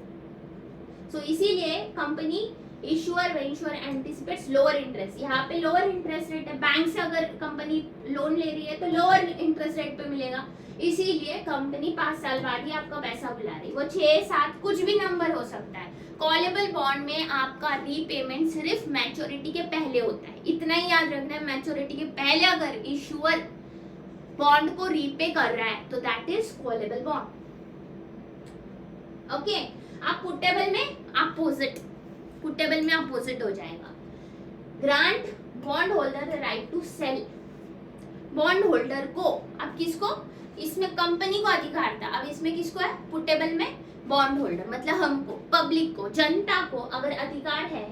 सो इसीलिए company issuer when issuer anticipates lower interest, यहाँ पे लोअर इंटरेस्ट रेट है, बैंक से अगर कंपनी लोन ले रही है तो लोअर इंटरेस्ट रेट पे मिलेगा, इसीलिए कंपनी 5 साल बाद ही आपका पैसा बुला रही है। वो 6, 7 कुछ भी नंबर हो सकता है। कॉलेबल बॉन्ड में आपका रीपेमेंट सिर्फ मैच्योरिटी के पहले होता है, इतना ही याद रखना है। मैच्योरिटी के पहले अगर इशुअर बॉन्ड को रीपे कर रहा है तो that is callable bond, okay? आप पुटेबल में अपोजिट हो जाएगा। Grant bond holder the right to sell, bond holder को, अब किसको? इसमें कंपनी को अधिकार था, अब इसमें किसको है? पुटेबल में बॉन्ड होल्डर, मतलब हमको, पब्लिक को, जनता को अगर अधिकार है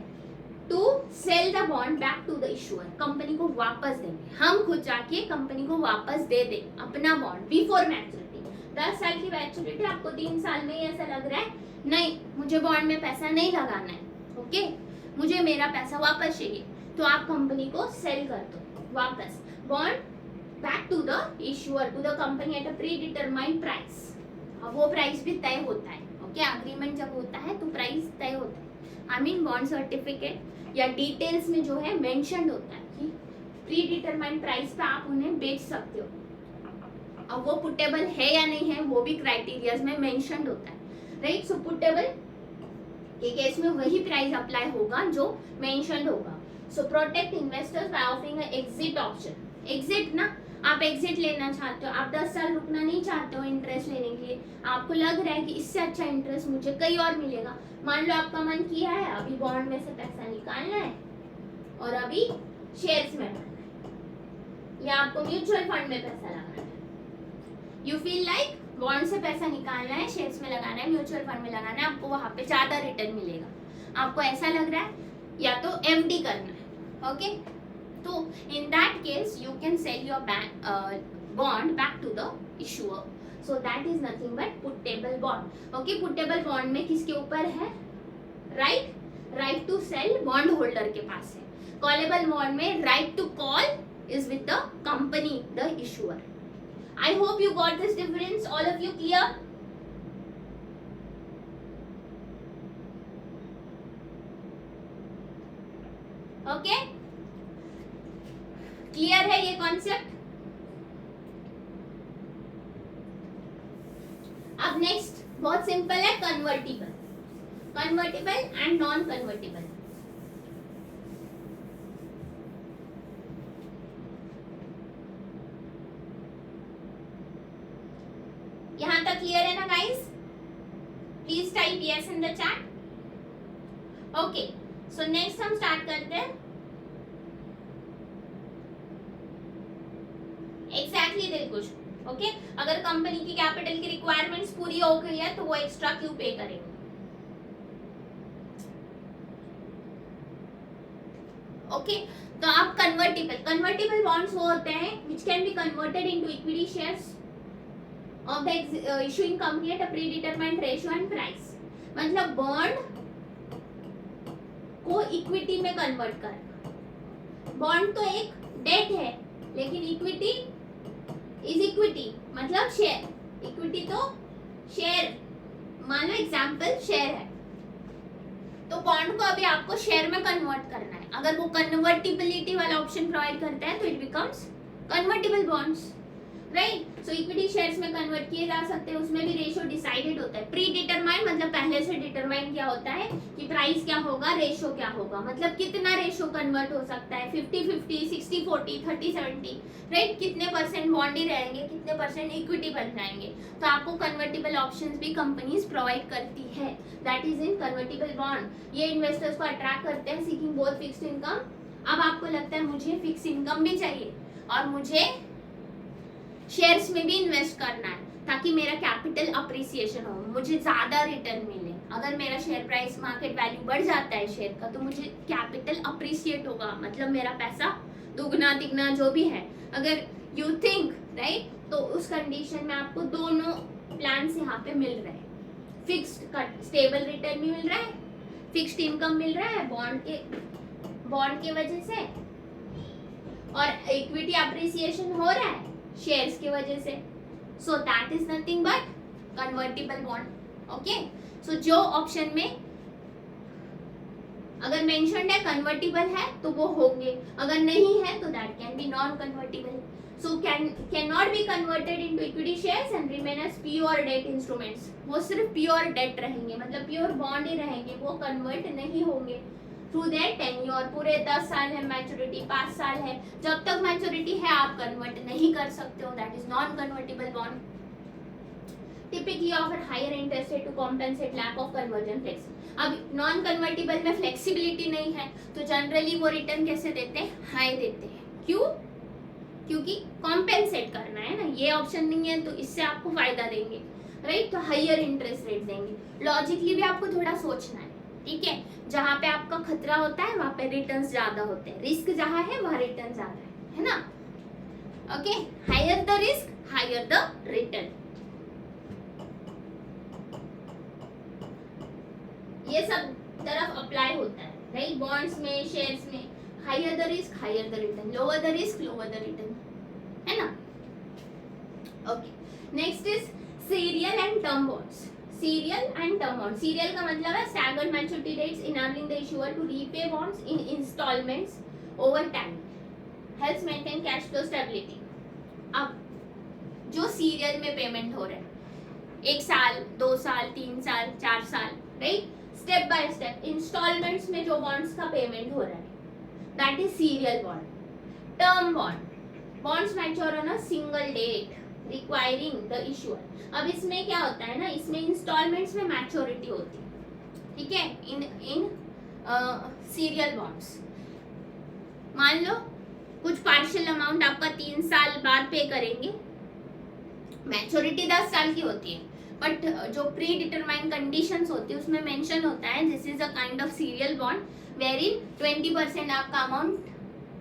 to sell the bond back to the issuer, company को वापस देंगे, हम खुद जाके कंपनी को वापस दे दे अपना बॉन्ड बिफोर मैच्योरिटी। 10 साल की मैच्योरिटी, आपको 3 साल में ही ऐसा लग रहा है नहीं मुझे बॉन्ड में पैसा नहीं लगाना है, ओके? मुझे मेरा पैसा वापस चाहिए, तो आप कंपनी को सेल कर दो वापस bond back to the issuer, to the company at a pre determined price. अब वो प्राइस भी तय होता है, ओके। अग्रीमेंट जब होता है तो प्राइस तय होता है। आई मीन बॉन्ड सर्टिफिकेट या डिटेल्स में जो है मेंशन होता है कि प्री डिटरमाइंड प्राइस पे आप उन्हें बेच सकते हो। अब वो पुटेबल है या नहीं है वो भी क्राइटेरियाज में मेंशन होता है, राइट। सो पुटेबल के केस में वही प्राइस अप्लाई होगा जो मेंशन होगा। So protect investors by offering a exit option. Exit ना, आप एग्जिट लेना चाहते हो, आप 10 साल रुकना नहीं चाहते हो इंटरेस्ट लेने के लिए, आपको लग रहा है कि इससे अच्छा इंटरेस्ट मुझे कहीं और मिलेगा। मान लो आपका मन किया है अभी बॉन्ड में से पैसा निकालना है और अभी शेयर्स में लगाना है या आपको म्यूचुअल फंड में पैसा लगाना है। यू फील लाइक बॉन्ड से पैसा निकालना है, शेयर्स में लगाना है, म्यूचुअल फंड में लगाना है, आपको वहां पे ज्यादा रिटर्न मिलेगा। आपको ऐसा लग रहा है या तो एफडी करना है, ओके। तो in that case you can sell your bond back to the issuer, so that is nothing but puttable bond, okay। puttable bond में किसके ऊपर है, right to sell bond holder के पास है। callable bond में right to call is with the company, the issuer। I hope you got this difference, all of you clear? okay, clear है ये concept? अब नेक्स्ट बहुत सिंपल है, convertible and non convertible. यहां तक क्लियर है ना guys? Please type yes in the chat. Okay, so next हम स्टार्ट करते हैं। एग्जैक्टली दिल कुछ, ओके। अगर कंपनी की कैपिटल की रिक्वायरमेंट्स पूरी हो गई है तो वो एक्स्ट्रा क्यों पे करेंगे, ओके। तो आप कन्वर्टिबल बॉन्ड्स वो होते हैं which can be converted into equity shares of the issuing company at a pre determined ratio and price. मतलब बॉन्ड को इक्विटी में कन्वर्ट करना। बॉन्ड तो एक डेट है लेकिन इक्विटी इज इक्विटी, मतलब शेयर। इक्विटी तो शेयर, मान लो एग्जांपल शेयर है तो बॉन्ड को अभी आपको शेयर में कन्वर्ट करना है। अगर वो कन्वर्टिबिलिटी वाला ऑप्शन प्रोवाइड करता है तो it becomes convertible bonds, right. So equity shares में कन्वर्ट किए जा सकते हैं, उसमें भी रेशियो डिसाइडेड होता है। प्री डिटरमाइंड मतलब पहले से डिटरमाइन किया होता है कि प्राइस क्या होगा, रेशियो क्या होगा, मतलब कितना रेशियो कन्वर्ट हो सकता है, 50-50, 60-40, 30-70, राइट। कितने परसेंट बॉन्ड ही रहेंगे, कितने परसेंट इक्विटी बन जाएंगे। तो आपको कन्वर्टिबल ऑप्शंस भी कंपनीज प्रोवाइड करती है, that is in convertible bond. ये इन्वेस्टर्स को अट्रैक्ट करते हैं सीकिंग बोथ फिक्स्ड इनकम। अब आपको लगता है मुझे फिक्स इनकम भी चाहिए और मुझे शेयर्स में भी इन्वेस्ट करना है ताकि मेरा कैपिटल अप्रिसिएशन हो, मुझे ज्यादा रिटर्न मिले। अगर मेरा शेयर प्राइस मार्केट वैल्यू बढ़ जाता है शेयर का तो मुझे कैपिटल अप्रिसिएट होगा, मतलब मेरा पैसा दुगना तिगना जो भी है। अगर यू थिंक राइट, तो उस कंडीशन में आपको दोनों प्लान यहाँ पे मिल रहे हैं। फिक्स्ड स्टेबल रिटर्न भी मिल रहा है, फिक्स्ड इनकम मिल रहा है बॉन्ड के वजह से, और इक्विटी अप्रिसिएशन हो रहा है शेयर्स की वजह से। So that is nothing but convertible bond, okay. So जो ऑप्शन में अगर मेंशन्ड है कन्वर्टिबल है तो वो होंगे, अगर नहीं है तो that can be non convertible. So can not be converted into equity shares and remain as pure debt instruments. वो सिर्फ प्योर डेट रहेंगे, मतलब प्योर बॉन्ड ही रहेंगे, वो कन्वर्ट नहीं होंगे थ्रू देयर टेन्योर। पूरे 10 साल है मैच्योरिटी, 5 साल है, जब तक मैच्योरिटी है आप कन्वर्ट नहीं कर सकते हो, that is non convertible bond. Typically offer higher interest rate to compensate lack of conversion flex. अब नॉन कन्वर्टिबल में फ्लेक्सिबिलिटी नहीं है तो जनरली वो रिटर्न कैसे देते हैं, हाई देते हैं। क्यों? क्योंकि कॉम्पेंसेट करना है ना, ये ऑप्शन नहीं है तो इससे आपको फायदा देंगे, राइट। तो हायर इंटरेस्ट रेट देंगे। लॉजिकली भी आपको थोड़ा सोचना है, ठीक है। जहाँ पे आपका खतरा होता है वहां पे रिटर्न्स ज्यादा होते हैं, रिस्क जहाँ है वहाँ रिटर्न ज्यादा है ना, okay. Higher the risk higher the return, ये सब तरफ अप्लाई होता है, राइट। बॉन्ड्स में, शेयर्स में higher the risk higher the return, lower the risk lower the return, है ना, okay. Next is serial and term bonds, serial and term bond, serial का मतलब है staggered maturity dates enabling the issuer to repay bonds in installments over time, helps maintain cash flow stability. अब जो serial में payment हो रहा है 1 साल 2 साल 3 साल 4 साल, right, step by step installments में जो बॉन्ड्स का पेमेंट हो रहा है that is serial bond. Term bond, bonds mature on a single date requiring the issuer. अब इसमें क्या होता है ना, इसमें इंस्टॉलमेंट्स में मैच्योरिटी होती है, ठीक है, इन सीरियल बॉन्ड्स. मान लो कुछ पार्शियल अमाउंट आपका 3 साल बाद पे करेंगे, मैच्योरिटी 10 साल की होती है, बट जो प्री डिटरमाइंड कंडीशंस होती है उसमें मेंशन होता है this is a kind of serial bond where in 20% आपका अमाउंट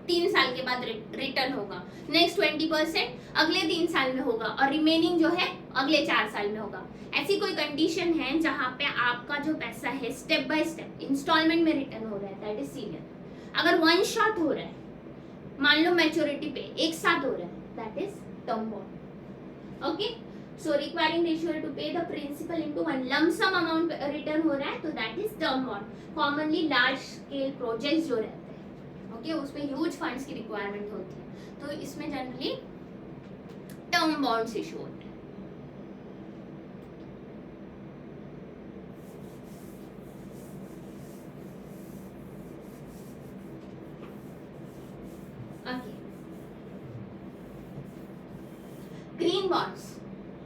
3 साल के बाद रिटर्न होगा, नेक्स्ट 20% अगले 3 साल में होगा और रिमेनिंग जो है अगले 4 साल में होगा. ऐसी कोई कंडीशन है जहाँ पे आपका जो पैसा है स्टेप बाय स्टेप इंस्टॉलमेंट में रिटर्न हो रहा है दैट इज सीरियल. अगर वन शॉट हो रहा है, मान लो मैच्योरिटी पे एक साथ हो रहा है that is term bond. Okay, so requiring the issuer to pay the principal into one lump sum amount return हो रहा है तो that is term bond. Commonly large scale projects जो रहते हैं, ओके, उस पे ह्यूज फंड्स की रिक्वायरमेंट होती है, तो इसमें जनरली टर्म बॉन्ड्स इशू होते हैं. Okay. Green bonds.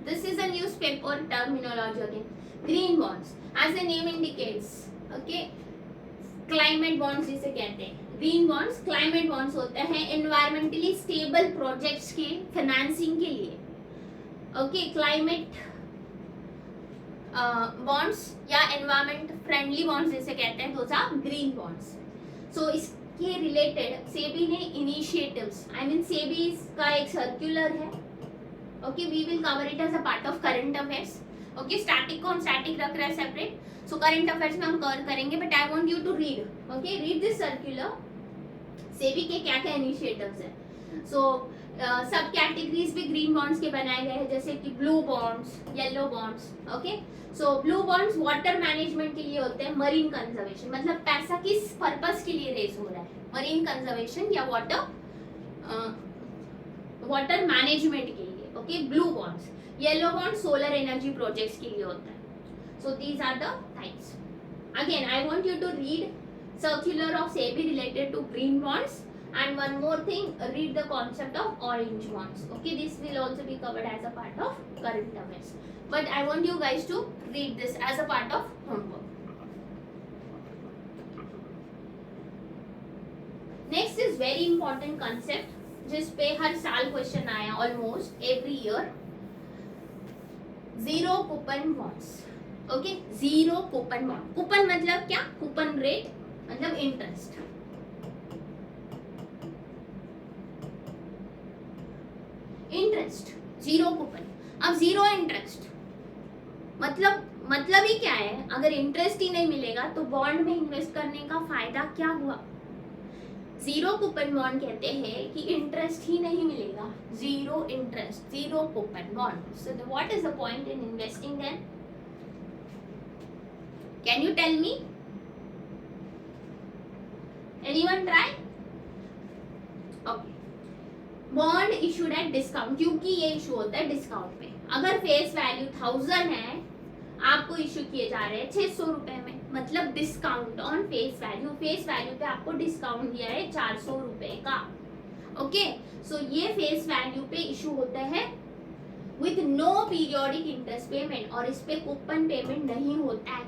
This is a newspaper terminology again. Green bonds, as the name indicates, okay, climate bonds जिसे कहते हैं. ग्रीन बॉन्ड्स क्लाइमेट बॉन्ड्स होते हैं एनवायरमेंटली स्टेबल प्रोजेक्ट्स के फाइनेंसिंग के लिए. ओके, क्लाइमेट बॉन्ड्स या एनवायरमेंट फ्रेंडली बॉन्ड्स जिसे कहते हैं दोज आर ग्रीन बॉन्ड्स. सो इसके रिलेटेड सेबी ने इनिशिएटिव्स, आई मीन सेबी का एक सर्कुलर है, okay, we will cover it as a part of current affairs. Okay, static को हम स्टैटिक रख रहे हैं सेपरेट, सो करंट अफेयर्स में हम कवर करेंगे, but I want you to read, okay, read this circular. SEBI के क्या क्या इनिशिएटिव्स है. सो सब कैटेगरीज भी ग्रीन बॉन्ड्स के बनाए गए हैं, जैसे कि blue bonds, yellow bonds. Okay, सो ब्लू बॉन्ड्स वाटर मैनेजमेंट के लिए होते हैं, मरीन कंजर्वेशन, मतलब पैसा किस पर्पस के लिए रेज हो रहा है, मरीन कंजर्वेशन या वाटर मैनेजमेंट के लिए. Okay, blue bonds. Yellow bond solar energy projects के लिए होता है. So these are the types. Again I want you to read circular of SEBI related to green bonds, and one more thing, read the concept of orange bonds. Okay, this will also be covered as a part of current affairs, but I want you guys to read this as a part of homework. Next is very important concept जिस पे हर साल question आया almost every year, zero coupon bonds. Okay, zero coupon bond. Coupon मतलब क्या, coupon rate मतलब interest. Interest zero coupon. अब zero interest मतलब ही क्या है, अगर इंटरेस्ट ही नहीं मिलेगा तो बॉन्ड में इन्वेस्ट करने का फायदा क्या हुआ. जीरो कूपन बॉन्ड कहते हैं कि इंटरेस्ट ही नहीं मिलेगा, zero interest, zero coupon bond. So what is the point in investing then, can you tell me? Anyone try? Okay. Bond issued at discount, क्योंकि ये इशू होता है डिस्काउंट पे. अगर फेस वैल्यू 1000 है, आपको इशू किए जा रहे हैं 600 रुपए में, मतलब discount on face value. Face value पे आपको डिस्काउंट दिया है 400 रुपए का. ओके, सो ये फेस वैल्यू पे इशू होता है with no periodic interest payment, और इस पे कूपन पेमेंट नहीं होता है.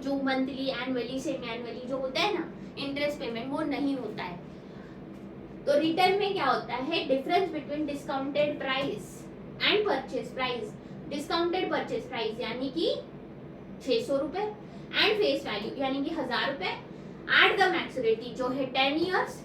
जो मंथली, एनुअली, सेमी एनुअली जो होता है ना इंटरेस्ट पेमेंट, वो नहीं होता है. तो रिटर्न में क्या होता है, difference between discounted price and purchase price. Discounted purchase price यानी कि 600 रुपए एंड फेस वैल्यू यानी कि 1000 रुपए एट द मैच्योरिटी जो है 10 इयर्स,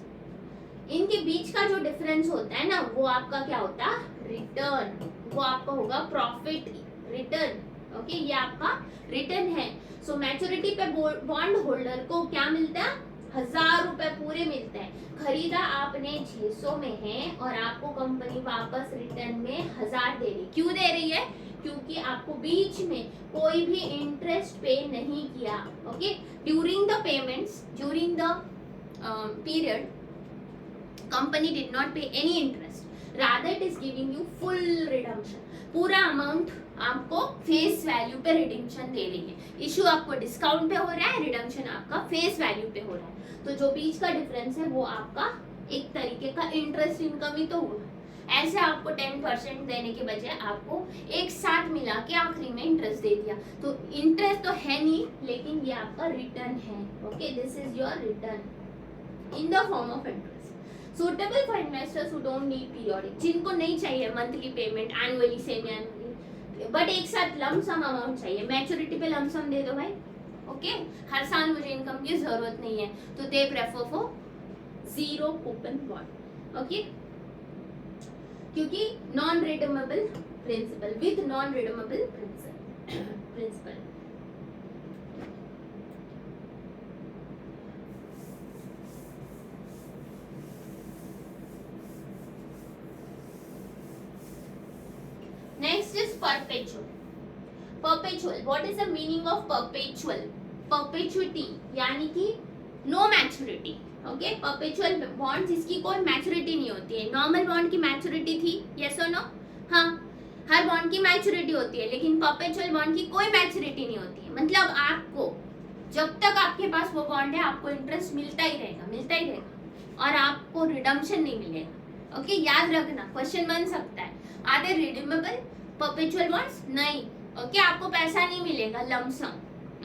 इनके बीच का जो डिफरेंस होता है ना, वो आपका क्या होता है, रिटर्न. वो आपका होगा प्रॉफिट रिटर्न. ओके, ये आपका रिटर्न है. सो मैच्योरिटी पे बॉन्ड होल्डर को क्या मिलता है, 1000 रुपए पूरे मिलते हैं. खरीदा आपने 600 में है और आपको कंपनी वापस रिटर्न में 1000 दे रही. क्यों दे रही है, क्योंकि आपको बीच में कोई भी इंटरेस्ट पे नहीं किया. Okay, during the payments, during the period, company did not pay any interest, rather it is giving you full redemption. पूरा अमाउंट आपको फेस वैल्यू पे रिडम्पशन दे रही है. इशू आपको डिस्काउंट पे हो रहा है, रिडम्पशन आपका फेस वैल्यू पे हो रहा है. तो जो बीच का डिफरेंस है वो आपका एक तरीके का इंटरेस्ट इनकम ही तो हुआ. ऐसे आपको 10% देने के बजाय आपको एक साथ मिला के आखिरी में इंटरेस्ट दे दिया. तो इंटरेस्ट तो है नहीं, लेकिन ये आपका रिटर्न है. Okay, this is your return in the form of interest. Suitable for investors who don't need periodic, जिनको नहीं चाहिए monthly payment, annually, semi annually, but एक साथ लम सम अमाउंट चाहिए. मैच्योरिटी पे लम सम दे दो भाई. ओके, हर साल मुझे इनकम की जरूरत नहीं है, तो they prefer for zero coupon bond. Okay, क्योंकि non redeemable principal, with non redeemable principal. Next is perpetual. Perpetual. What is the meaning of perpetual? Perpetuity यानी कि no maturity. Okay, perpetual bond जिसकी कोई maturity नहीं होती है. Normal bond की maturity थी, yes or no? हाँ, हर bond की maturity होती है, लेकिन perpetual bond की कोई maturity नहीं होती है. मतलब आपको जब तक आपके पास वो बॉन्ड है, आपको इंटरेस्ट मिलता ही रहेगा, और आपको रिडम्पशन नहीं मिलेगा. ओके, याद रखना, क्वेश्चन बन सकता है. Are they redeemable perpetual bonds? नहीं. ओके, आपको पैसा नहीं मिलेगा लमसम,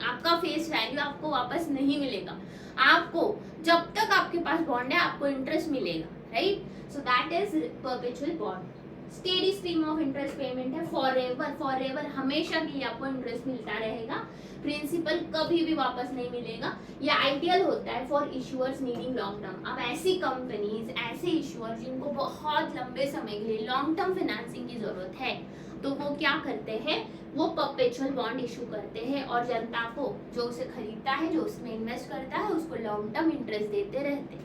आपका फेस वैल्यू आपको वापस नहीं मिलेगा. आपको जब तक आपके पास बॉन्ड है आपको इंटरेस्ट मिलेगा, right? So that is perpetual bond. Steady stream of interest payment है, फॉरएवर हमेशा के लिए आपको इंटरेस्ट मिलता रहेगा. प्रिंसिपल कभी भी वापस नहीं मिलेगा. ये आइडियल होता है for issuers needing long term. अब ऐसी कंपनीज, ऐसे इशूअर जिनको बहुत लंबे समय के लिए लॉन्ग टर्म फाइनेंसिंग की जरूरत है, तो वो क्या करते हैं, वो परपेचुअल बॉन्ड इशू करते हैं और जनता को, जो उसे खरीदता है, जो उसमें इन्वेस्ट करता है, उसको लॉन्ग टर्म इंटरेस्ट देते रहते हैं.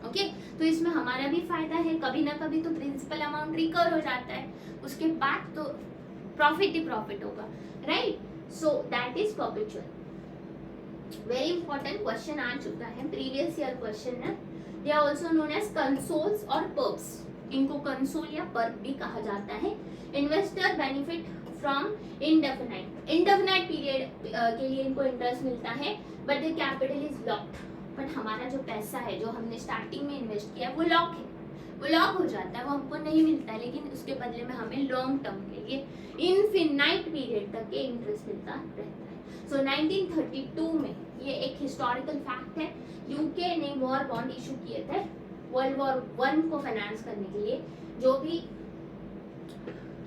ओके, तो इसमें हमारा भी फायदा है. कभी ना कभी तो प्रिंसिपल अमाउंट रिकवर हो जाता है, उसके बाद तो प्रॉफिट ही प्रॉफिट होगा, right? So that is perpetual. Very important question आ चुका है, प्रीवियस ईयर क्वेश्चन है. They are also known as consols और पर्प्स. इनको कंसोल या पर्प भी कहा जाता है. Investor benefit from indefinite period के लिए इनको इंटरेस्ट मिलता है, but the capital is locked. But हमारा जो पैसा है, जो हमने स्टार्टिंग में इन्वेस्ट किया, वो लॉक है, वो लॉक हो जाता है, वो हमको नहीं मिलता है, लेकिन उसके बदले में हमें लॉन्ग टर्म के लिए इनफिनाइट पीरियड तक के इंटरेस्ट मिलता रहता है. सो 1932 में ये एक हिस्टोरिकल फैक्ट है. यूके ने वॉर बॉन्ड इशू किए थे वर्ल्ड वॉर 1 को फाइनेंस करने के लिए. जो भी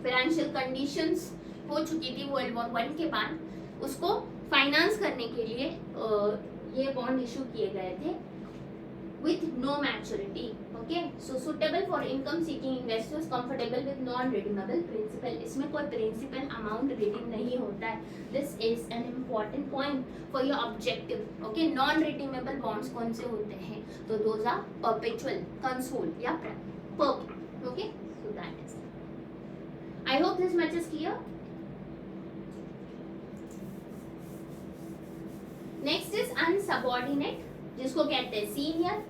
फाइनेंशियल कंडीशंस हो चुकी थी वर्ल्ड वॉर 1 के बाद, उसको फाइनेंस करने के लिए ये बॉन्ड इशू किए गए थे with no maturity. Okay, so suitable for income seeking investors, comfortable with non redeemable principal. इसमें कोई principal amount redeem नहीं होता है. This is an important point for your objective. Okay, non redeemable bonds कौन से होते हैं? तो those are perpetual, console या perp. Okay, so that is. I hope this much is clear. Next is unsubordinate, जिसको कहते हैं सीनियर.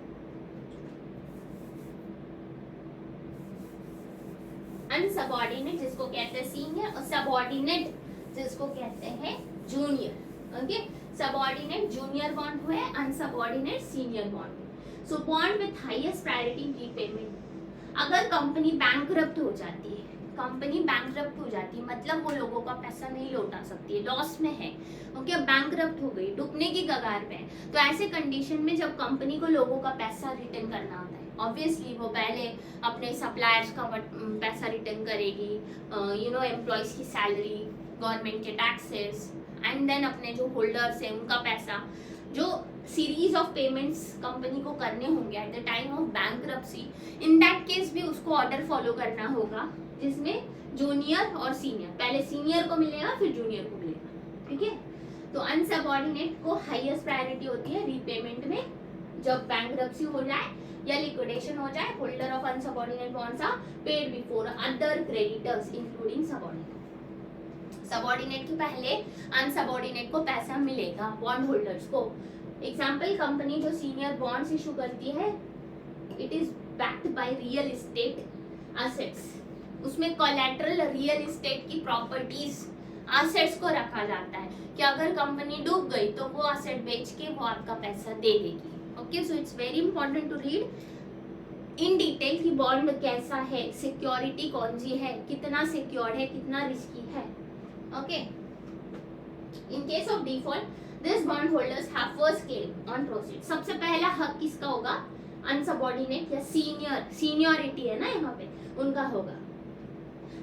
अनसबॉर्डिनेट जिसको कहते हैं सीनियर, और सबॉर्डिनेट जिसको कहते हैं junior. Okay, subordinate junior bond हुए, unsubordinate senior bond. So bond with highest priority repayment. अगर कंपनी बैंकरप्ट हो जाती है, मतलब वो लोगों का पैसा नहीं लौटा सकती है, लॉस में है, ओके, बैंकरप्ट हो गई, डूबने की कगार पे है, तो ऐसे कंडीशन में जब कंपनी को लोगों का पैसा रिटर्न करना होता है, ऑब्वियसली वो पहले अपने सप्लायर्स का पैसा रिटर्न करेगी, एम्प्लॉयज की सैलरी, गवर्नमेंट के टैक्सेस, एंड देन अपने जो होल्डर्स हैं उनका पैसा, जो सीरीज ऑफ पेमेंट्स कंपनी को करने होंगे at the time of bankruptcy. In that case भी उसको ऑर्डर फॉलो करना होगा, जिसमें जूनियर और सीनियर, पहले सीनियर को मिलेगा फिर जूनियर को मिलेगा. ठीक है, तो अनसबऑर्डिनेट को हाईएस्ट प्रायोरिटी होती है रीपेमेंट में. जब बैंकरप्सी हो जाए या लिक्विडेशन हो जाए, holder of unsubordinate bonds are paid before other creditors including subordinate. Subordinate के पहले अनसबऑर्डिनेट को पैसा मिलेगा बॉन्ड होल्डर्स को। एग्जाम्पल, कंपनी जो सीनियर बॉन्ड्स इशू करती है, it is backed by real estate assets. उसमें कोलैटरल रियल एस्टेट की प्रॉपर्टीज एसेट्स को रखा जाता है कि अगर कंपनी डूब गई तो वो एसेट बेच के वो आपका पैसा दे देगी। Okay, so it's very important to read in detail कि बॉन्ड कैसा है, सिक्योरिटी कौन सी है, कितना सिक्योर्ड है, कितना रिस्की है। Okay, in case of default this bond holders have first claim on proceed. सबसे पहला हक किसका होगा? अनसबऑर्डिनेट या सीनियरिटी है ना यहाँ पे, उनका होगा।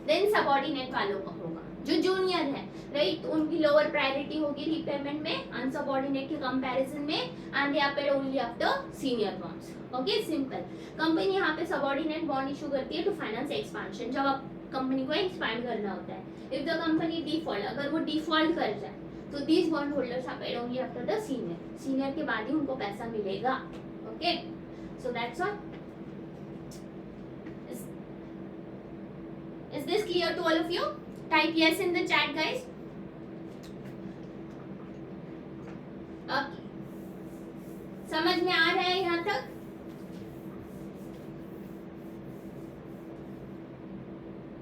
देन सबऑर्डिनेट वालों का होगा जो जूनियर है, राइट? तो उनकी लोअर प्रायोरिटी होगी रीपेमेंट में अनसबऑर्डिनेट के कंपैरिजन में, and they are paid only after senior bonds. Okay, simple. Company यहाँ पे सबऑर्डिनेट बॉन्ड इशू करती है टू फाइनेंस एक्सपेंशन, जब आप कंपनी को एक्सपैंड करना होता है। इफ द कंपनी डिफॉल्ट, अगर वो डिफॉल्ट कर जाए तो these bond holders are paid only after the senior के बाद ही उनको पैसा मिलेगा। Okay, so that's all. Is this clear to all of you? Type yes in the chat, guys. Okay. समझ में आ रहा है यहाँ तक?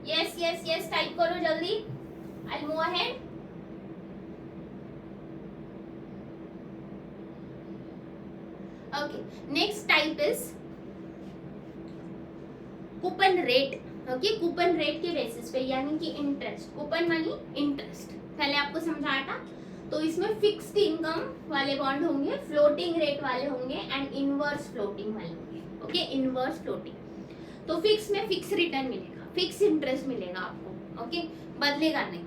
Yes, yes, yes. Type करो जल्दी. I'll move ahead. Okay. Next type is coupon rate. Okay, coupon rate के basis पे, यानी कि इंटरेस्ट। कूपन मनी इंटरेस्ट पहले आपको समझाया था। तो इसमें फिक्स्ड इनकम वाले बॉन्ड होंगे, फ्लोटिंग रेट वाले होंगे एंड इनवर्स फ्लोटिंग वाले होंगे। Okay, inverse floating. तो फिक्स में फिक्स रिटर्न मिलेगा, फिक्स इंटरेस्ट मिलेगा आपको। ओके, बदलेगा नहीं,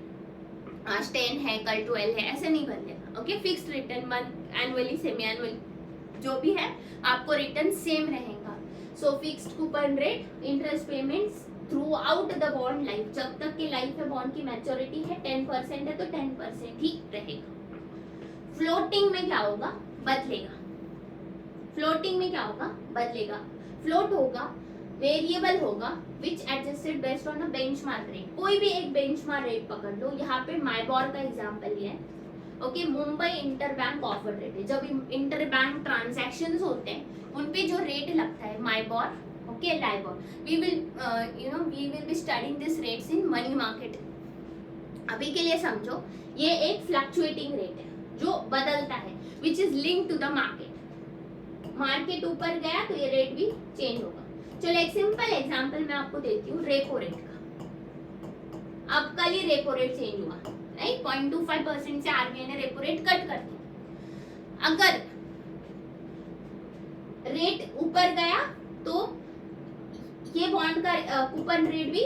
आज 10 है कल 12 है, ऐसे नहीं बदलेगा। Okay, fixed return month annually semi annually जो भी है आपको रिटर्न सेम रहेगा। सो fixed coupon rate, interest payments through out the bond life, जब तक की लाइफ है बॉन्ड की मैच्योरिटी है 10% है तो 10% ही रहेगा। फ्लोटिंग में क्या होगा? बदलेगा। फ्लोटिंग में क्या होगा? बदलेगा। फ्लोट होगा, वेरिएबल होगा, which adjusted based on a benchmark rate. कोई भी एक बेंचमार्क रेट पकड़ लो, यहाँ पे माइबॉर का एग्जांपल लिया है। Okay, Mumbai interbank offer rate है। जब इंटरबैंक ट्रांजैक्शंस होते हैं उन पे जो रेट लगता है माइबॉर, okay, LIBOR, we will be studying this rates in money market। अभी के लिए समझो ये एक फ्लक्चुएटिंग रेट है जो बदलता है, which is linked to the market। Market ऊपर गया तो ये रेट भी चेंज होगा। चलो एक सिंपल एग्जांपल मैं आपको देती हूँ रेपो रेट का। अब कल ही रेपो रेट चेंज हुआ, राइट? 0.25% से आरबीआई ने रेपो रेट कट कर दिया। अगर रेट ऊपर गया तो ये बॉन्ड का कूपन रेट भी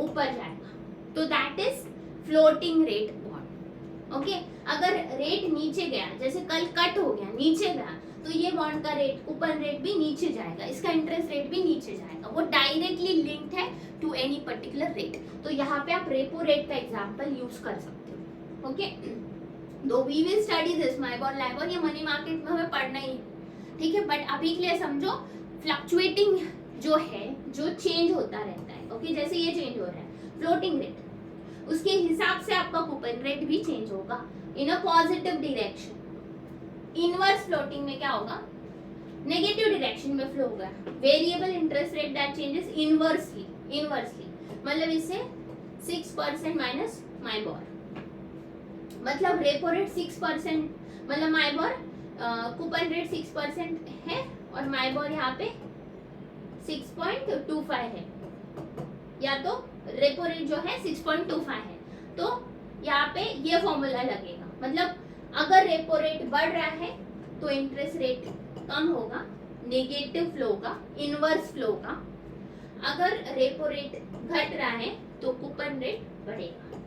ऊपर जाएगा, तो that is floating rate bond. Okay, अगर रेट नीचे गया, जैसे कल कट हो गया नीचे गया, तो ये बॉन्ड का रेट कूपन रेट भी नीचे जाएगा, इसका इंटरेस्ट रेट भी नीचे जाएगा। वो डायरेक्टली लिंक्ड है टू एनी पर्टिकुलर रेट। तो यहाँ पे आप रेपो रेट का एग्जांपल यूज कर सकते हो। Okay, though we will study this MIBOR LIBOR, ये मनी मार्केट में हमें पढ़ना ही, ठीक है? बट अभी के लिए समझो फ्लक्चुएटिंग जो है, जो चेंज होता रहता है। ओके, जैसे ये चेंज हो रहा है फ्लोटिंग रेट, उसके हिसाब से आपका कूपन रेट भी चेंज होगा in a positive direction. Inverse floating में क्या होगा? नेगेटिव डायरेक्शन में फ्लो होगा। Variable interest rate that changes inversely, मतलब इससे 6% माइनस माइबॉर, मतलब रेपो रेट 6%, मतलब माइबॉर कूपन रेट 6% है और माइबॉर यहाँ पे 6.25 है, या तो रेपो रेट जो है 6.25 है। तो यहाँ पे ये फॉर्मूला लगेगा, मतलब अगर रेपो रेट बढ़ रहा है तो इंटरेस्ट रेट कम होगा, नेगेटिव फ्लो का, इनवर्स फ्लो का। अगर रेपो रेट घट रहा है तो कूपन रेट बढ़ेगा।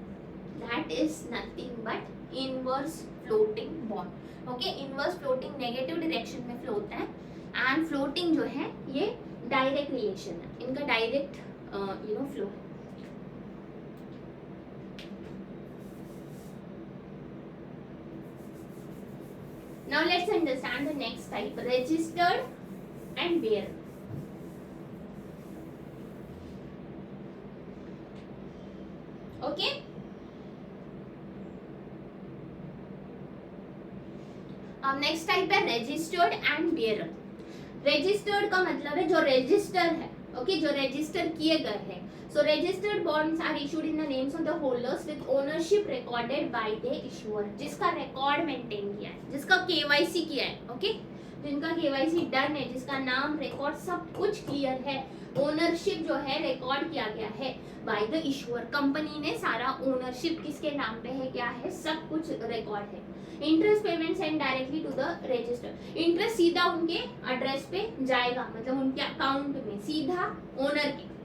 That is nothing but inverse floating bond. Okay, inverse floating negative direction में फ्लो होता है एंड फ्लोटिंग जो है ये डायरेक्ट रिलेशन है, इनका डायरेक्ट फ्लो है। Now let's understand the next type, registered and bearer। Okay, अब नेक्स्ट टाइप है रजिस्टर्ड एंड बियरर। रजिस्टर्ड का मतलब है जो रजिस्टर है, ओके, जो रजिस्टर किए गए हैं। So registered bonds are issued in the names of the holders with ownership recorded by the issuer, जिसका रिकॉर्ड मेंटेन किया है, जिसका केवाईसी किया है, ओके, जिनका केवाईसी डन है, जिसका नाम रिकॉर्ड सब कुछ क्लियर है, ओनरशिप जो है रिकॉर्ड किया गया है बाय द इशूअर। कंपनी ने सारा ओनरशिप किसके नाम पे है, क्या है, सब कुछ रिकॉर्ड है। Interest payment send directly to the register, interest सीधा उनके एड्रेस पे जाएगा, मतलब उनके अकाउंट में सीधा ओनर के।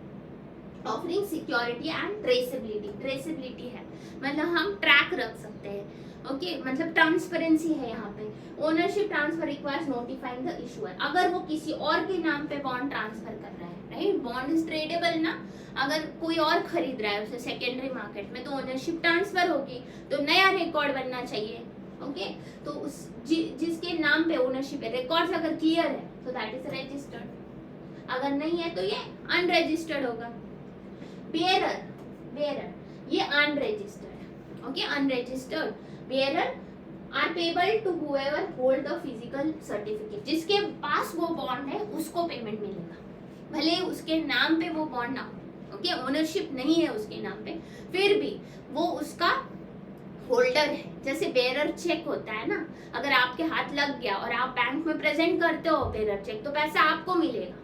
Offering security and traceability, traceability है मतलब हम ट्रैक रख सकते हैं, ओके, मतलब ट्रांसपेरेंसी है यहाँ पे। Ownership transfer requires notifying the issuer, अगर वो किसी और के नाम पे बॉन्ड ट्रांसफर कर रहा है, राइट, बॉन्ड इज ट्रेडेबल ना, अगर कोई और खरीद रहा है उसे सेकेंडरी मार्केट में, तो ओनरशिप ट्रांसफर होगी, तो नया रिकॉर्ड बनना चाहिए, ओके, तो उस जिसके नाम पे ओनरशिप है, रिकॉर्ड्स अगर क्लियर है तो दैट इज रजिस्टर्ड, अगर नहीं है तो ये अनरजिस्टर्ड होगा। बेयरर, बेयरर ये unregistered, okay, unregistered. Bearer are payable to whoever hold the physical certificate, जिसके पास वो बॉन्ड है उसको पेमेंट मिलेगा, भले उसके नाम पे वो बॉन्ड ना हो, ओके, ओनरशिप नहीं है उसके नाम पे, फिर भी वो उसका होल्डर है। जैसे बेयरर चेक होता है ना, अगर आपके हाथ लग गया और आप बैंक में प्रेजेंट करते हो बेयरर चेक, तो पैसा आपको मिलेगा,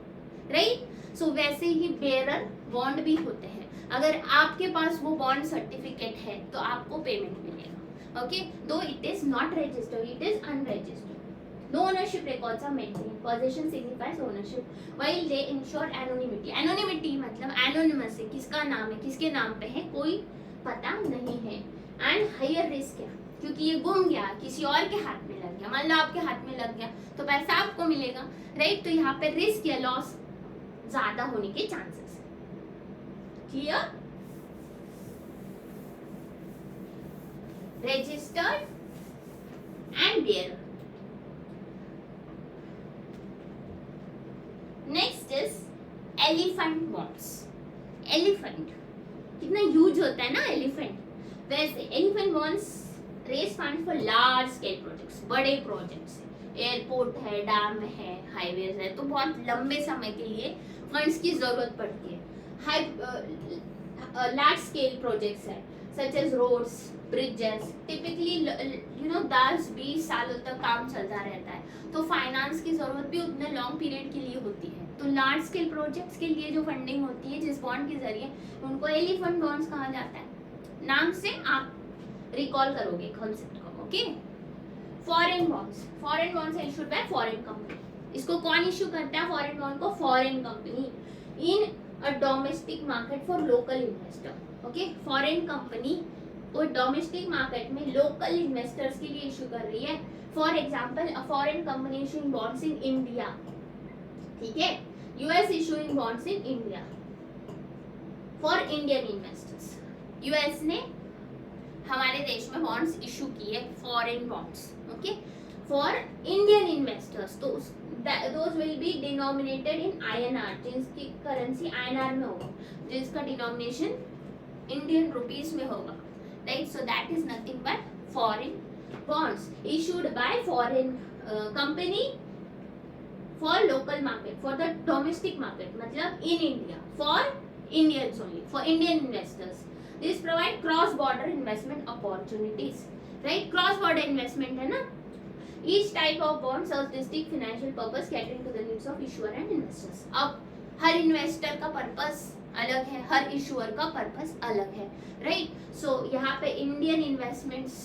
राइट। सो वैसे ही बेयरर बॉन्ड भी होते हैं, अगर आपके पास वो बॉन्ड सर्टिफिकेट है तो आपको पेमेंट मिलेगा, okay, though it is not registered, it is unregistered. No ownership records are maintained, position signifies ownership while they ensure anonymity. Anonymity मतलब एनोनिमस है, किसका नाम है, किसके नाम पे है, कोई पता नहीं है। एंड हायर रिस्क है, क्योंकि ये गुम गया, किसी और के हाथ में लग गया, मान लो आपके हाथ में लग गया तो पैसा आपको मिलेगा, राइट, तो यहाँ पे रिस्क या लॉस ज्यादा होने के चांसेस है। Clear? Registered and bearer. Next is elephant bonds. Elephant कितना यूज होता है ना एलिफेंट, वैसे elephant bonds raise fund for large scale projects, बड़े प्रोजेक्ट्स, एयरपोर्ट है, डैम है, हाईवेज है, तो बहुत लंबे समय के लिए फंड्स की जरूरत पड़ती है। हाई लार्ज स्केल प्रोजेक्ट्स है such as roads, bridges, typically 10-20 सालों तक काम चलता रहता है, तो फाइनेंस की जरूरत भी उतने लॉन्ग पीरियड के लिए होती है। तो लार्ज स्केल प्रोजेक्ट्स के लिए जो फंडिंग होती है जिस बॉन्ड के जरिए, उनको एलिफेंट बॉन्ड्स कहा जाता है। नाम से आप रिकॉल करोगे कॉन्सेप्ट को, okay. Foreign bonds, foreign bonds है इशूड बाय फॉरेन कंपनी। इसको कौन इशू करता है फॉरेन बॉन्ड को? Foreign company in a domestic market for local investor, okay. Foreign company वो डोमेस्टिक मार्केट में लोकल इन्वेस्टर्स के लिए इशू कर रही है। For example a foreign company issuing bonds in India, ठीक है, US issuing bonds in India for Indian investors. US ने हमारे देश में बॉन्ड्स इशू किए, foreign bonds, okay, for Indian investors, तो those will be denominated in INR, जिसकी currency INR में होगा, जिसका डिनोमिनेशन इंडियन रुपीस में होगा, right. So that is nothing but foreign bonds issued by foreign company for local market, for the domestic market, मतलब in India, for Indians only, for Indian investors. This provide cross border investment opportunities, right? Cross border investment है ना। Each type of bond serves distinct financial purpose catering to the needs of issuer and investors. अब हर investor का purpose अलग है, हर issuer का purpose अलग है, right. सो यहाँ पे इंडियन इन्वेस्टमेंट्स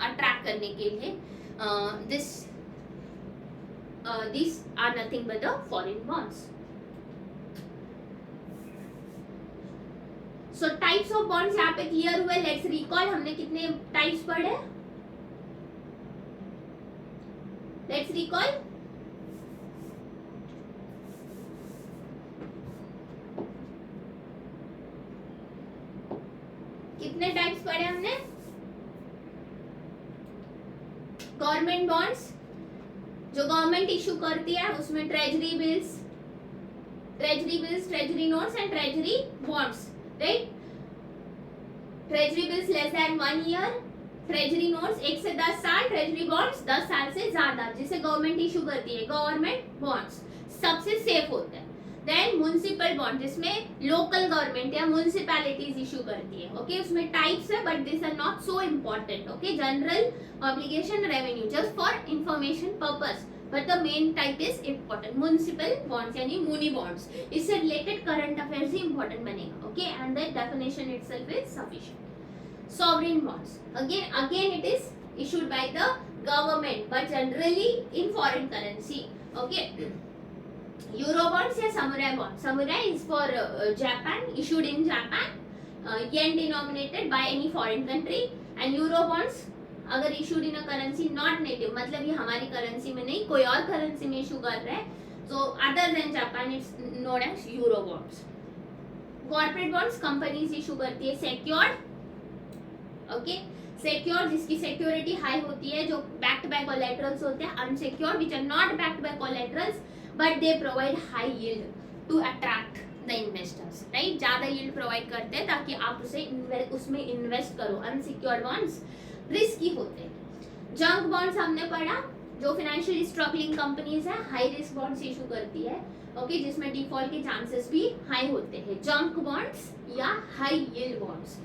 अट्रैक्ट करने के लिए this are nothing but the foreign bonds. So types of bonds यहाँ पे क्लियर हुए। लेट्स रिकॉल, हमने कितने टाइप्स पढ़े? लेट्स रिकॉल, कितने टाइप्स पढ़े हमने? गवर्नमेंट बॉन्ड्स जो गवर्नमेंट इशू करती है, उसमें treasury bills, treasury notes and treasury bonds, right. Treasury bills less than 1 year, treasury notes 1 से 10 साल, ट्रेजरी बॉन्ड्स 10 साल से ज्यादा जिसे गवर्नमेंट इशू करती है, गवर्नमेंट बॉन्ड्स सबसे सेफ होते हैं। देन म्युनिसिपल बॉन्ड जिसमें लोकल गवर्नमेंट या म्युनिसिपैलिटीज इशू करती है, ओके उसमें टाइप्स है but this are not so important, okay general obligation revenue just for information purpose, but the main type is important municipal bonds यानी muni bonds, इससे related current affairs ही important बनेगा, okay and the definition itself is sufficient. Sovereign bonds again it is issued by the government but generally in foreign currency, okay. Euro bonds या samurai bond, samurai is for Japan, issued in Japan, yen denominated by any foreign country, and euro bonds अगर issued in a currency not native मतलब ये हमारी currency में नहीं कोई और currency में issue कर रहे हैं, so other than Japan it's known as euro bonds. Corporate bonds companies issue करती है secured, ओके सिक्योर जिसकी सिक्योरिटी हाई होती है, जो बैक्ड बाय कोलैटरल्स होते हैं, unsecure which are not backed by collaterals but they provide high yield to attract the investors, right ज्यादा yield provide करते हैं ताकि आप उसमें इन्वेस्ट करो। अनसिक्योर्ड बॉन्ड्स रिस्की होते हैं। जंक बॉन्ड्स हमने पढ़ा जो फाइनेंशियली स्ट्रगलिंग कंपनीज है हाई रिस्क बॉन्ड्स इशू करती है, ओके जिसमें डिफॉल्ट के चांसेस भी हाई होते हैं, जंक बॉन्ड्स या हाई यील्ड बॉन्ड्स।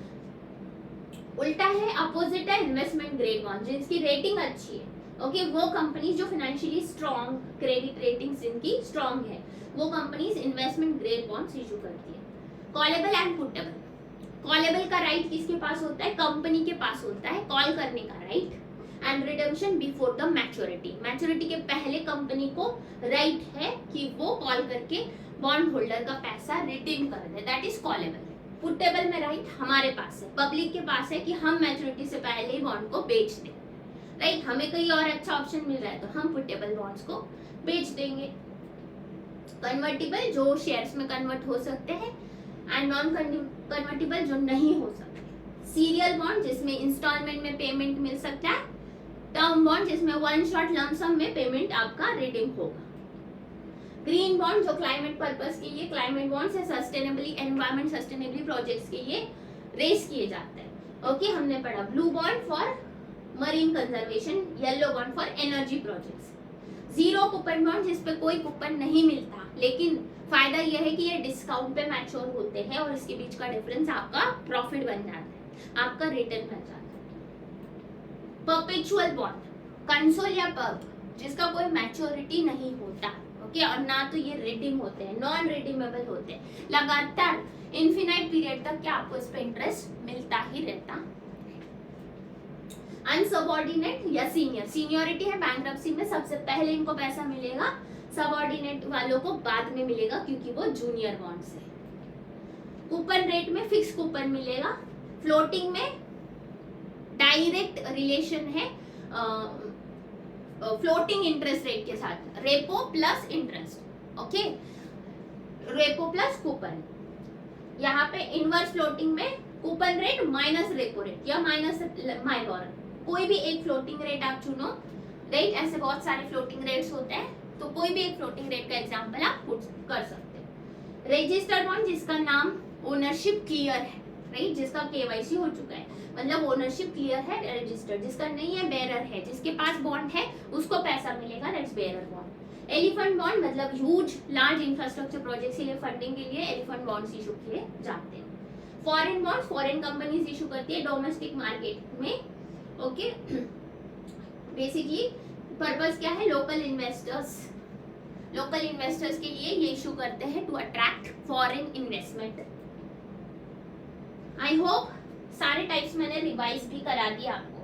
उल्टा है अपोजिट है इन्वेस्टमेंट ग्रेड बॉन्ड जिनकी रेटिंग अच्छी है, ओके वो कंपनीज जो फाइनेंशियली स्ट्रॉन्ग क्रेडिट रेटिंग्स जिनकी स्ट्रॉन्ग है वो companies investment grade bonds issue करती है। कॉलेबल एंड पुटेबल, कॉलेबल का राइट किसके पास होता है, कंपनी के पास होता है कॉल करने का right, and redemption before the maturity, maturity के पहले कंपनी को राइट है कि वो कॉल करके बॉन्ड होल्डर का पैसा रिडीम कर दे, दैट इज कॉलेबल। पुटेबल में राइट हमारे पास है, पब्लिक के पास है कि हम मैच्योरिटी से पहले ही बॉन्ड को बेच दें, राइट हमें कहीं और अच्छा ऑप्शन मिल रहा है तो हम पुटेबल बॉन्ड्स को बेच देंगे। कन्वर्टिबल जो शेयर्स में कन्वर्ट हो सकते हैं एंड नॉन कन्वर्टिबल जो नहीं हो सकते। सीरियल बॉन्ड जिसमें इंस्टॉलमेंट में पेमेंट मिल सकता है। टर्म बॉन्ड जिसमें वन शॉट लमसम में पेमेंट आपका रिडीम होगा। ग्रीन बॉन्ड जो क्लाइमेट पर्पस के लिए, क्लाइमेट बॉन्ड्स है सस्टेनेबली एनवायरमेंट सस्टेनेबली प्रोजेक्ट्स के लिए रेस किए जाते हैं, ओके हमने पढ़ा। Blue bond for marine conservation, yellow bond for energy projects. Zero coupon bond जिस पे कोई कूपन नहीं मिलता लेकिन फायदा यह है कि ये डिस्काउंट पे मैच्योर होते हैं और इसके बीच का डिफरेंस आपका प्रॉफिट बन जाता है, आपका रिटर्न बन जाता है। परपेचुअल बॉन्ड, कंसोल या पर्प जिसका कोई मैच्योरिटी नहीं होता, ओके और ना तो ये रिडीम होते हैं, नॉन रिडीमेबल होते हैं, लगातार इनफिनाइट पीरियड तक क्या आपको इस पे इंटरेस्ट मिलता ही रहता। अनसबऑर्डिनेट या सीनियर, सीनियरिटी है बैंक्रप्सी में सबसे पहले इनको पैसा मिलेगा, सबऑर्डिनेट वालों को बाद में मिलेगा क्योंकि वो जूनियर बॉन्ड्स है। कूपन रेट में फिक्स कूपन मिलेगा, फ्लोटिंग में डायरेक्ट रिलेशन है फ्लोटिंग इंटरेस्ट रेट के साथ, repo plus interest, okay repo plus coupon. यहाँ पे इनवर्स फ्लोटिंग में coupon rate minus repo rate या माइनस माइनॉर, कोई भी एक फ्लोटिंग रेट आप चुनो, राइट ऐसे बहुत सारे फ्लोटिंग रेट्स होते हैं तो कोई भी एक फ्लोटिंग रेट का एग्जांपल आप पुट कर सकते हैं। रजिस्टर्ड बॉन्ड जिसका नाम ओनरशिप क्लियर है, राइट जिसका केवाईसी हो चुका है मतलब ओनरशिप क्लियर है, रजिस्टर्ड। जिसका नहीं है बेरर है, जिसके पास बॉन्ड है उसको पैसा मिलेगा, that's bearer bond. Elephant bond मतलब ह्यूज लार्ज इंफ्रास्ट्रक्चर प्रोजेक्ट्स के लिए फंडिंग के लिए एलिफेंट बॉन्ड्स इशू किए जाते हैं। Foreign bonds foreign companies issue करती है डोमेस्टिक मार्केट में, ओके बेसिकली पर्पस क्या है, लोकल इन्वेस्टर्स के लिए ये इशू करते हैं to attract foreign investment. I hope सारे टाइप्स मैंने रिवाइज भी करा दिया आपको।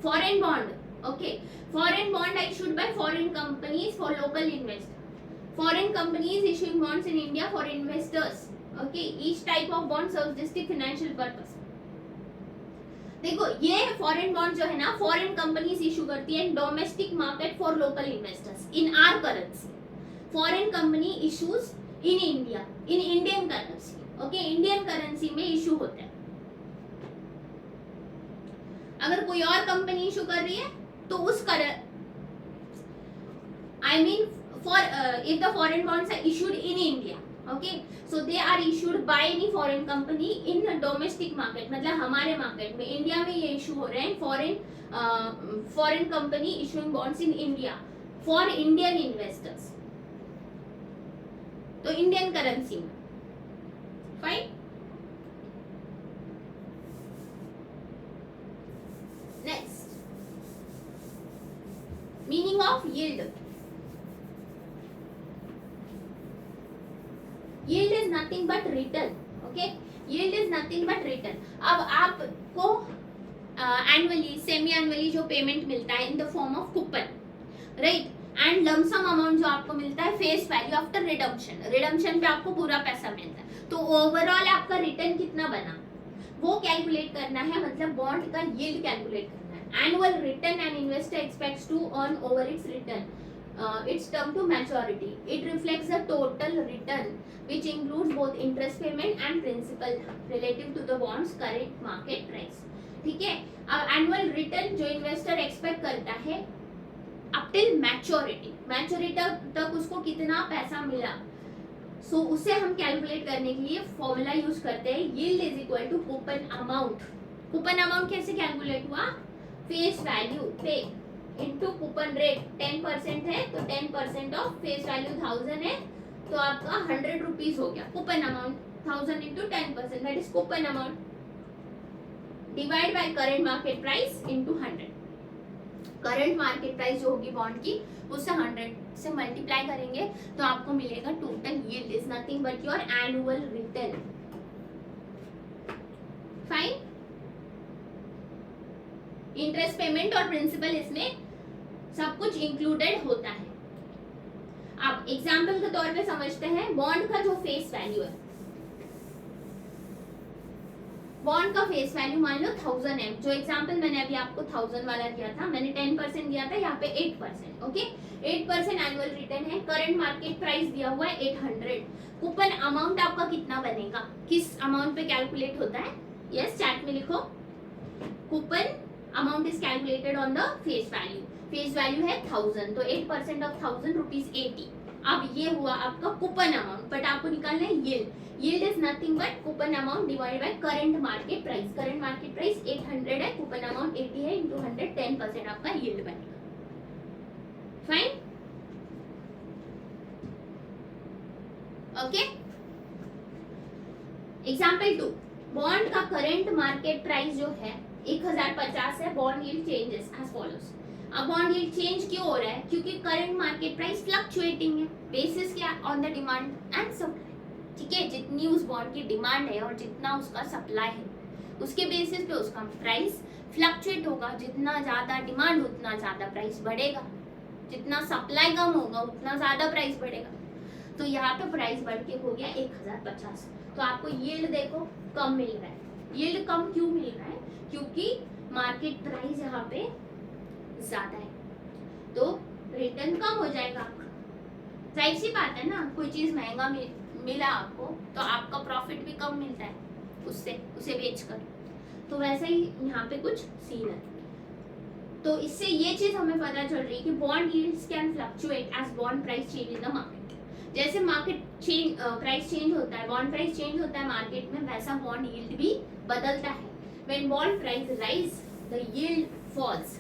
Foreign bond, okay foreign bond issued by foreign companies for local investor. Foreign companies issuing bonds in India for investors. Okay, each type of bond serves distinct financial purpose. देखो ये foreign bond जो है ना foreign companies issue करती है domestic market for local investors in are currency. Foreign company issues in India in Indian currency, okay Indian currency में issue होता है। अगर कोई और कंपनी इशू कर रही है तो उस for if the foreign bonds are issued in India, okay, so they are issued by any foreign company in domestic market, मतलब हमारे मार्केट में इंडिया में ये इशू हो रहे हैं foreign company issuing bonds in India for Indian investors, तो Indian currency में. Fine. Next, meaning of yield. Yield is nothing but return. Okay, yield is nothing but return. अब आपको एनुअली सेमी एनुअली जो payment मिलता है in the form of coupon, right, and lump sum amount जो आपको मिलता है face value after redemption. Redemption पे आपको पूरा पैसा मिलता है. तो ओवरऑल आपका रिटर्न कितना बना वो कैलकुलेट करना है, मतलब बॉन्ड का यील्ड कैलकुलेट करना है. Annual return and investor expects to earn over its return. Its term to maturity. It reflects the total return, which includes both interest payment and principal relative to the bond's current market price. ठीक है. अब annual return जो investor expect करता है up till maturity, maturity तक उसको कितना पैसा मिला, सो उसे हम कैलकुलेट करने के लिए फॉर्मूला यूज करते हैं. Yield is equal to coupon amount. Coupon amount कैसे कैलकुलेट हुआ? फेस वैल्यू पे इनटू कूपन रेट. 10% है तो 10% ऑफ फेस वैल्यू 1000 है तो आपका 100 रुपीज हो गया. Coupon amount 1000 into 10%, that is coupon amount, divide by current market price into 100. Current market price जो होगी बॉन्ड की उससे 100 से मल्टीप्लाई करेंगे तो आपको मिलेगा total yield is nothing but your annual return. Fine. Interest payment और प्रिंसिपल इसमें सब कुछ इंक्लूडेड होता है. अब एग्जाम्पल के तौर पे समझते हैं. बॉन्ड का जो फेस वैल्यू है, बॉन्ड का फेस वैल्यू मान लो 1000 है. जो एग्जाम्पल मैंने अभी आपको 1000 वाला दिया था, मैंने 10% दिया था, यहाँ पे 8%. ओके, 8% एनुअल रिटर्न है. करंट मार्केट प्राइस दिया हुआ है 800. कूपन अमाउंट आपका कितना बनेगा, किस अमाउंट पे कैलकुलेट होता है? यस, चैट में लिखो. Coupon amount is calculated on the face value. Face value है 1000 तो 8% ऑफ 1000 रुपीज 80. अब ये हुआ आपका कूपन अमाउंट, बट आपको निकालना है yield. Yield is nothing but coupon amount divided by current market price. Current market price 800 है, कूपन अमाउंट 80 है, इंटू 100, 10% आपका यील्ड बनेगा. फाइन. ओके. एग्जाम्पल 2. बॉन्ड का करंट मार्केट प्राइस जो है 1050 है. Bond yield changes as follows. अब bond yield change क्यों हो रहा है? क्योंकि करंट मार्केट प्राइस फ्लक्चुएटिंग है. बेसिस क्या? On the demand and supply. ठीक है, जितनी उस बॉन्ड की डिमांड है और जितना उसका सप्लाई है उसके बेसिस पे उसका प्राइस फ्लक्चुएट होगा. जितना ज्यादा डिमांड उतना ज्यादा प्राइस बढ़ेगा, जितना सप्लाई कम होगा उतना ज्यादा प्राइस बढ़ेगा. तो यहाँ पे प्राइस बढ़ के हो गया 1050. तो आपको यील्ड देखो कम मिल रहा है. यील्ड कम क्यों मिल रहा है? क्योंकि मार्केट प्राइस यहाँ पे ज्यादा है तो रिटर्न कम हो जाएगा आपका. जाहिर सी बात है ना, कोई चीज महंगा मिला आपको तो आपका प्रॉफिट भी कम मिलता है उससे, उसे बेचकर. तो वैसे ही यहाँ पे कुछ सीन है. तो इससे ये चीज हमें पता चल रही है कि bond yields can fluctuate as bond price change in the market. जैसे मार्केट चेंज प्राइस चेंज होता है, बॉन्ड प्राइस चेंज होता है मार्केट में, वैसा बॉन्ड यील्ड भी बदलता है. When bond price rise the yield falls.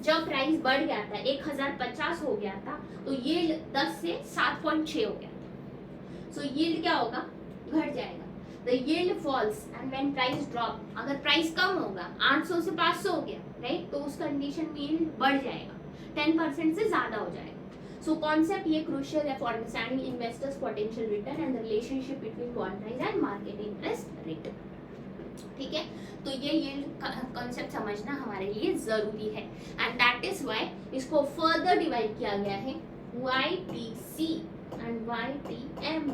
जब प्राइस बढ़ गया था 1050 हो गया था तो यील्ड 10 से 7.6 हो गया था. सो यील्ड क्या होगा? घट जाएगा. The yield falls and when price drop. अगर प्राइस कम होगा 800 से 500 हो गया, राइट, तो उस कंडीशन में यील्ड बढ़ जाएगा, 10% से ज्यादा हो जाएगा. सो कॉन्सेप्ट ये क्रूशियल है for understanding investors potential return and the relationship between bond price and market interest rate. ठीक है, तो ये कॉन्सेप्ट समझना हमारे लिए जरूरी है एंड दैट इज व्हाई इसको फर्दर डिवाइड किया गया है YTC एंड YTM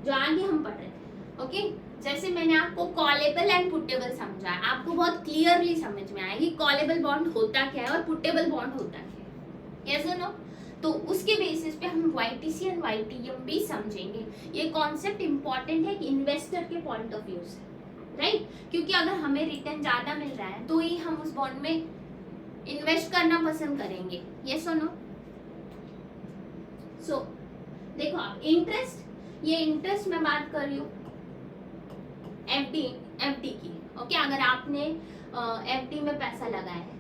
जो आगे हम पढ़ रहे थे. ओके, जैसे मैंने आपको कॉलेबल एंड पुटेबल समझा, आपको बहुत क्लियरली समझ में आया कि कॉलेबल बॉन्ड होता क्या है और पुटेबल बॉन्ड होता क्या है. यस और नो? तो उसके बेसिस पे हम YTC एंड YTM भी समझेंगे. ये कॉन्सेप्ट इंपॉर्टेंट है कि इन्वेस्टर के पॉइंट ऑफ व्यू से, राइट, क्योंकि अगर हमें रिटर्न ज्यादा मिल रहा है तो ही हम उस बॉन्ड में इन्वेस्ट करना पसंद करेंगे. यस और नो? सो देखो आप इंटरेस्ट, ये इंटरेस्ट मैं बात कर रही हूँ एफडी की। ओके, अगर आपने एफडी में पैसा लगाया है,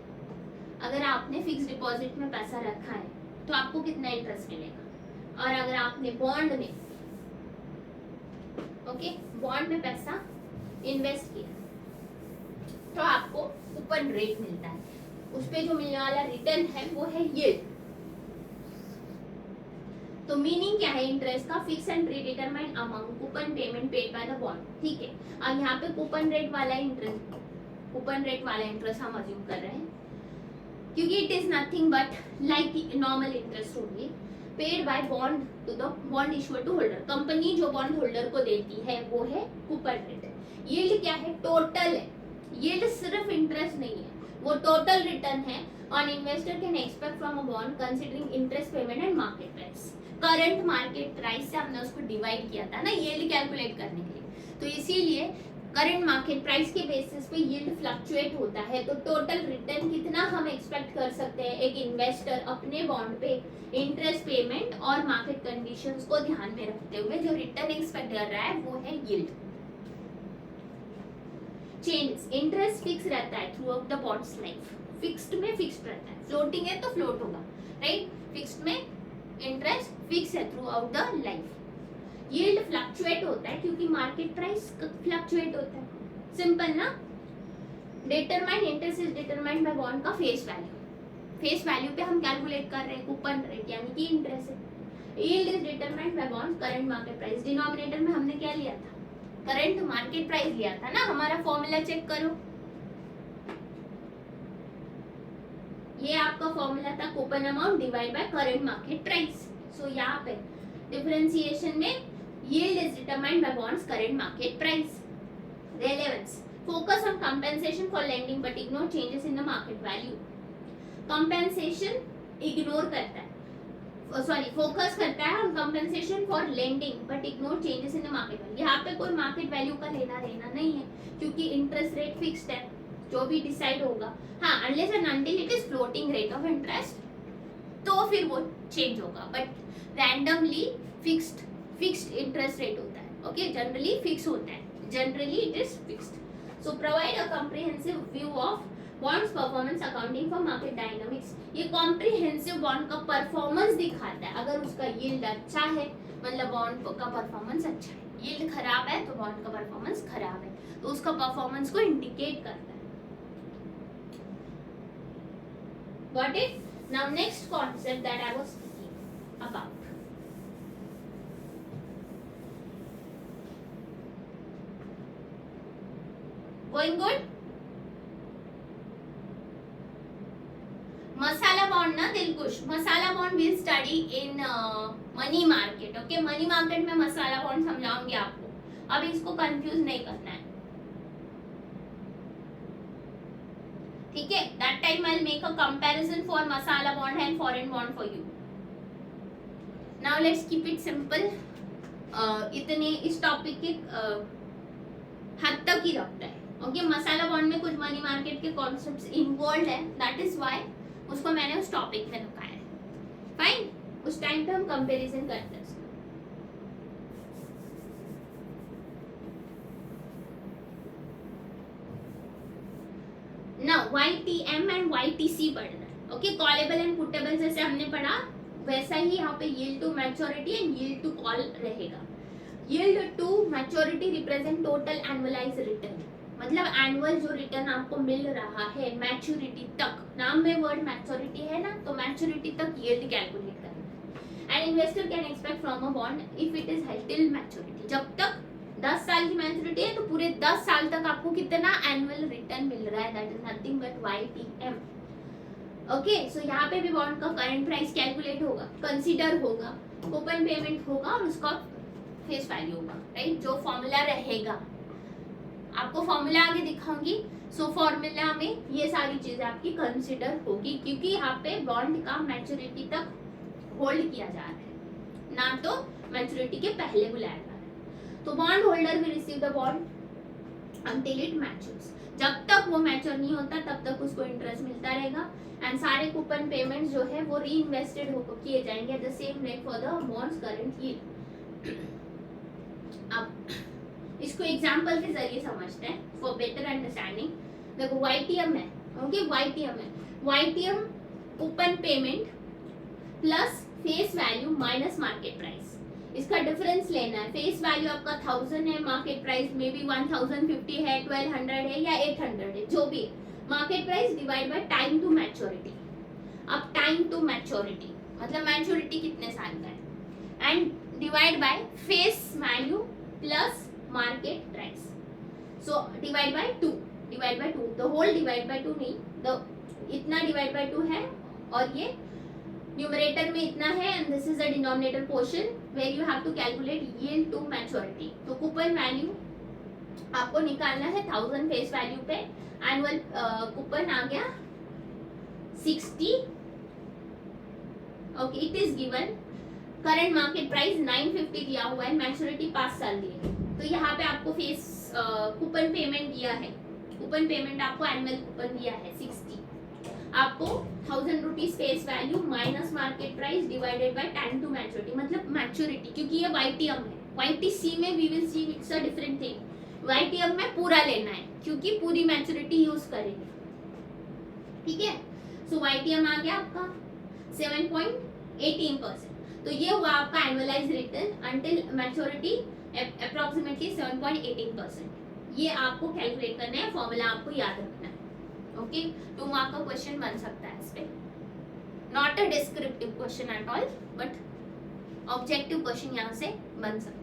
अगर आपने फिक्स डिपॉजिट में पैसा रखा है तो आपको कितना इंटरेस्ट मिलेगा। और अगर आपने बॉन्ड में, ओके, बॉन्ड में पैसा इन्वेस्ट किया तो आपको कूपन रेट मिलता है, उस पे जो मिलने वाला रिटर्न है वो है यील्ड। तो मीनिंग क्या है इंटरेस्ट का, fix and predetermined amount coupon payment paid by the bond. ठीक है, अब यहाँ पे कूपन रेट वाला इंटरेस्ट हम अज्यूम कर रहे हैं क्योंकि it is nothing but like normal interest only paid by bond to the bond issuer to holder. Company जो बॉन्ड होल्डर को देती है वो है कूपन रेट। यील्ड क्या है, टोटल है। यील्ड सिर्फ इंटरेस्ट नहीं है, वो टोटल रिटर्न है on investor can expect from a bond considering interest payment and market price. Current market price से हमने उसको डिवाइड किया था ना यील्ड कैलकुलेट करने के लिए, तो इसीलिए करंट मार्केट प्राइस के बेसिस पे यील्ड फ्लक्चुएट होता है। तो टोटल रिटर्न कितना हम एक्सपेक्ट कर सकते हैं एक इन्वेस्टर अपने बॉन्ड पे इंटरेस्ट पेमेंट और मार्केट कंडीशंस को ध्यान में रखते हुए जो रिटर्न एक्सपेक्ट कर रहा है वो है यील्ड। चेंजेस, इंटरेस्ट फिक्स रहता है through out the bonds life, fixed में फिक्स्ड रहता है, फ्लोटिंग है तो फ्लोट होगा, राइट। फिक्स्ड में इंटरेस्ट फिक्स है through out the life. Yield fluctuate होता है क्योंकि मार्केट प्राइस फ्लक्चुएट होता है, सिंपल ना। Determined interest is determined by bond का फेस वैल्यू, फेस वैल्यू पे हम कैलकुलेट कर रहे हैं कूपन रेट यानी कि इंटरेस्ट है। Yield is determined by bond current market price. Denominator में हमने क्या लिया था, करंट मार्केट प्राइस लिया था ना। हमारा फॉर्मूला चेक करो, ये आपका फॉर्मूला था coupon amount divide by current market price. So यहाँ पे डिफरेंशिएशन में yield is determined by bonds current market price. Relevance, focus on compensation for lending but ignore changes in the market value. Compensation ignore करता है, sorry focus करता है on compensation for lending but ignore changes in the market value. यहाँ पे कोई market value का लेना देना नहीं है क्योंकि इंटरेस्ट रेट फिक्स्ड है, जो भी डिसाइड होगा। हाँ, unless and until it is floating rate of interest तो फिर वो चेंज होगा, but randomly fixed interest rate होता है। ओके, जनरली फिक्स होता है, generally it is fixed. So provide a comprehensive view of bonds performance accounting for market dynamics. ये comprehensive bond का परफॉर्मेंस दिखाता है। अगर उसका यील्ड अच्छा है मतलब बॉन्ड का परफॉर्मेंस अच्छा है, यील्ड खराब है तो बॉन्ड का परफॉर्मेंस खराब है, तो उसका परफॉर्मेंस को इंडिकेट करता है। Got it? Now next concept that I was speaking about, going good? Masala bond ना Dilkush, masala bond will study in money market. Okay, money market में मसाला बॉन्ड समझाऊंगी आपको, अब इसको कंफ्यूज नहीं करना है, ठीक है। That time I will make a comparison for masala bond and foreign bond for you. Now let's keep it simple. इतने इस टॉपिक के हद तक ही रखता है। ओके, मसाला बॉन्ड में कुछ मनी मार्केट के कॉन्सेप्ट्स इन्वॉल्व है, दैट इज व्हाई उसको मैंने उस टॉपिक में रखा है। फाइन, उस टाइम पे हम कंपैरिजन करते हैं। नाउ YTM एंड YTC पढ़ना है। ओके, कॉलेबल एंड पुटेबल जैसे हमने पढ़ा वैसा ही यहाँ पे yield to maturity and yield to call रहेगा। Yield to maturity represent total annualised return, मतलब एनुअल जो रिटर्न आपको मिल रहा है मैच्योरिटी तक, नाम में वर्ड मैच्योरिटी है ना, तो मैच्योरिटी तक यील्ड कैलकुलेट करना। And investor can expect from a bond if it is held till maturity. जब तक 10 साल की मैच्योरिटी है तो पूरे 10 साल तक आपको कितना एनुअल रिटर्न मिल रहा है, that is nothing but YTM। Okay, so यहाँ पे भी बॉन्ड का करंट प्राइस कैलकुलेट होगा, कंसीडर होगा, कूपन पेमेंट होगा और उसका फेस वैल्यू होगा, राइट। जो फॉर्मूला रहेगा आपको फॉर्मूला आगे दिखाऊंगी। सो फॉर्मूला में ये सारी चीजें आपकी कंसीडर होगी क्योंकि यहाँ पे बॉन्ड का मैच्योरिटी तक होल्ड किया जा रहा है, ना तो मैच्योरिटी के पहले बुलाया जा रहा है। तो bond holder will receive the bond until it matures. जब तक वो मैच्योर नहीं होता तब तक उसको इंटरेस्ट मिलता रहेगा एंड सारे कूपन पेमेंट्स जो है वो री इन्वेस्टेड होकर किए जाएंगे at the same rate for the bonds current yield. अब इसको एग्जांपल के जरिए समझते हैं फॉर बेटर अंडरस्टैंडिंग. देखो वाईटीएम है, ओके वाईटीएम है. YTM coupon payment plus face value minus market price. इसका डिफरेंस लेना है. फेस वैल्यू आपका 1000 है, मार्केट प्राइस मे बी 1050 है, 1200 है या 800 है, जो भी market price divide by time to maturity. अब टाइम टू मैच्योरिटी मतलब मैच्योरिटी कितने साल का है and divide by face value plus market price. So divide by 2, divide by 2, the whole divide by 2 नहीं, द इतना डिवाइड बाय 2 है और ये न्यूमरेटर में इतना है and this is the denominator portion where you have to calculate yield to maturity. तो coupon value आपको निकालना है 1000 फेस वैल्यू पे. एनुअल कूपन आ गया 60. Okay it is given. Current market price 950 दिया हुआ है, मैच्योरिटी 5 साल दी है. तो यहाँ पे आपको फेस कूपन पेमेंट दिया है. कूपन पेमेंट आपको एनुअल कूपन दिया है 60. आपको 1000 rupees face value minus market price divided by time to maturity मतलब मैच्योरिटी. क्योंकि ये वाईटीएम है, वाईटीसी में we will see it's a different thing. YTM में पूरा लेना है क्योंकि पूरी मैच्योरिटी यूज करेंगे. ठीक है. सो वाईटीएम आ गया आपका 7.18%. तो ये हुआ आपका annualise return until maturity approximately 7.18%. ये आपको कैलकुलेट करना है, फॉर्मूला आपको याद रखना है. ओके 2 मार्क का क्वेश्चन बन सकता है इस पे. Not a descriptive question at all but objective question यहाँ से बन सकता है.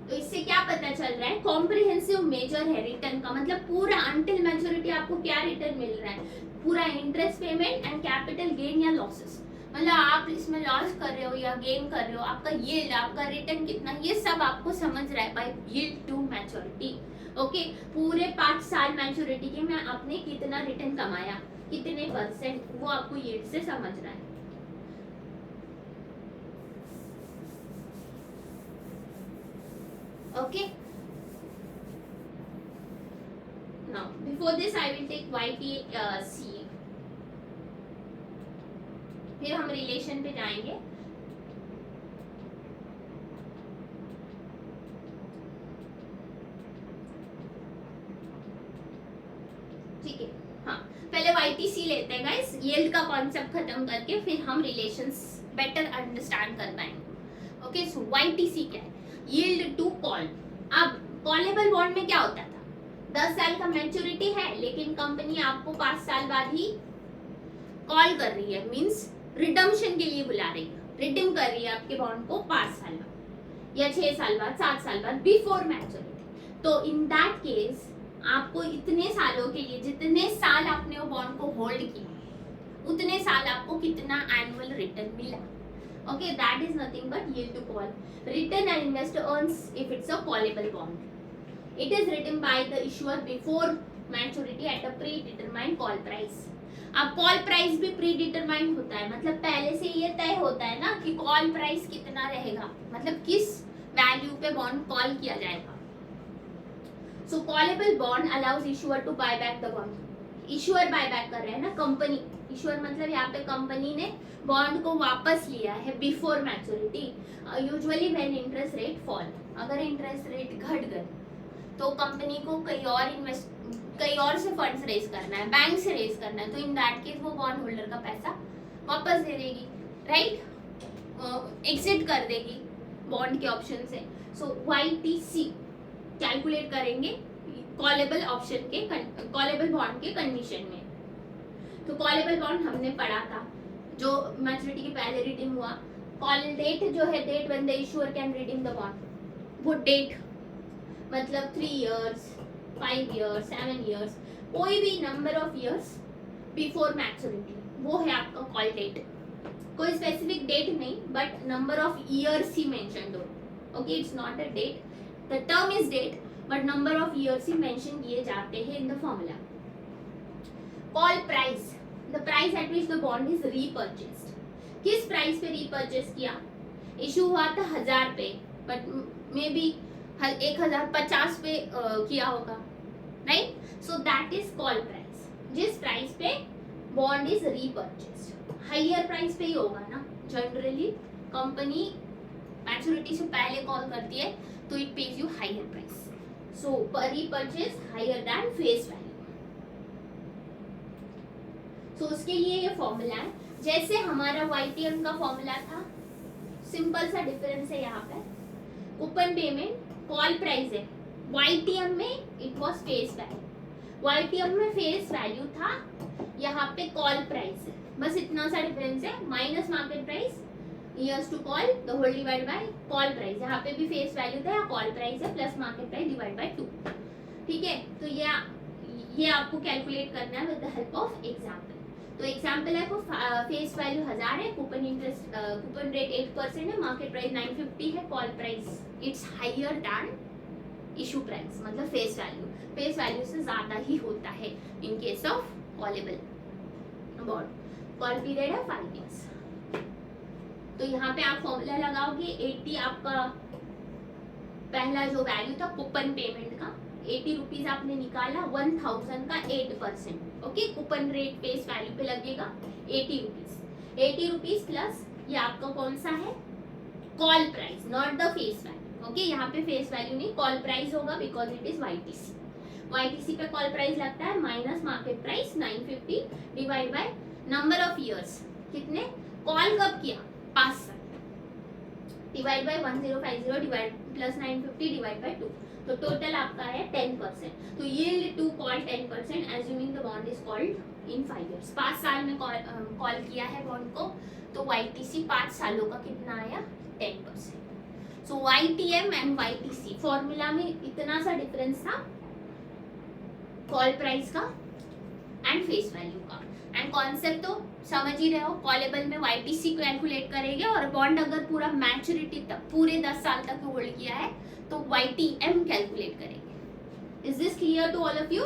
तो इससे क्या पता चल रहा है, कॉम्प्रिहेंसिव मेजर है रिटर्न का मतलब पूरा अंटिल मैच्योरिटी आपको क्या रिटर्न मिल रहा है, पूरा interest payment and capital gain या लॉसेस. मतलब आप इसमें लॉस कर रहे हो या गेन कर रहे हो, आपका यील्ड, आपका रिटर्न कितना, ये सब आपको समझ रहा है by yield to maturity. Okay पूरे 5 साल मैच्योरिटी के में आपने कितना रिटर्न कमाया, कितने परसेंट, वो आपको यील्ड से समझ रहा है. Okay now before this I will take YTC. फिर हम रिलेशन पे जाएंगे. ठीक है. हाँ पहले YTC लेते हैं गाइस, यील्ड का कॉन्सेप्ट खत्म करके फिर हम रिलेशंस बेटर अंडरस्टैंड कर पाएंगे. ओके सो YTC क्या है, यील्ड टू कॉल. अब कॉलेबल बॉन्ड में क्या होता था, 10 साल का मैच्योरिटी है लेकिन कंपनी आपको 5 साल बाद ही कॉल कर रही है, मींस रिडम्पशन के लिए बुला रही है, रिडीम कर रही है आपके बॉन्ड को 5 साल बाद या 6 साल बाद, 7 साल बाद, बिफोर मैच्योरिटी. तो इन दैट केस आपको इतने सालों के लिए, जितने साल आपने वो बॉन्ड को होल्ड किया उतने साल आपको कितना एनुअल रिटर्न मिला. Okay that is nothing but yield to call. Return an investor earns if it's a callable bond. It is written by the issuer before maturity at a pre determined call price. अब call price भी predetermined होता है, मतलब पहले से ये तय होता है ना कि कॉल प्राइस कितना रहेगा, मतलब किस वैल्यू पे बॉन्ड कॉल किया जाएगा. So callable bond allows issuer to buy back the bond. Issuer buy back कर रहे हैं ना, कंपनी. इशूअर मतलब यहाँ पे कंपनी ने बॉन्ड को वापस लिया है before maturity. Usually when interest rate fall, अगर इंटरेस्ट रेट घट गए तो कंपनी को कहीं और से फंड्स रेज करना है, बैंक से रेज करना है, तो इन दैट केस वो बॉन्ड होल्डर का पैसा वापस दे देगी, राइट, एग्जिट कर देगी बॉन्ड के ऑप्शन से. सो YTC कैलकुलेट करेंगे कॉलेबल ऑप्शन के, कॉलेबल बॉन्ड के कंडीशन में. तो कॉलेबल बॉन्ड हमने पढ़ा था जो मैच्योरिटी के पहले रिडीम हुआ. कॉल डेट जो है, date when the issuer can redeem the bond, वो डेट मतलब 3 years, 5 years, 7 years, कोई भी number of years before maturity, वो है आपका कॉल डेट. कोई स्पेसिफिक डेट नहीं बट नंबर ऑफ इयर्स ही मेंशन दो. Okay it's not a date, the term is date but number of years ही मेंशन किए जाते हैं in the formula. Call price, the price eight which the bond is repurchased. किस price पे repurchase किया, issue हुआ था 1000 पे बट मे बी 1050 पे किया होगा, right. So that is call price, जिस प्राइस पे बॉन्ड इज रीपर्चेस्ड। हायर प्राइस पे ही होगा ना जनरली, कंपनी मैच्योरिटी से पहले कॉल करती है तो it pays you higher price. So repurchase higher than face value. So उसके लिए ये फॉर्मूला है, जैसे हमारा YTM का फॉर्मूला था, सिंपल सा डिफरेंस है यहाँ पे। कूपन पेमेंट कॉल प्राइस है, YTM में it was face value, YTM में फेस वैल्यू था, यहाँ पे कॉल प्राइस है, बस इतना सा डिफरेंस है। Minus market price years to call the whole divide by call price, यहाँ पे भी फेस वैल्यू था, यहाँ कॉल प्राइस है, plus market price divide by 2, ठीक है। तो ये आपको कैलकुलेट करना है with the help of example. तो एग्जाम्पल है, फेस वैल्यू 1000 है, कूपन रेट 8% है, मार्केट प्राइस 950 है, call price it's higher than issue price, मतलब फेस वैल्यू से ज्यादा ही होता है in case of callable bond. Call period है 5 years। तो यहाँ पे आप फॉर्मूला लगाओगे, 80 आपका पहला जो वैल्यू था कूपन पेमेंट का, 80 रुपीज आपने निकाला, 1000 का 8%, okay. Coupon rate face value पे लगेगा 80 रुपीज, 80 रुपीज प्लस ये आपका कौन सा है, call price, not the face value, okay. यहाँ पे फेस वैल्यू नहीं, कॉल प्राइस होगा बिकॉज इट इज YTC पे कॉल प्राइस लगता है, minus market price 950 divide by number of years, कितने कॉल कब किया, 5 साल, divide by 1050 divide plus 950 divide by 2, तो टोटल आपका है 10%। तो yield to call 10%, assuming the bond is called in 5 years। 5 साल में कॉल किया है बॉन्ड को, तो YTC 5 सालों का कितना आया, 10%। सो YTM एंड YTC फॉर्मूला में इतना सा डिफरेंस था, कॉल प्राइस का एंड फेस वैल्यू का। एंड कॉन्सेप्ट तो समझ ही रहे हो, कॉलेबल में YTC को कैलकुलेट करेंगे, और बॉन्ड अगर पूरा मैच्योरिटी तक पूरे 10 साल तक होल्ड किया है तो YTM कैलकुलेट करेंगे। Is this clear to all of you?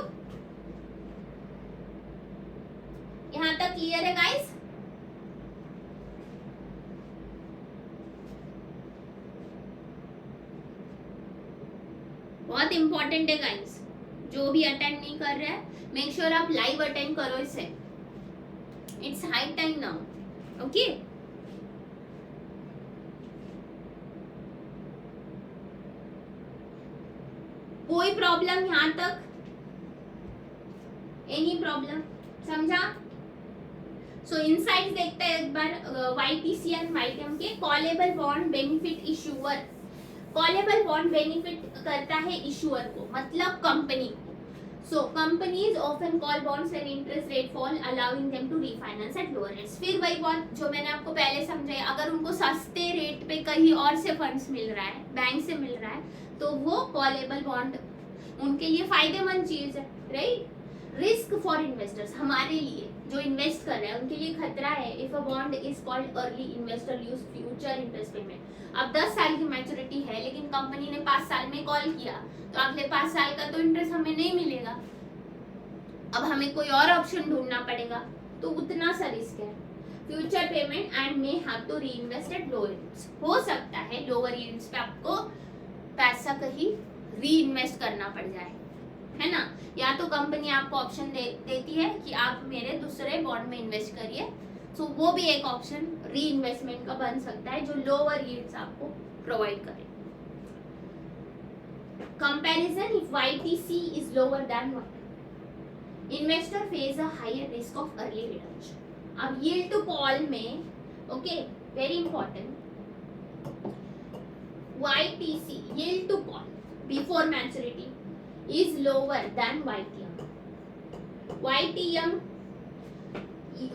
यहां तक क्लियर है गाइस? बहुत इंपॉर्टेंट है गाइस, जो भी अटेंड नहीं कर रहे हैं मेक श्योर आप लाइव अटेंड करो इसे, it's high time now, okay. कोई प्रॉब्लम यहाँ तक, एनी प्रॉब्लम, समझा? सो इनसाइट्स देखते हैं एक बार YTC एंड YTM के। Callable bond benefit issuer, callable bond benefit करता है इशूअर को, मतलब कंपनी को। So companies often call bonds when interest rate fall, allowing them to refinance at lower rates. फिर वही बात जो मैंने आपको पहले समझाया, अगर उनको सस्ते रेट पे कहीं और से फंड्स मिल रहा है, बैंक से मिल रहा है, तो वो कॉलेबल बॉन्ड उनके लिए फायदेमंद चीज है, राइट। रिस्क फॉर इन्वेस्टर्स, हमारे लिए जो इन्वेस्ट कर रहे हैं उनके लिए खतरा है। If a bond is called early, investor use future interest payment. अब 10 साल की मैच्योरिटी है, लेकिन कंपनी ने 5 साल में कॉल किया, तो अगले 5 साल का तो इंटरेस्ट हमें नहीं मिलेगा, अब हमें कोई और ऑप्शन ढूंढना पड़ेगा, तो उतना सा रिस्क है। Future payment and may have to reinvest at lower yields, हो सकता है लोअर यील्ड्स पे आपको पैसा कहीं रीइन्वेस्ट करना पड़ जाए, है ना। या तो कंपनी आपको ऑप्शन देती है कि आप मेरे दूसरे बॉन्ड में इन्वेस्ट करिए, सो वो भी एक ऑप्शन री इन्वेस्टमेंट का बन सकता है जो लोअर यील्ड्स आपको प्रोवाइड करे। Comparison, if YTC is lower then investor face a higher risk of early redemption. अब यील्ड टू कॉल में, okay, very important, YTC yield to call before maturity is lower than YTM. YTM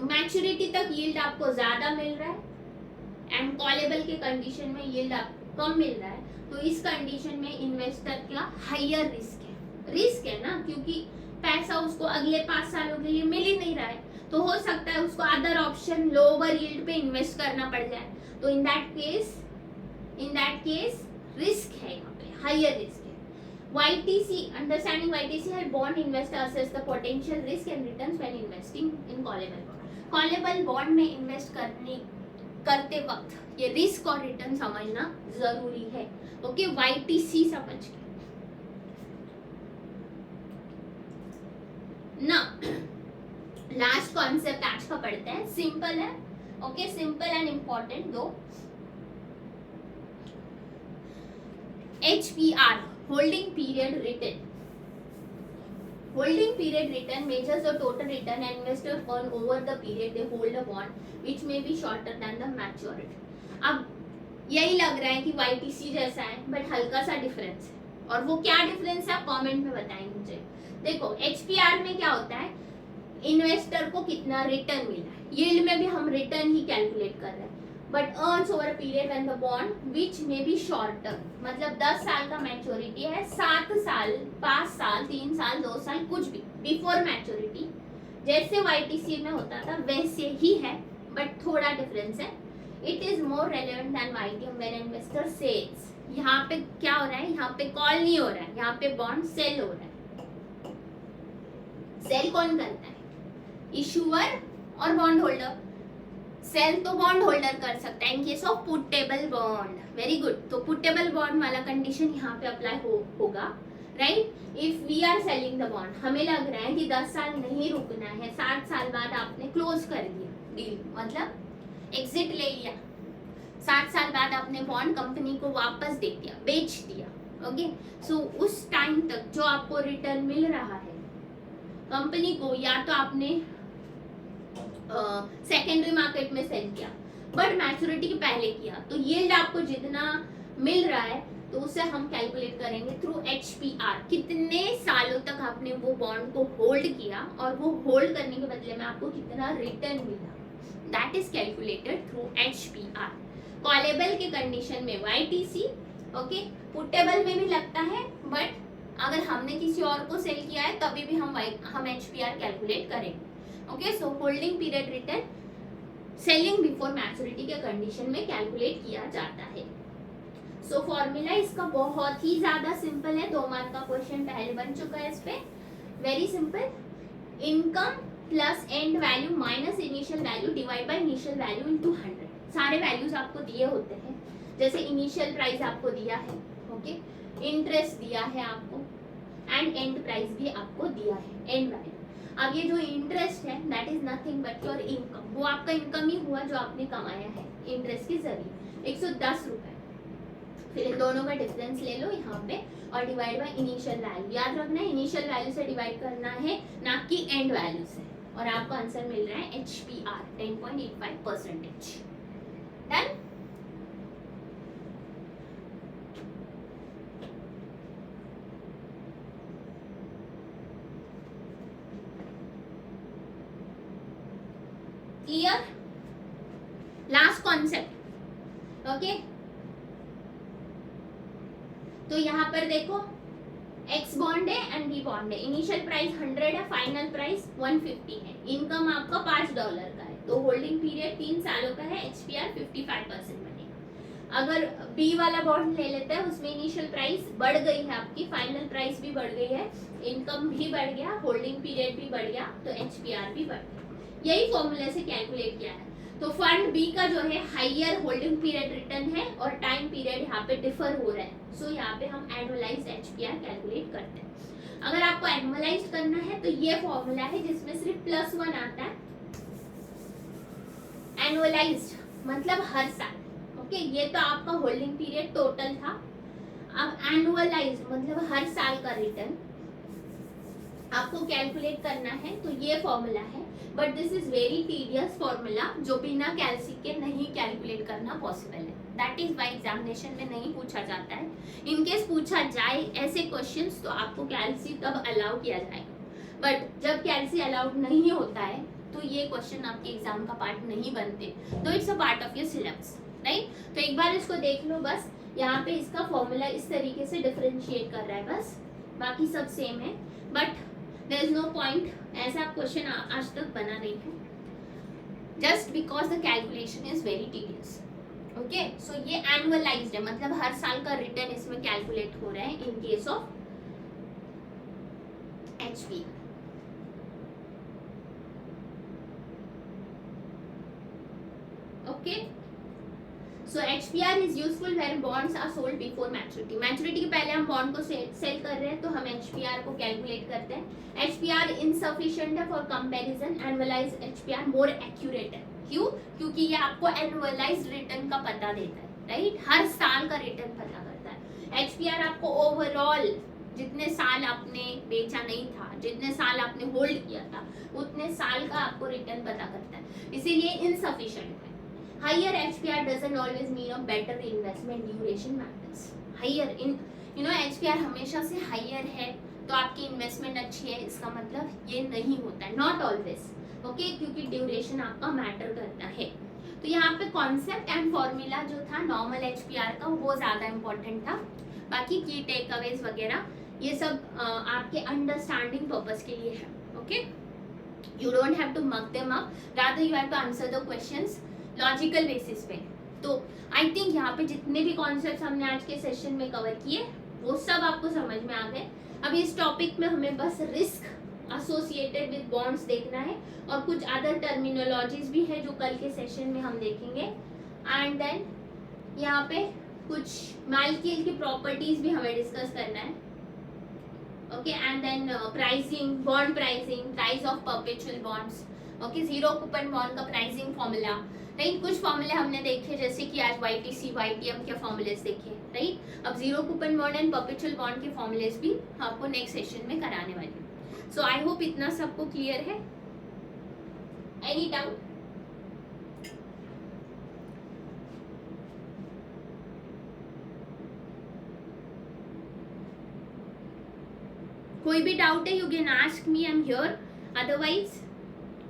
maturity तक yield आपको ज्यादा मिल रहा है and callable के condition में yield आपको कम मिल रहा है, तो इस कंडीशन में इन्वेस्टर का हायर रिस्क है ना, क्योंकि पैसा उसको अगले 5 सालों के लिए मिल ही नहीं रहा है, तो हो सकता है उसको अदर ऑप्शन लोअर यील्ड पे इन्वेस्ट करना पड़ जाए। तो इन दैट केस रिस्क है, यहाँ पे हायर रिस्क है। YTC, understanding YTC help bond investor assess the potential risk and returns when investing in callable bond. Callable bond में इन्वेस्ट करने करते वक्त ये रिस्क और रिटर्न समझना जरूरी है। ओके, YTC समझ के ना। लास्ट कॉन्सेप्ट आज का पढ़ते हैं, सिंपल है। ओके, सिंपल एंड इंपॉर्टेंट दो। HPR, holding period return. Holding period return measures the total return an investor earn over the period they hold a bond, which may be shorter than the maturity. अब यही लग रहा है कि YTC जैसा है, but हल्का सा डिफरेंस है। और वो क्या डिफरेंस है आप कमेंट में बताएंगे मुझे। देखो HPR में क्या होता है, इन्वेस्टर को कितना रिटर्न मिला है, यील्ड में भी हम रिटर्न ही कैलकुलेट कर रहे हैं, but earns over period when the bond which may be shorter, मतलब 10 साल का मैच्योरिटी है, 7 साल, 5 साल, 3 साल, 2 साल, कुछ भी बिफोर मैच्योरिटी, जैसे YTC में होता था वैसे ही है, बट थोड़ा डिफरेंस है। It is more relevant than YTM when investor sells. यहाँ पे क्या हो रहा है, यहाँ पे कॉल नहीं हो रहा है, यहाँ पे बॉन्ड सेल हो रहा है। सेल कौन करता है, इशूअर और बॉन्ड होल्डर। सेल तो बॉन्ड होल्डर कर सकता है in case of puttable bond. Very good, तो पुटेबल बॉन्ड वाला कंडीशन यहाँ पे अप्लाई होगा, right. If we are selling the bond, हमें लग रहा है कि 10 साल नहीं रुकना है, 7 साल बाद आपने क्लोज कर दिया डील, मतलब एग्जिट ले लिया, 7 साल बाद आपने बॉन्ड कंपनी को वापस दे दिया, बेच दिया। ओके, सो उस टाइम तक जो आपको रिटर्न मिल रहा है कंपनी को, या तो आपने सेकेंडरी मार्केट में सेल किया, बट मैच्योरिटी के पहले किया, तो यील्ड आपको जितना मिल रहा है तो उसे हम कैलकुलेट करेंगे थ्रू HPR। कितने सालों तक आपने वो बॉन्ड को होल्ड किया और वो होल्ड करने के बदले में आपको कितना रिटर्न मिला, that is calculated through HPR। Callable के कंडीशन में YTC, ओके, पुटेबल में भी लगता है, बट अगर हमने किसी और को सेल किया है तभी भी हम HPR कैलकुलेट करेंगे। Okay, so holding period return selling before maturity के कंडीशन में कैलकुलेट किया जाता है। सो फॉर्मूला इसका बहुत ही ज्यादा सिंपल है, 2 मार्क का क्वेश्चन पहले बन चुका है इस पे। Very simple, income plus and value minus initial value divide by initial value into 100। सारे वैल्यूज आपको दिए होते हैं, जैसे इनिशियल प्राइस आपको दिया है, ओके, इंटरेस्ट दिया है आपको, एंड एंड प्राइस भी आपको दिया है, एंड वैल्यू। अब ये जो इंटरेस्ट है that is nothing but your income, वो आपका इनकम ही हुआ जो आपने कमाया है इंटरेस्ट के जरिए, 110 रुपए। फिर इन दोनों का डिफरेंस ले लो यहाँ पे और डिवाइड बाय इनिशियल वैल्यू। याद रखना है इनिशियल वैल्यू से डिवाइड करना है, ना कि एंड वैल्यू से, और आपको आंसर मिल रहा है HPR 10.85%। Done. Clear, last concept. Okay, तो यहाँ पर देखो X बॉन्ड है एंड B बॉन्ड है, इनिशियल प्राइस 100 है, फाइनल प्राइस 150 है, इनकम आपका $5 का है, तो होल्डिंग पीरियड 3 सालों का है, HPR 55% बनेगा। अगर B वाला बॉन्ड ले लेते हैं, उसमें इनिशियल प्राइस बढ़ गई है आपकी, फाइनल प्राइस भी बढ़ गई है, इनकम भी बढ़ गया, होल्डिंग पीरियड भी बढ़ गया, तो HPR भी बढ़ गया। यही फॉर्मूले से कैलकुलेट किया है। तो फंड बी का जो है हाइयर होल्डिंग पीरियड रिटर्न है और टाइम पीरियड यहाँ पे डिफर हो रहा है, सो यहाँ पे हम एनुअलाइज्ड HPR कैलकुलेट करते हैं। अगर आपको एनुअलाइज्ड करना है तो ये फॉर्मूला है जिसमें सिर्फ +1 आता है। एनुअलाइज्ड मतलब हर साल, ओके, ये तो आपका होल्डिंग पीरियड टोटल था। अब एनुअलाइज्ड मतलब हर साल का रिटर्न आपको कैलकुलेट करना है, तो ये फॉर्मूला है, but this is very tedious formula जो बिना कैलसी के नहीं कैलकुलेट करना पॉसिबल है, दैट इज वाई एग्जामिनेशन में नहीं पूछा जाता है। इनकेस पूछा जाए ऐसे क्वेश्चंस तो आपको कैलसी तब अलाउ किया जाएगा, बट जब कैलसी अलाउड नहीं होता है तो ये क्वेश्चन आपके एग्जाम का पार्ट नहीं बनते, तो it's a part of your syllabus, right. तो एक बार इसको देख लो, बस यहाँ पे इसका फॉर्मूला इस तरीके से डिफरेंशिएट कर रहा है, बस बाकी सब सेम है, but there is no point, ऐसा क्वेश्चन आज तक बना नहीं है, just because the calculation is very tedious. Okay, so ये एनुअलाइज्ड है, मतलब हर साल का रिटर्न इसमें कैलकुलेट हो रहा है in case of HP। Okay, so HPR is useful when bonds are sold before maturity. Maturity के पहले हम बॉन्ड को सेल कर रहे हैं तो हम HPR को कैलकुलेट करते हैं। HPR इनसफिशिएंट है for comparison, annualise HPR more accurate है। क्यों? क्योंकि ये आपको एनुअलाइज्ड रिटर्न का पता देता है, राइट? हर साल का रिटर्न पता करता है। HPR आपको ओवरऑल जितने साल आपने बेचा नहीं था, जितने साल आपने होल्ड किया था, उतने साल का आपको रिटर्न पता करता है, इसीलिए इनसफिशिएंट है। Higher HPR doesn't always mean a better investment duration matters. Higher in HPR हमेशा से higher है तो आपकी इन्वेस्टमेंट अच्छी है, इसका मतलब ये नहीं होता है, नॉट ऑलवेज, ओके, क्योंकि ड्यूरेशन आपका मैटर करता है। तो यहाँ पे कॉन्सेप्ट एंड फॉर्मूला जो था नॉर्मल HPR का वो ज़्यादा इंपॉर्टेंट था, बाकी की टेक अवेज वगैरह ये सब आपके अंडरस्टैंडिंग पर्पस के लिए है, okay. You don't have to mug them up, rather you have to answer the questions logical basis पे। तो आई थिंक यहाँ पे जितने भी कॉन्सेप्ट्स हमने आज के सेशन में कवर किए वो सब आपको समझ में आ गए। अब इस टॉपिक में हमें बस रिस्क एसोसिएटेड विद बॉन्ड्स देखना है और कुछ अदर टर्मिनोलॉजीज भी है जो कल के सेशन में हम देखेंगे। एंड देन यहाँ पे कुछ मालिक्यूल की प्रॉपर्टीज भी हमें डिस्कस करना है, okay. And then pricing, bond pricing, price of perpetual bonds, okay, zero coupon bond का प्राइसिंग फॉर्मूला, राइट? कुछ फॉर्मूले हमने देखे जैसे कि आज YTC, YTM के फॉर्मूलेस देखे, राइट? अब zero coupon bond and perpetual bond के फॉर्मूलेस भी आपको नेक्स्ट सेशन में कराने वाली हूँ। सो आई होप इतना सबको क्लियर है। Any doubt? कोई भी डाउट है, you can ask me, I am here. Otherwise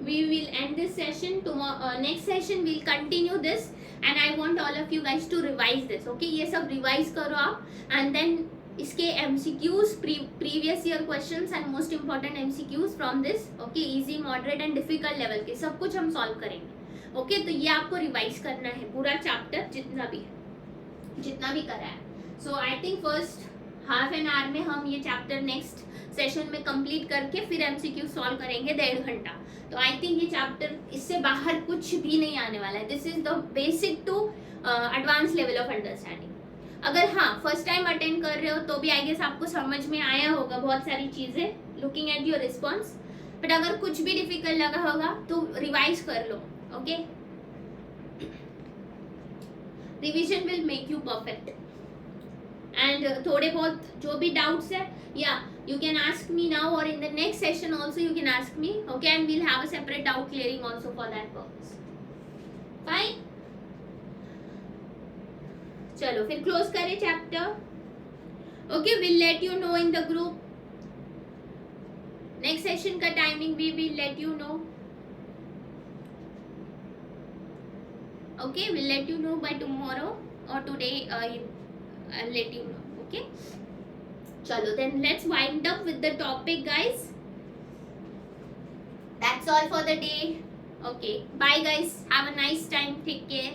we will end this session. Tomorrow next session we'll continue this and I want all of you guys to revise this, okay? ये सब revise करो आप, and then इसके MCQs, previous year questions and most important MCQs from this, okay? easy, moderate and difficult level के सब कुछ हम solve करेंगे, okay? तो ये आपको revise करना है पूरा chapter जितना भी करा है। So I think first half an hour में हम ये chapter next सेशन में कंप्लीट करके फिर MCQ सॉल्व करेंगे 1.5 घंटा। तो आई थिंक ये चैप्टर इससे बाहर कुछ भी नहीं आने वाला है। This is the basic to advance level of understanding. अगर हाँ फर्स्ट टाइम अटेंड कर रहे हो तो भी आई गेस आपको समझ में आया होगा बहुत सारी चीज़ें, looking at your response. But अगर कुछ भी डिफिकल्ट लगा होगा तो रिवाइज कर लो, okay? Revision will make you perfect. And थोड़े बहुत जो भी डाउट्स है, या you can ask me now or in the next session also you can ask me, okay? And we'll have a separate doubt clearing also for that purpose. Fine? चलो फिर close करें chapter, okay? we'll let you know in the group. Next session का timing we will let you know, okay? we'll let you know by tomorrow or today, I'll let you know, okay? चलो then let's wind up with the topic, guys. That's all for the day. Okay, bye guys, have a nice time, take care.